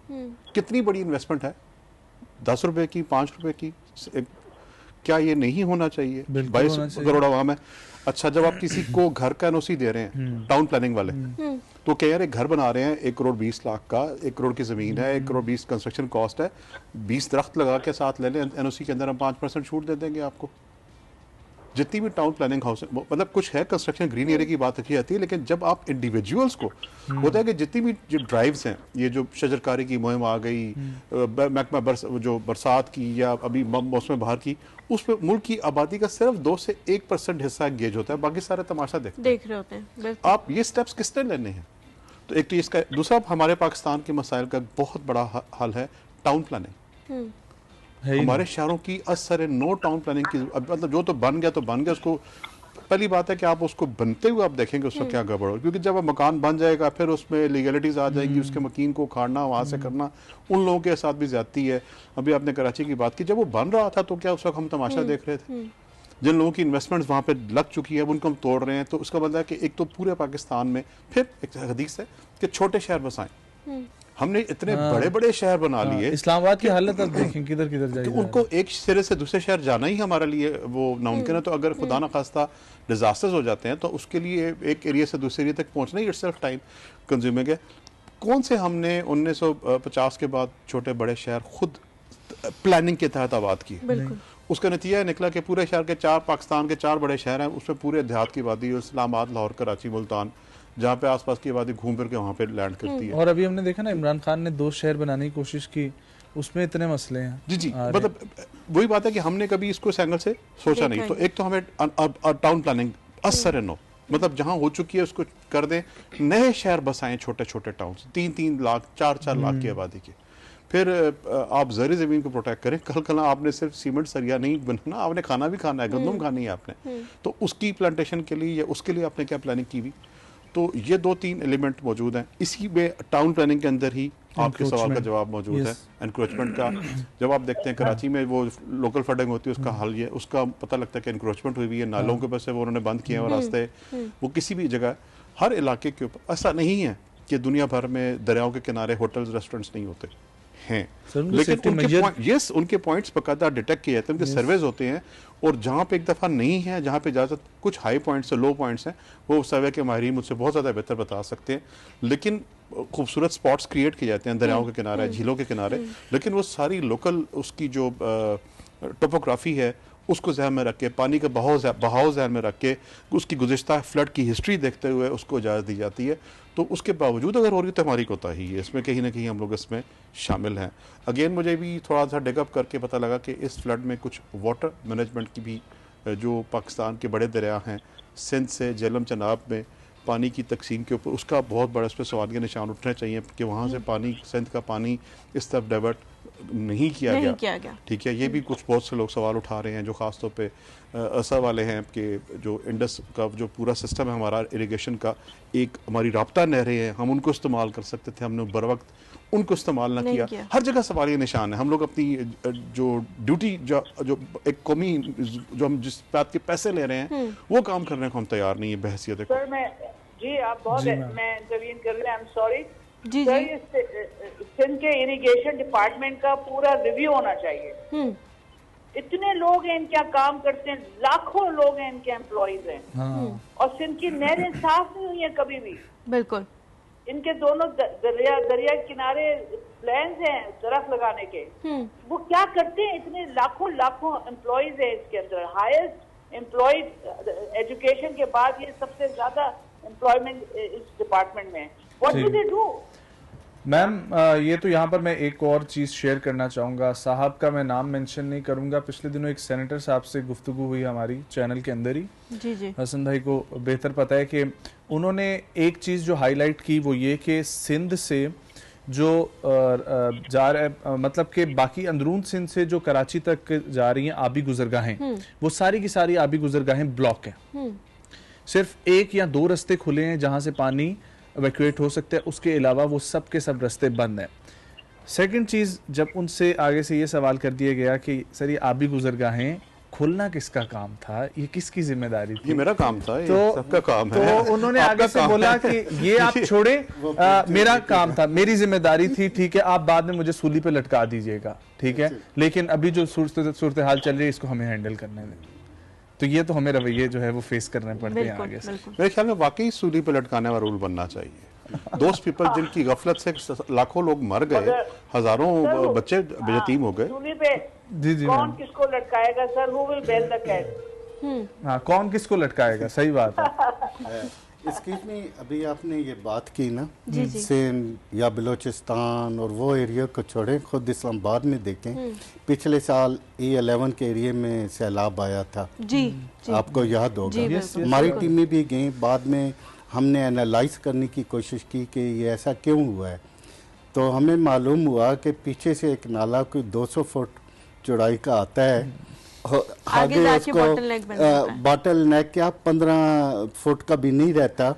कितनी बड़ी इन्वेस्टमेंट है, 10 रुपए की, 5 रुपए की, क्या ये नहीं होना चाहिए? 22 करोड़ आवाम है। अच्छा, जब आप किसी को घर का एनओसी दे रहे हैं टाउन प्लानिंग वाले, तो कह रहे घर बना रहे हैं 1 करोड़ 20 लाख का, 1 करोड़ की जमीन है, 1 करोड़ 20 कंस्ट्रक्शन कॉस्ट है, 20 दरख्त लगा के साथ ले लें, एनओसी के अंदर हम 5% छूट दे देंगे आपको। जितनी भी टाउन प्लानिंग हाउस, मतलब कुछ है कंस्ट्रक्शन ग्रीन एरिया की बात अच्छी आती है, लेकिन जब आप इंडिविजुअल्स को होता है कि जितनी भी जो ड्राइव्स हैं, ये जो शजरकारी की मुहिम आ गई, महकमा जो बरसात की या अभी मौसम बहार की, उसमें मुल्क की आबादी का सिर्फ 2 से 1% हिस्सा एंगेज होता है, बाकी सारे तमाशा देख रहे होते हैं। आप ये स्टेप्स किसने लेने हैं? तो एक तो इसका, दूसरा हमारे पाकिस्तान के मसाइल का बहुत बड़ा हल है टाउन प्लानिंग। हमारे शहरों की असर नो टाउन प्लानिंग की, मतलब जो तो बन गया तो बन गया, उसको पहली बात है कि आप उसको बनते हुए आप देखेंगे उसका क्या गड़बड़ हो, क्योंकि जब अब मकान बन जाएगा फिर उसमें लीगलिटीज आ जाएगी, उसके मकीन को उखाड़ना, वहाँ से करना, उन लोगों के साथ भी ज्यादती है। अभी आपने कराची की बात की, जब वो बन रहा था तो क्या उस वक्त हम तमाशा देख रहे थे? जिन लोगों की इन्वेस्टमेंट्स वहाँ पे लग चुकी है उनको हम तोड़ रहे हैं, तो उसका मतलब है कि एक तो पूरे पाकिस्तान में, फिर एक हदीस है कि छोटे शहर बसाएं। हमने इतने बड़े बड़े शहर बना लिए, इस्लामाबाद की हालत अब देखें किधर किधर जाएगी, तो उनको एक सिरे से दूसरे शहर जाना ही हमारे लिए वो नामुमकिन है। तो अगर खुदा ना खास्ता डिजास्टर्स हो जाते हैं तो उसके लिए एक एरिया से दूसरे एरिया तक पहुंचना ही इटसेल्फ टाइम कंज्यूमिंग है। कौन से हमने 1950 के बाद छोटे बड़े शहर खुद प्लानिंग के तहत आबाद किए? उसका नतीजा निकला कि पूरे शहर के पाकिस्तान के 4 बड़े शहर हैं, उसमें पूरे देहात की आबादी, इस्लामाबाद, लाहौर, कराची, मुल्तान, जहाँ पे आसपास की आबादी घूम फिर के वहाँ पे लैंड करती है। और अभी हमने देखा ना, इमरान खान ने 2 शहर बनाने की कोशिश की, उसमें इतने मसले हैं। जी जी, मतलब वही बात है कि हमने कभी इसको इस एंगल से सोचा नहीं। तो एक तो हमें टाउन प्लानिंग असर नो, मतलब जहाँ हो चुकी है उसको कर दें, नए शहर बसाएं, छोटे छोटे टाउन, 3-3 लाख 4-4 लाख की आबादी के। फिर आप ज़री ज़मीन को प्रोटेक्ट करें। कल आपने सिर्फ सीमेंट सरिया नहीं बनाना, आपने खाना भी खाना है, गंदम खानी है आपने, तो उसकी प्लांटेशन के लिए या उसके लिए आपने क्या प्लानिंग की हुई? तो ये 2-3 एलिमेंट मौजूद हैं। इसी में टाउन प्लानिंग के अंदर ही आपके सवाल का जवाब मौजूद है, एनक्रोचमेंट का। जब आप देखते हैं कराची में वो लोकल फंडिंग होती है, उसका हल ये, उसका पता लगता है कि एनक्रोचमेंट हुई है, नालों के बस से वो उन्होंने बंद किए हैं और रास्ते, वो किसी भी जगह हर इलाके के ऊपर। ऐसा नहीं है कि दुनिया भर में दरियाओं के किनारे होटल्स रेस्टोरेंट्स नहीं होते, हैं, सर, उनके लेकिन safety उनके measure- उनके पॉइंट्स बकायदा डिटेक्ट किए जाते हैं, उनके सर्वेज होते हैं, और जहाँ पे एक दफ़ा नहीं है, जहाँ पे ज़्यादा कुछ हाई पॉइंट्स लो पॉइंट्स हैं, वो सर्वे के माहिरीन मुझसे बहुत ज़्यादा बेहतर बता सकते हैं, लेकिन खूबसूरत स्पॉट्स क्रिएट किए जाते हैं दरियाओं के किनारे, झीलों के किनारे, लेकिन वो सारी लोकल उसकी जो टोपोग्राफी है उसको ध्यान में रख के, पानी का बहाव ध्यान में रख के, उसकी गुज़िश्ता फ्लड की हिस्ट्री देखते हुए उसको इजाज़त दी जाती है। तो उसके बावजूद अगर हो रही तो हमारी कोताही है, इसमें कहीं ना कहीं हम लोग इसमें शामिल हैं। अगेन मुझे भी थोड़ा सा डेगअप करके पता लगा कि इस फ्लड में कुछ वाटर मैनेजमेंट की भी जो पाकिस्तान के बड़े दरिया हैं, सिंध से झेलम चनाब में पानी की तकसीम के ऊपर उसका बहुत बड़ा इस पर सवाल के निशान उठने चाहिए कि वहाँ से पानी, सिंध का पानी इस तरफ डाइवर्ट नहीं किया गया। ठीक है, ये भी कुछ बहुत से लोग सवाल उठा रहे हैं, जो ख़ास तौर पे असर वाले हैं कि जो इंडस का जो पूरा सिस्टम है हमारा इरिगेशन का, एक हमारी राब्ता नहरें हैं, हम उनको इस्तेमाल कर सकते थे, हमने बर वक्त उनको इस्तेमाल ना किया। हर जगह सवाल ये निशान है। हम लोग अपनी जो ड्यूटी जो एक कौमी जो हम जिस बात के पैसे ले रहे हैं वो काम करने को हम तैयार नहीं है बहसियत। सर मैं जी आप बहुत मैं इंटरवीन कर रहे हैं, आई एम सॉरी जी सर, सिंध के इरिगेशन डिपार्टमेंट का पूरा रिव्यू होना चाहिए। इतने लोग हैं इनके काम करते हैं, लाखों लोग हैं इनके एम्प्लॉइज हैं, और सिंध की नहरें साफ नहीं हुई है कभी भी। बिल्कुल, इनके दोनों दरिया किनारे प्लान्स हैं दरख्त लगाने के, वो क्या करते हैं? इतने लाखों एम्प्लॉइज है इसके अंदर, हाईएस्ट एम्प्लॉयड एजुकेशन के बाद ये सबसे ज्यादा एम्प्लॉयमेंट इस डिपार्टमेंट में। What do they do? Ma'am ये तो यहाँ पर मैं एक और चीज़ शेयर करना चाहूँगा, साहब का मैं नाम मेंशन नहीं करूँगा, पिछले दिनों एक सेनेटर साहब से गुफ्तगू हुई हमारी चैनल के अंदर ही। जी। हसन भाई को बेहतर पता है कि उन्होंने एक चीज़ जो हाईलाइट की वो ये कि सिंध से जो जा रहा मतलब कि बाकी अंदरून सिंध से जो कराची तक जा रही हैं आबी गुजरगाहें, वो सारी की सारी आबी गुजरगाहें ब्लॉक हैं। सिर्फ एक या दो रास्ते खुले हैं जहाँ से पानी इवैक्यूएट हो सकते हैं, उसके अलावा वो सब के सब रास्ते बंद हैं। सेकंड चीज़, जब उनसे आगे से ये सवाल कर दिया गया कि सर ये आबी गुजरगाहें खुलना किसका काम था, ये किसकी जिम्मेदारी थी? ये मेरा काम था, तो ये सबका काम है। तो उन्होंने आगे से बोला कि ये आप छोड़े, मेरा काम था, मेरी जिम्मेदारी थी, ठीक है, आप बाद में मुझे सूली पे लटका दीजिएगा, ठीक है, लेकिन अभी जो सूरत हाल चल रही है इसको हमें हैंडल करने दें। तो ये तो हमें रवैये जो है वो फेस करने पड़ते हैं आगे से। मेरे ख्याल में वाकई सूली पे लटकाने वाला रूल बनना चाहिए। दोस्त पीपल जिनकी गफलत से लाखों लोग मर गए, हजारों बच्चे बेयतीम हो गए। सूली पे जी कौन किसको लटकाएगा sir? Who will bell the cat? हाँ, कौन किसको लटकाएगा, सही बात है। एक्सक्यूज मी, अभी आपने ये बात की ना सिंध या बलोचिस्तान और वो एरिया को छोड़े, खुद इस्लामाबाद में देखें, पिछले साल E11 के एरिया में सैलाब आया था। जी। आपको याद होगा, हमारी टीमें भी गई, बाद में हमने एनालाइज करने की कोशिश की कि ये ऐसा क्यों हुआ है। तो हमें मालूम हुआ कि पीछे से एक नाला कोई 200 फुट चौड़ाई का आता है, आगे उसको बॉटल नेक क्या 15 फुट का भी नहीं रहता।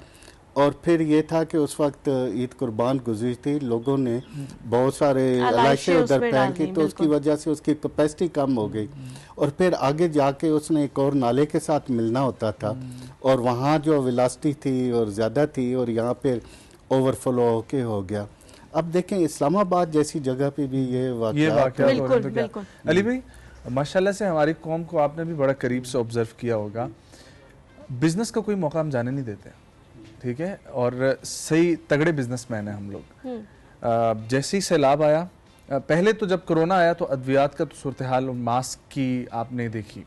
और फिर ये था कि उस वक्त ईद कुर्बान गुजरी थी, लोगों ने बहुत सारे अलाइशे उधर फेंकी, तो उसकी वजह से उसकी कैपेसिटी कम हो गई। और फिर आगे जाके उसने एक और नाले के साथ मिलना होता था, और वहाँ जो वेलोसिटी थी और ज़्यादा थी, और यहाँ पे ओवरफ्लो होके हो गया। अब देखें इस्लामाबाद जैसी जगह पे भी ये वाक़या। बिल्कुल। अली भाई, माशाल्लाह से हमारी कौम को आपने भी बड़ा करीब से ऑब्जर्व किया होगा, बिजनेस का कोई मौका हम जाने नहीं देते, ठीक है, और सही तगड़े बिजनेसमैन हैं हम लोग। जैसे ही सैलाब आया, पहले तो जब कोरोना आया तो अद्वियात का तो सूरत हाल, मास्क की आपने देखी,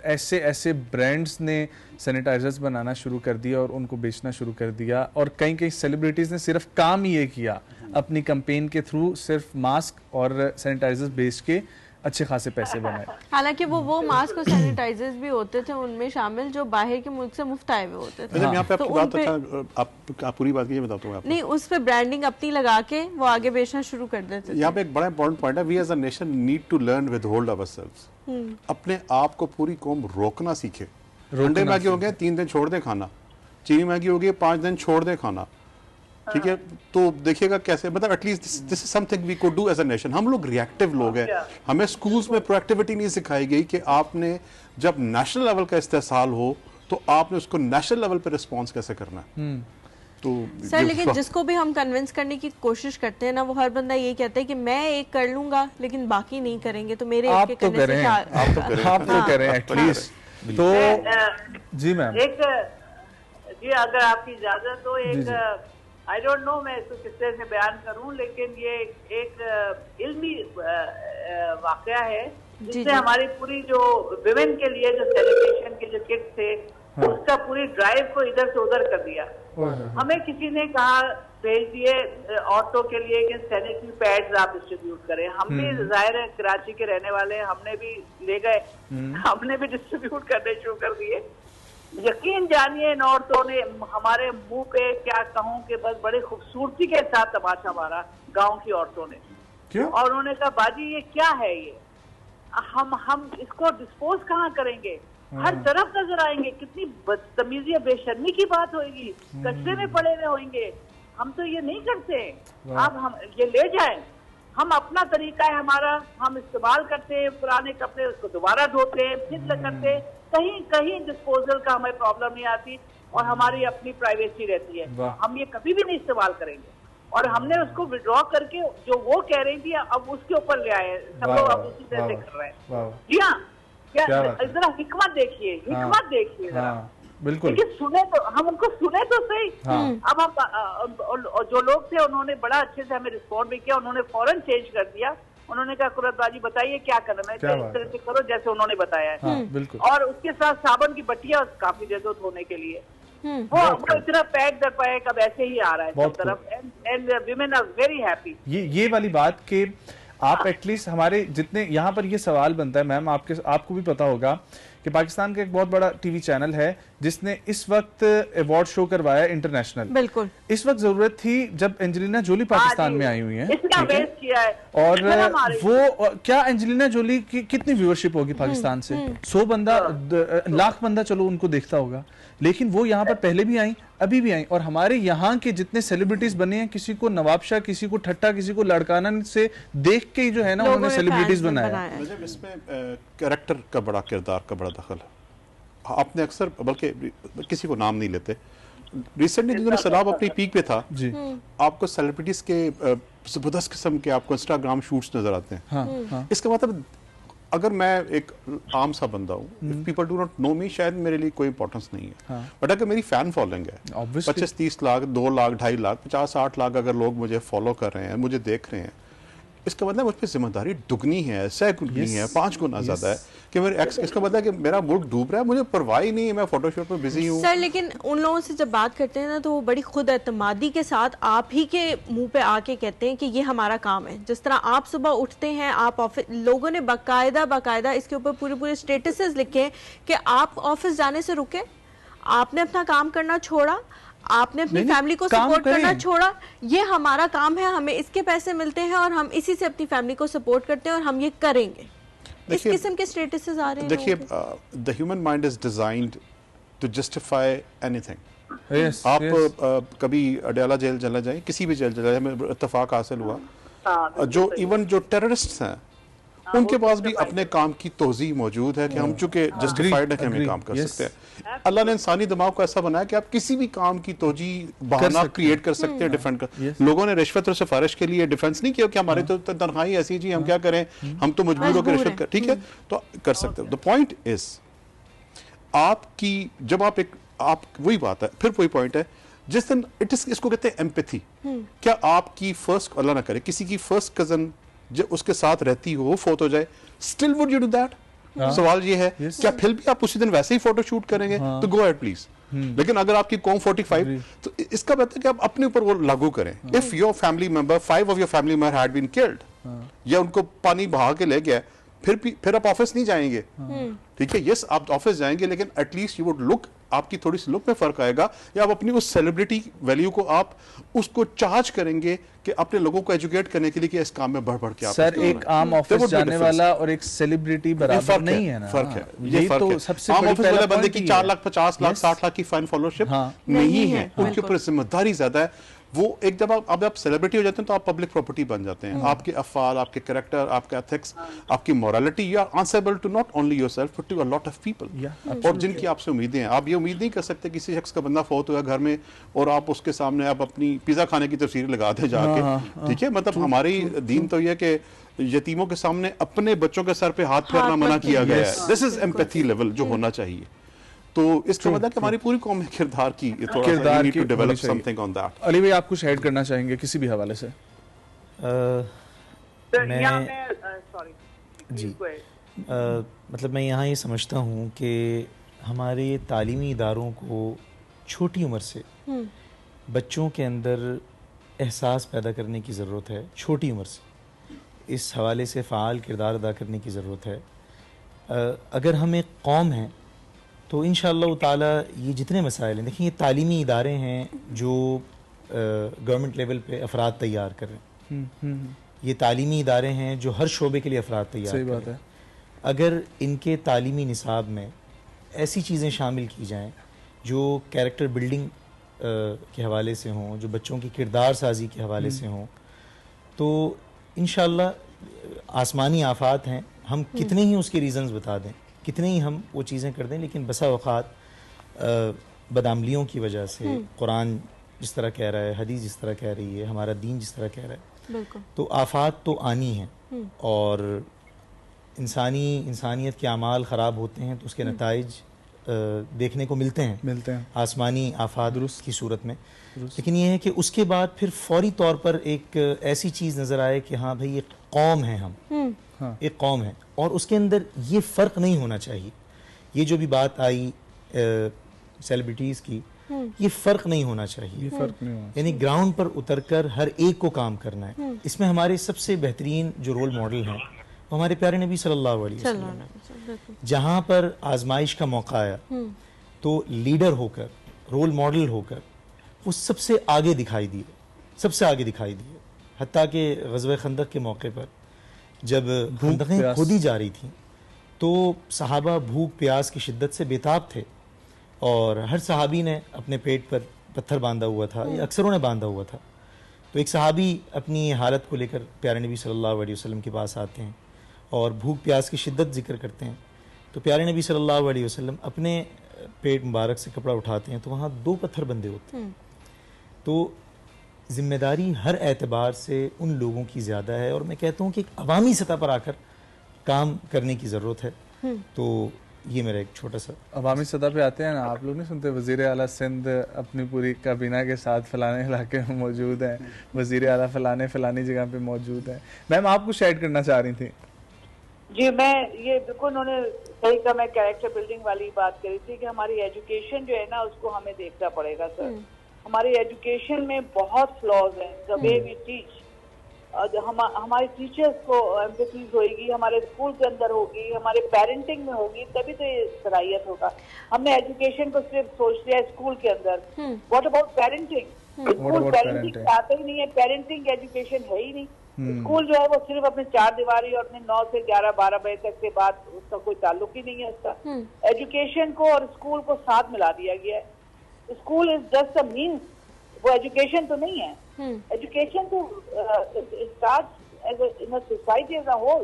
ऐसे ऐसे ब्रांड्स ने सैनिटाइजर्स बनाना शुरू कर दिया और उनको बेचना शुरू कर दिया, और कई कई सेलिब्रिटीज़ ने सिर्फ काम ये किया अपनी कैंपेन के थ्रू, सिर्फ मास्क और सैनिटाइजर्स बेच के अच्छे खासे पैसे बनाए। हालांकि वो मास्क और सैनिटाइजर्स भी होते थे उनमें शामिल जो बाहर के मुल्क से मुफ्त आए हुए होते थे। यहाँ पे आपकी बात, अच्छा आप पूरी बात कीजिए, बताता हूँ आपको। नहीं, उस पे ब्रांडिंग अपनी लगा के वो आगे बेचना शुरू कर देते थे। यहाँ पे एक बड़ा इंपॉर्टेंट पॉइंट है, we as a nation need to learn with hold ourselves. अपने आप को पूरी कौम रोकना सीखे। अंडे मैगी हो गए 3 दिन छोड़ दे खाना, चीनी मैगी हो गई 5 दिन छोड़ दे खाना, ठीक है, तो देखिएगा कैसे, मतलब at least this is something we could do as a nation. हम लोग रिएक्टिव लोग हैं, हमें स्कूल्स में प्रोएक्टिविटी नहीं सिखाई गई कि आपने जब नेशनल लेवल का इस्तेसाल हो तो आपने उसको नेशनल लेवल पे रिस्पॉन्स कैसे करना है। तो सर लेकिन जिसको भी हम कन्विंस करने की कोशिश करते हैं ना, वो हर बंदा ये कहता है कि मैं एक कर लूंगा लेकिन बाकी नहीं करेंगे, तो मेरे आप तो करें, आप तो करें एटलीस्ट। तो जी मैम, एक जी अगर आपकी इजाजत हो, एक आई डोंट नो मैं इसको किस तरह से बयान करूं, लेकिन ये एक इल्मी वाकया है जिसने हमारी पूरी जो विमेन के लिए जो सेलिब्रेशन के जो किट थे उसका पूरी ड्राइव को इधर से उधर कर दिया। हमें किसी ने कहा भेज दिए औरतों के लिए कि सैनिटरी पैड्स आप डिस्ट्रीब्यूट करें। हम भी जाहिर है कराची के रहने वाले, हमने भी ले गए, हमने भी डिस्ट्रीब्यूट करने शुरू कर दिए। यकीन जानिए इन औरतों ने हमारे मुंह पे क्या कहूं कि बस बड़ी खूबसूरती के साथ तमाशा मारा, गांव की औरतों ने। क्यों? और उन्होंने कहा बाजी ये क्या है, ये हम इसको डिस्पोज कहाँ करेंगे, हर तरफ नजर आएंगे, कितनी बदतमीजी बेशर्मी की बात होगी, कचरे में पड़े हुए होंगे, हम तो ये नहीं करते। आप हम ये ले जाएं, हम अपना तरीका है हमारा, हम इस्तेमाल करते हैं पुराने कपड़े, उसको दोबारा धोते हैं, फिर करते हैं, कहीं कहीं डिस्पोजल का हमें प्रॉब्लम नहीं आती और हमारी अपनी प्राइवेसी रहती है। हम ये कभी भी नहीं इस्तेमाल करेंगे। और हमने उसको विड्रॉ करके जो वो कह रही थी अब उसके ऊपर ले आए, सब लोग अब उसी तरह से कर रहे हैं। जी हाँ, क्या जरा हिकमत देखिए, हिकमत देखिए जरा। बिल्कुल, लेकिन सुने तो हम उनको सुने तो सही। अब हम जो लोग थे उन्होंने बड़ा अच्छे से हमें रिस्पॉन्ड भी किया, उन्होंने फौरन चेंज कर दिया। उन्होंने कहा कुरत बाजी बताइए क्या करना है, इस तरह से करो जैसे उन्होंने बताया है। बिल्कुल। और उसके साथ साबुन की बट्टियां काफी दे दो धोने के लिए। वो इतना पैक दर पैक अब ऐसे ही आ रहा है सब तरफ, and women are very happy. ये वाली बात कि आप एटलीस्ट हमारे जितने यहाँ पर ये सवाल बनता है मैम, आपको भी पता होगा कि पाकिस्तान का एक बहुत बड़ा टीवी चैनल है जिसने इस वक्त अवार्ड शो करवाया इंटरनेशनल। बिल्कुल, इस वक्त जरूरत थी जब एंजेलिना जोली पाकिस्तान में आई हुई है, और वो क्या एंजेलिना जोली की कितनी व्यूअरशिप होगी पाकिस्तान से, 100 बंदा, लाख बंदा चलो उनको देखता होगा, लेकिन वो यहाँ पर पहले भी आई, अभी भी आई। और हमारे यहाँ के जितने सेलिब्रिटीज बने हैं, किसी को नवाबशाह, किसी को ठट्टा, किसी को लड़काना से देख के जो है ना उन्होंने सेलिब्रिटीज बनाया। इसमें कैरेक्टर का बड़ा, किरदार का बड़ा दखल है। आपने अक्सर, बल्कि किसी को नाम नहीं लेते, रिसेंटली जिन्होंने सैलाब अपनी पीक पे था जी, आपको सेलिब्रिटीज के जबरदस्त किस्म के आपको इंस्टाग्राम शूट्स नजर आते हैं। इसका मतलब अगर मैं एक आम सा बंदा हूँ, पीपल डू नॉट नो मी, शायद मेरे लिए कोई इंपॉर्टेंस नहीं है। बट अगर मेरी फैन फॉलोइंग है 25-30 लाख, 2 लाख, 2.5 लाख, 50-60 लाख अगर लोग मुझे फॉलो कर रहे हैं, मुझे देख रहे हैं, इसका मतलब मुझ पर जिम्मेदारी दुगनी है, 100 गुनी है, 5 गुना ज्यादा है कि मेरे इसका मतलब है कि मेरा मुल्क डूब रहा है, मुझे परवाह ही नहीं है, मैं फोटोशूट में बिजी हूँ। सर लेकिन उन लोगों से जब बात करते हैं ना, तो वो बड़ी खुद एतमादी के साथ आप ही के मुंह पे आके कहते हैं कि ये हमारा काम है। जिस तरह आप सुबह उठते हैं, आप ऑफिस, लोगों ने बाकायदा इसके ऊपर पूरे स्टेटसेस लिखे कि आप ऑफिस जाने से रुके, आपने अपना काम करना छोड़ा, आपने अपनी फैमिली को सपोर्ट करना छोड़ा, ये हमारा काम है, हमें इसके पैसे मिलते हैं और हम इसी से अपनी फैमिली को सपोर्ट करते हैं और हम ये करेंगे। इस किस्म के स्टेटसेस आ रहे हैं। देखिए, the human mind is designed to justify anything. आप कभी अडयाला जेल चला जाए, किसी भी जेल चला जाए, हमें इत्तेफाक हासिल हुआ, जो इवन जो टेररिस्ट हैं उनके पास भी अपने काम की तोज़ी मौजूद है कि हम चूंकि जस्टिफाइड है कि हम काम कर सकते हैं। अल्लाह ने इंसानी दिमाग को ऐसा बनाया कि आप किसी भी काम की तोजी बहाना क्रिएट कर सकते हैं, डिफेंड कर। लोगों ने रिश्वत और सिफारिश के लिए डिफेंस नहीं किया कि हमारी तो तनख्वाही ऐसी जी, हम क्या करें, हम तो मजबूर होकर रिश्वत कर, ठीक है, तो कर सकते हो। द पॉइंट इज आपकी, जब आप वही बात है, फिर वही पॉइंट है, जिस दिन इसको कहते हैं एम्पैथी। क्या आपकी फर्स्ट, अल्लाह ना करे, किसी की फर्स्ट कजन जो उसके साथ रहती हो वो फोटो जाए, still would you do that? सवाल ये है, क्या फिर भी आप उसी दिन वैसे ही फोटो शूट करेंगे? तो गो अहेड प्लीज। लेकिन अगर आपकी कॉम 45, तो इसका मतलब है कि आप अपने ऊपर वो लागू करें। If your family member, 5 of your family member had been killed, या उनको पानी बहा के ले गया, फिर आप ऑफिस नहीं जाएंगे, ठीक है? यस, आप ऑफिस जाएंगे, लेकिन एटलीस्ट यू वुड लुक, आपकी थोड़ी सी लुक में फर्क आएगा, या आप अपनी उस सेलिब्रिटी वैल्यू को आप उसको चार्ज करेंगे कि अपने लोगों को एजुकेट करने के लिए कि इस काम में बढ़ के आप। सर, एक आम ऑफिस जाने वाला और एक सेलिब्रिटी बराबर नहीं है ना, फर्क है, ये फर्क है। सबसे आम ऑफिस वाले बंदे की 4 लाख, 50 लाख, 60 लाख की फैन फॉलोशिप नहीं है, उनके ऊपर जिम्मेदारी ज्यादा है। वो एक जब आप सेलिब्रिटी हो जाते हैं तो आप पब्लिक प्रॉपर्टी बन जाते हैं। आपके अफ़ाल, आपके कैरेक्टर, आपके एथिक्स, आपकी morality, you are answerable to not only yourself but to a lot of people. और जिनकी आपसे उम्मीदें हैं, आप ये उम्मीद नहीं कर सकते किसी शख्स का बंदा फौत हुआ घर में और आप उसके सामने आप अपनी पिज़्ज़ा खाने की तस्वीर लगा दें जाके, ठीक है। मतलब हमारी दीन तो यह कि यतीमों के सामने अपने बच्चों के सर पे हाथ फेरना मना किया गया है। दिस इज एम्पैथी लेवल जो होना चाहिए। तो इसका मतलब कि हमारी पूरी कौम में किरदार की किरदार की develop something on that. Ali भाई, आप कुछ ऐड करना चाहेंगे किसी भी हवाले से? मतलब मैं यहाँ ये समझता हूँ कि हमारे तालीमी इदारों को छोटी उम्र से बच्चों के अंदर एहसास पैदा करने की ज़रूरत है। छोटी उम्र से इस हवाले से फ़ाल किरदार अदा करने की ज़रूरत है। अगर हम एक कौम हैं तो इंशाअल्लाह ताला ये जितने मसाइल हैं, देखिए ये तालीमी इदारे हैं जो गवर्नमेंट लेवल पे अफराद तैयार कर रहे हैं। ये तालीमी इदारे हैं जो हर शोबे के लिए अफराद तैयार कर रहे हैं। अगर इनके तालीमी निसाब में ऐसी चीज़ें शामिल की जाएँ जो कैरेक्टर बिल्डिंग के हवाले से हों, जो बच्चों की किरदार साजी के हवाले से हों, तो इंशाअल्लाह आसमानी आफात हैं। हम कितने ही उसके रीज़न्स बता दें, कितने ही हम वो चीज़ें कर दें, लेकिन बसा औक़ात बदामलियों की वजह से, कुरान जिस तरह कह रहा है, हदीस जिस तरह कह रही है, हमारा दीन जिस तरह कह रहा है, तो आफात तो आनी हैं। और इंसानियत के अमाल ख़राब होते हैं तो उसके नताइज देखने को मिलते हैं आसमानी आफात की सूरत में। लेकिन ये है कि उसके बाद फिर फौरी तौर पर एक ऐसी चीज़ नज़र आए कि हाँ भाई एक कौम है, हम एक कौम है, और उसके अंदर ये फ़र्क नहीं होना चाहिए। ये जो भी बात आई सेलिब्रिटीज़ की, ये फ़र्क नहीं होना चाहिए। यानी ग्राउंड पर उतरकर हर एक को काम करना है। इसमें हमारे सबसे बेहतरीन जो रोल मॉडल हैं वो हमारे प्यारे नबी सल्लल्लाहु अलैहि वसल्लम। जहाँ पर आजमाइश का मौका आया तो लीडर होकर, रोल मॉडल होकर वो सबसे आगे दिखाई दिए, सबसे आगे दिखाई दिए। हत्ता कि ग़ज़वा खंदक के मौके पर जब खंदकें खोदी जा रही थी तो सहाबा भूख प्यास की शिद्दत से बेताब थे और हर सहाबी ने अपने पेट पर पत्थर बांधा हुआ था, या अक्सरों ने बांधा हुआ था। तो एक सहाबी अपनी हालत को लेकर प्यारे नबी सल्लल्लाहु अलैहि वसल्लम के पास आते हैं और भूख प्यास की शिद्दत जिक्र करते हैं। तो प्यारे नबी सल्लल्लाहु अलैहि वसल्लम अपने पेट मुबारक से कपड़ा उठाते हैं तो वहाँ 2 पत्थर बंधे होते हैं। तो जिम्मेदारी हर एतबार से उन लोगों की ज़्यादा है, और मैं कहता हूँ कि एक अवामी सतह पर आकर काम करने की ज़रूरत है। तो ये मेरा एक छोटा सा अवामी सतह पे आते हैं ना, आप लोग नहीं सुनते वज़ीर आला सिंध अपनी पूरी काबीना के साथ फलाने इलाके में मौजूद हैं, वज़ीर आला फलानी जगह पे मौजूद है। मैम, आप कुछ ऐड करना चाह रही थी? जी, मैं ये बिल्कुल उन्होंने सही कहा। मैं कैरेक्टर बिल्डिंग वाली बात करी थी कि हमारी एजुकेशन जो है ना उसको हमें देखना पड़ेगा सर। हमारी एजुकेशन में बहुत फ्लॉज हैं। द वे वी टीच, हमारे टीचर्स को एम्पैथीज होगी, हमारे स्कूल के अंदर होगी, हमारे पेरेंटिंग में होगी, तभी तो ये सलाहियत होगा। हमने एजुकेशन को सिर्फ सोच लिया स्कूल के अंदर। What about parenting? School parenting आता ही नहीं है, पेरेंटिंग एजुकेशन है ही नहीं। स्कूल जो है वो सिर्फ अपने 4 दीवारी और अपने 9 से 11-12 बजे तक के बाद उसका कोई ताल्लुक ही नहीं है उसका। एजुकेशन को और स्कूल को साथ मिला दिया गया है। School is just a means, वो एजुकेशन तो नहीं है। एजुकेशन तो starts as in a society as a whole.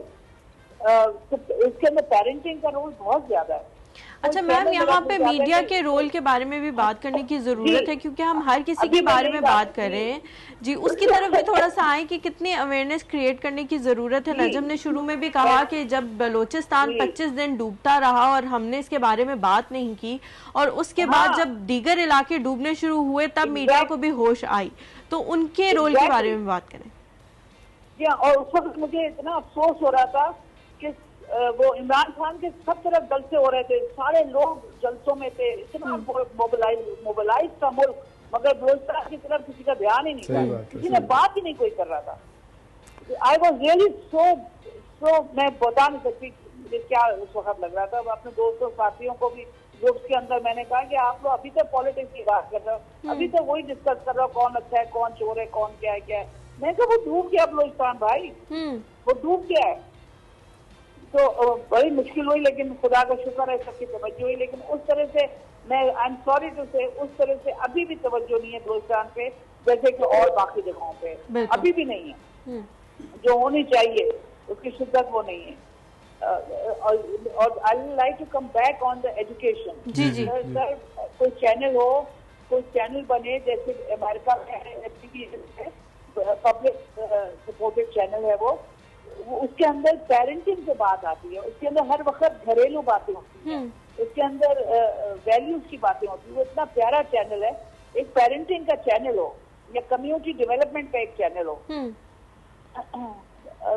इसके अंदर पेरेंटिंग का रोल बहुत ज्यादा है। अच्छा मैम, यहाँ पे मीडिया के रोल के बारे में भी बात करने की जरूरत है, क्योंकि हम हर किसी के बारे में बात कर रहे हैं जी। उसकी तरफ भी थोड़ा सा आए कि कितनी अवेयरनेस क्रिएट करने की जरूरत है। नजम ने शुरू में भी कहा कि जब बलोचिस्तान 25 दिन डूबता रहा और हमने इसके बारे में बात नहीं की, और उसके बाद जब दीगर इलाके डूबने शुरू हुए तब मीडिया को भी होश आई, तो उनके रोल के बारे में बात करें। और उस वक्त मुझे इतना अफसोस हो रहा था कि वो इमरान खान के सब तरफ जलसे हो रहे थे, सारे लोग जलसों में थे, इतना मोबिलाइज था मुल्क, मगर बलोचिस्तान की तरफ किसी का ध्यान ही नहीं था, किसी ने बात ही नहीं कोई कर रहा था। आई वॉज रियली सो मैं बता नहीं सकती मुझे क्या उस वक्त लग रहा था। अपने दोस्तों साथियों को भी ग्रुप्स के अंदर मैंने कहा कि आप लोग अभी तक पॉलिटिक्स की बात कर रहे हो, अभी तक वही डिस्कस कर रहे हो कौन अच्छा है, कौन चोर है, कौन क्या है। मैं कहा वो डूब गया बलोचिस्तान भाई, वो डूब गया है। तो बड़ी मुश्किल हुई, लेकिन खुदा का शुक्र है सबकी तवज्जो हुई। लेकिन उस तरह से मैं आई एम सॉरी टू से उस तरह से अभी भी तवज्जो नहीं है बलोचिस्तान पे। जैसे कि और बाकी जगहों पे अभी भी नहीं है। जो होनी चाहिए उसकी शिद्दत वो नहीं है। और I like to come back on the education. Sir कोई चैनल हो, कोई चैनल बने जैसे अमेरिका में पब्लिक सपोर्टेड चैनल है वो उसके अंदर पेरेंटिंग पे बात आती है, उसके अंदर हर वक्त घरेलू बातें होती हैं, उसके अंदर वैल्यूज की बातें होती है। वो इतना प्यारा चैनल है। एक पेरेंटिंग का चैनल हो या कम्युनिटी डेवलपमेंट का एक चैनल हो,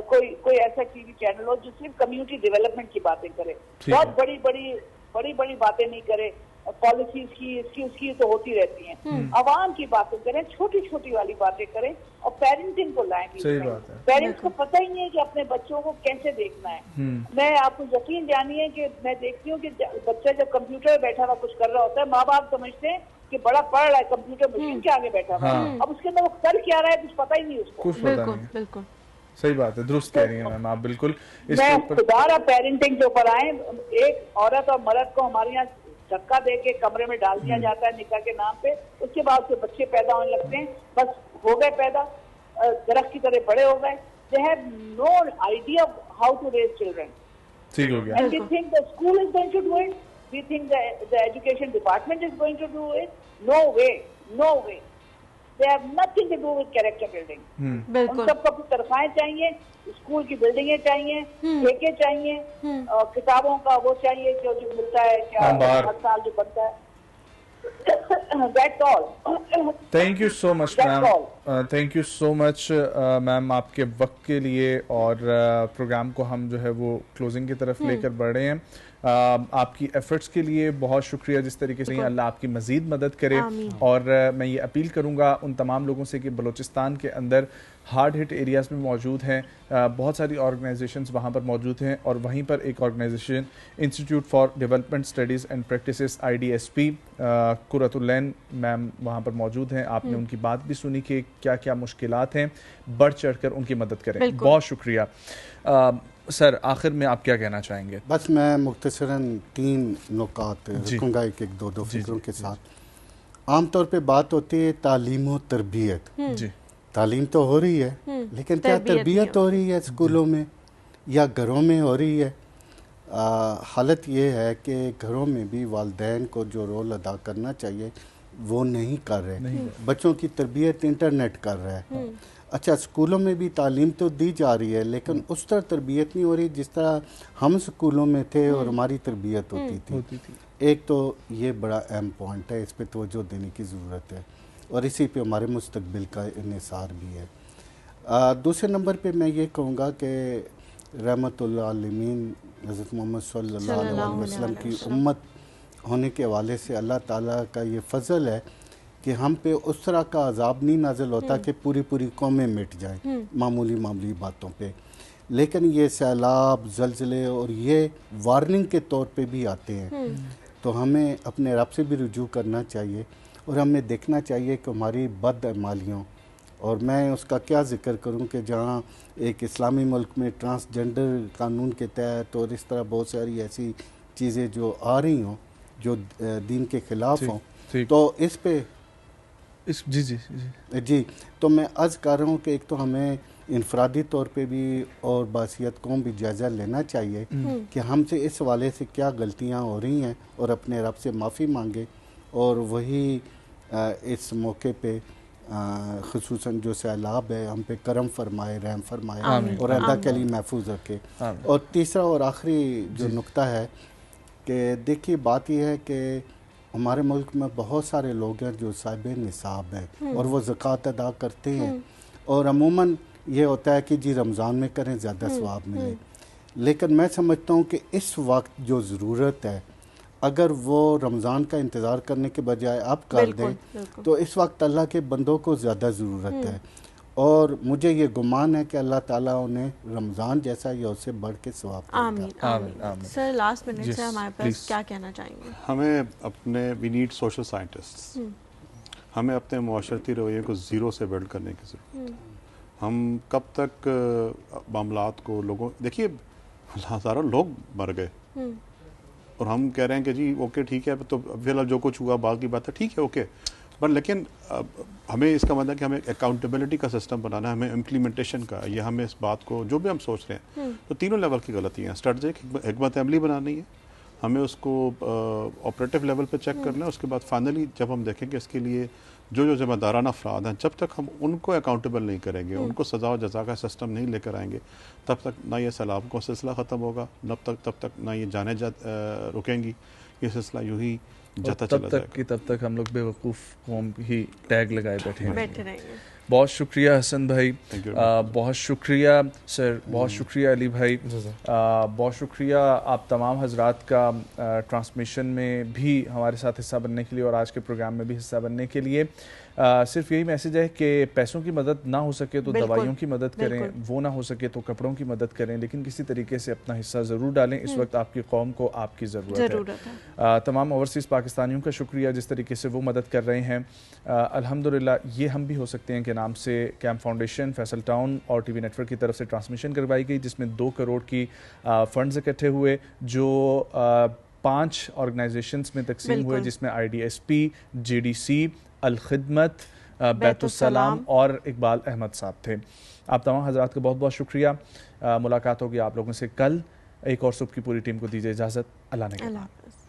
कोई ऐसा टीवी चैनल हो जो सिर्फ कम्युनिटी डेवलपमेंट की बातें करे, बहुत बड़ी बड़ी बातें नहीं करे, पॉलिसीज की इसकी उसकी तो होती रहती हैं, आवाम की बातें करें, छोटी छोटी वाली बातें करें और पेरेंटिंग को लाएं। पेरेंट्स को पता ही नहीं है कि अपने बच्चों को कैसे देखना है। मैं आपको यकीन जानिए कि मैं देखती हूँ कि बच्चा जब कंप्यूटर में बैठा हुआ कुछ कर रहा होता है, माँ बाप समझते हैं कि बड़ा पढ़ रहा है, कंप्यूटर मशीन के आगे बैठा हुआ है, अब उसके अंदर वो कर क्या रहा है कुछ पता ही नहीं उसको। बिल्कुल सही बात है, दुरुस्त कह रही हैं मैम आप बिल्कुल। मैं खुदारा पेरेंटिंग के ऊपर आए। एक औरत और मर्द को हमारे यहाँ धक्का दे के कमरे में डाल दिया जाता है निकाह के नाम पे, उसके बाद से बच्चे पैदा होने लगते हैं, बस हो गए पैदा, दरख्त की तरह बड़े हो गए। They have no idea how to raise children. ठीक हो गया। And we think the school is going to do it, we think the education department is going to do it. No way, no way. They have nothing to do with character building. उन सबको अपनी तनख्वाहें चाहिए, school की बिल्डिंगें चाहिए, ठेके चाहिए, किताबों का वो चाहिए जो मिलता है क्या हर साल जो बनता है। That's all. Thank you so much ma'am, thank you so much ma'am आपके वक्त के लिए। और प्रोग्राम को हम जो है वो क्लोजिंग की तरफ लेकर बढ़ रहे हैं। आपकी एफर्ट्स के लिए बहुत शुक्रिया, जिस तरीके से अल्लाह आपकी मज़ीद मदद करे। और मैं ये अपील करूँगा उन तमाम लोगों से कि बलूचिस्तान के अंदर हार्ड हिट एरियाज़ में मौजूद हैं, बहुत सारी ऑर्गेनाइजेशंस वहाँ पर मौजूद हैं, और वहीं पर एक organisation institute for development studies and practices IDSP Qurratulain ma'am वहाँ पर मौजूद हैं। आपने उनकी बात भी सुनी कि क्या क्या मुश्किलात हैं, बढ़ चढ़ कर उनकी मदद करें। बहुत शुक्रिया। सर आखिर में आप क्या कहना चाहेंगे? बस मैं मुख्तसरन 3 नुकात रखूँगा, एक दो फिक्रों के साथ। आमतौर पे बात होती है तालीम और तरबियत। जी, तालीम तो हो रही है, लेकिन क्या तरबियत हो रही है स्कूलों में या घरों में हो रही है? हालत ये है कि घरों में भी वालिदैन को जो रोल अदा करना चाहिए वो नहीं कर रहे। बच्चों की तरबियत इंटरनेट कर रहा है। अच्छा, स्कूलों में भी तालीम तो दी जा रही है, लेकिन उस तरह तरबियत नहीं हो रही जिस तरह हम स्कूलों में थे और हमारी तरबियत होती थी। एक तो ये बड़ा अहम पॉइंट है, इस पर तवज्जो देने की ज़रूरत है और इसी पे हमारे मुस्तकबिल का इन्हिसार भी है। दूसरे नंबर पे मैं ये कहूँगा कि रहमतुल आलमीन हज़रत मोहम्मद सल्लल्लाहु अलैहि वसल्लम की उम्मत होने के हवाले से अल्लाह ताला का ये फ़ज़ल है कि हम पे उस तरह का अजाब नहीं नाज़िल होता कि पूरी पूरी कौमें मिट जाएं मामूली बातों पे, लेकिन ये सैलाब, ज़लज़ले और ये वार्निंग के तौर पे भी आते हैं। तो हमें अपने रब से भी रुजू करना चाहिए और हमें देखना चाहिए कि हमारी बदअमालियों, और मैं उसका क्या ज़िक्र करूं कि जहां एक इस्लामी मुल्क में ट्रांसजेंडर कानून के तहत और इस तरह बहुत सारी ऐसी चीज़ें जो आ रही हों जो दीन के ख़िलाफ़ हों, तो इस पे जी तो मैं अर्ज़ कर रहा हूँ कि एक तो हमें इनफरादी तौर पे भी और बासियत को भी जायज़ा लेना चाहिए कि हमसे इस हवाले से क्या गलतियाँ हो रही हैं और अपने रब से माफ़ी मांगे, और वही इस मौके पे ख़ुसूसन जो सैलाब है हम पे करम फरमाए, रहम फरमाए और अल्लाह के लिए महफूज रखे। और तीसरा और आखिरी जो नुक्ता है कि देखिए बात यह है कि हमारे मुल्क में बहुत सारे लोग हैं जो साहिब निसाब हैं और वो ज़कात अदा करते हैं, और अमूमन ये होता है कि जी रमज़ान में करें ज़्यादा सवाब मिले, लेकिन मैं समझता हूँ कि इस वक्त जो ज़रूरत है अगर वो रमज़ान का इंतज़ार करने के बजाय अब कर दें तो इस वक्त अल्लाह के बंदों को ज़्यादा ज़रूरत है, और मुझे ये गुमान है कि अल्लाह ताला उन्हें रमज़ान जैसा या उससे बढ़ के सवाब देगा। सर लास्ट मिनट से हमारे पास क्या कहना चाहेंगे? हमें अपने वी नीड सोशल साइंटिस्ट्स, हमें अपने मुआशरती रवैये को ज़ीरो से बिल्ड करने की ज़रूरत है। हम कब तक मामलात को लोगों, देखिए हज़ारों लोग मर गए और हम कह रहे हैं कि जी ओके ठीक है, तो फिलहाल जो कुछ हुआ बाकी बात है ठीक है ओके, बट लेकिन हमें इसका मतलब कि हमें अकाउंटेबिलिटी का सिस्टम बनाना है, हमें इम्प्लीमेंटेशन का, ये हमें इस बात को जो भी हम सोच रहे हैं तो तीनों लेवल की गलतियाँ हैं। स्ट्रेटजिक हिकमत अमली बनानी है, हमें उसको ऑपरेटिव लेवल पे चेक करना है, उसके बाद फाइनली जब हम देखेंगे इसके लिए जो जिम्मेदाराना अफराद हैं, जब तक हम उनको अकाउंटेबल नहीं करेंगे, उनको सज़ा और जज़ा का सिस्टम नहीं लेकर आएंगे, तब तक ना ये सैलाब का सिलसिला ख़त्म होगा, तब तक ना ये जाने रुकेंगी, ये सिलसिला यूँ ही जाता चला जाएगा। तब तक हम लोग बेवकूफ़ कौम ही टैग लगाए बैठे रहेंगे। बहुत शुक्रिया हसन भाई, बहुत शुक्रिया सर, बहुत शुक्रिया अली भाई, बहुत शुक्रिया आप तमाम हजरात का ट्रांसमिशन में भी हमारे साथ हिस्सा बनने के लिए और आज के प्रोग्राम में भी हिस्सा बनने के लिए। सिर्फ यही मैसेज है कि पैसों की मदद ना हो सके तो दवाइयों की मदद करें, वो ना हो सके तो कपड़ों की मदद करें, लेकिन किसी तरीके से अपना हिस्सा ज़रूर डालें। इस वक्त आपकी कौम को आपकी ज़रूरत है। तमाम ओवरसीज़ पाकिस्तानियों का शुक्रिया जिस तरीके से वो मदद कर रहे हैं। अल्हम्दुलिल्लाह ये हम भी हो सकते हैं के नाम से कैम्प फाउंडेशन फैसल टाउन और टीवी नेटवर्क की तरफ से ट्रांसमिशन करवाई गई, जिसमें 2 करोड़ की फ़ंड्स इकट्ठे हुए जो 5 ऑर्गेनाइजेशंस में तकसीम हुए, जिसमें IDSP, JDC, अल खिदमत, बैतुस्सलाम और इकबाल अहमद साहब थे। आप तमाम हजरात का बहुत बहुत शुक्रिया। मुलाकात होगी आप लोगों से कल। एक और सुबह की पूरी टीम को दीजिए इजाज़त। अल्लाह ने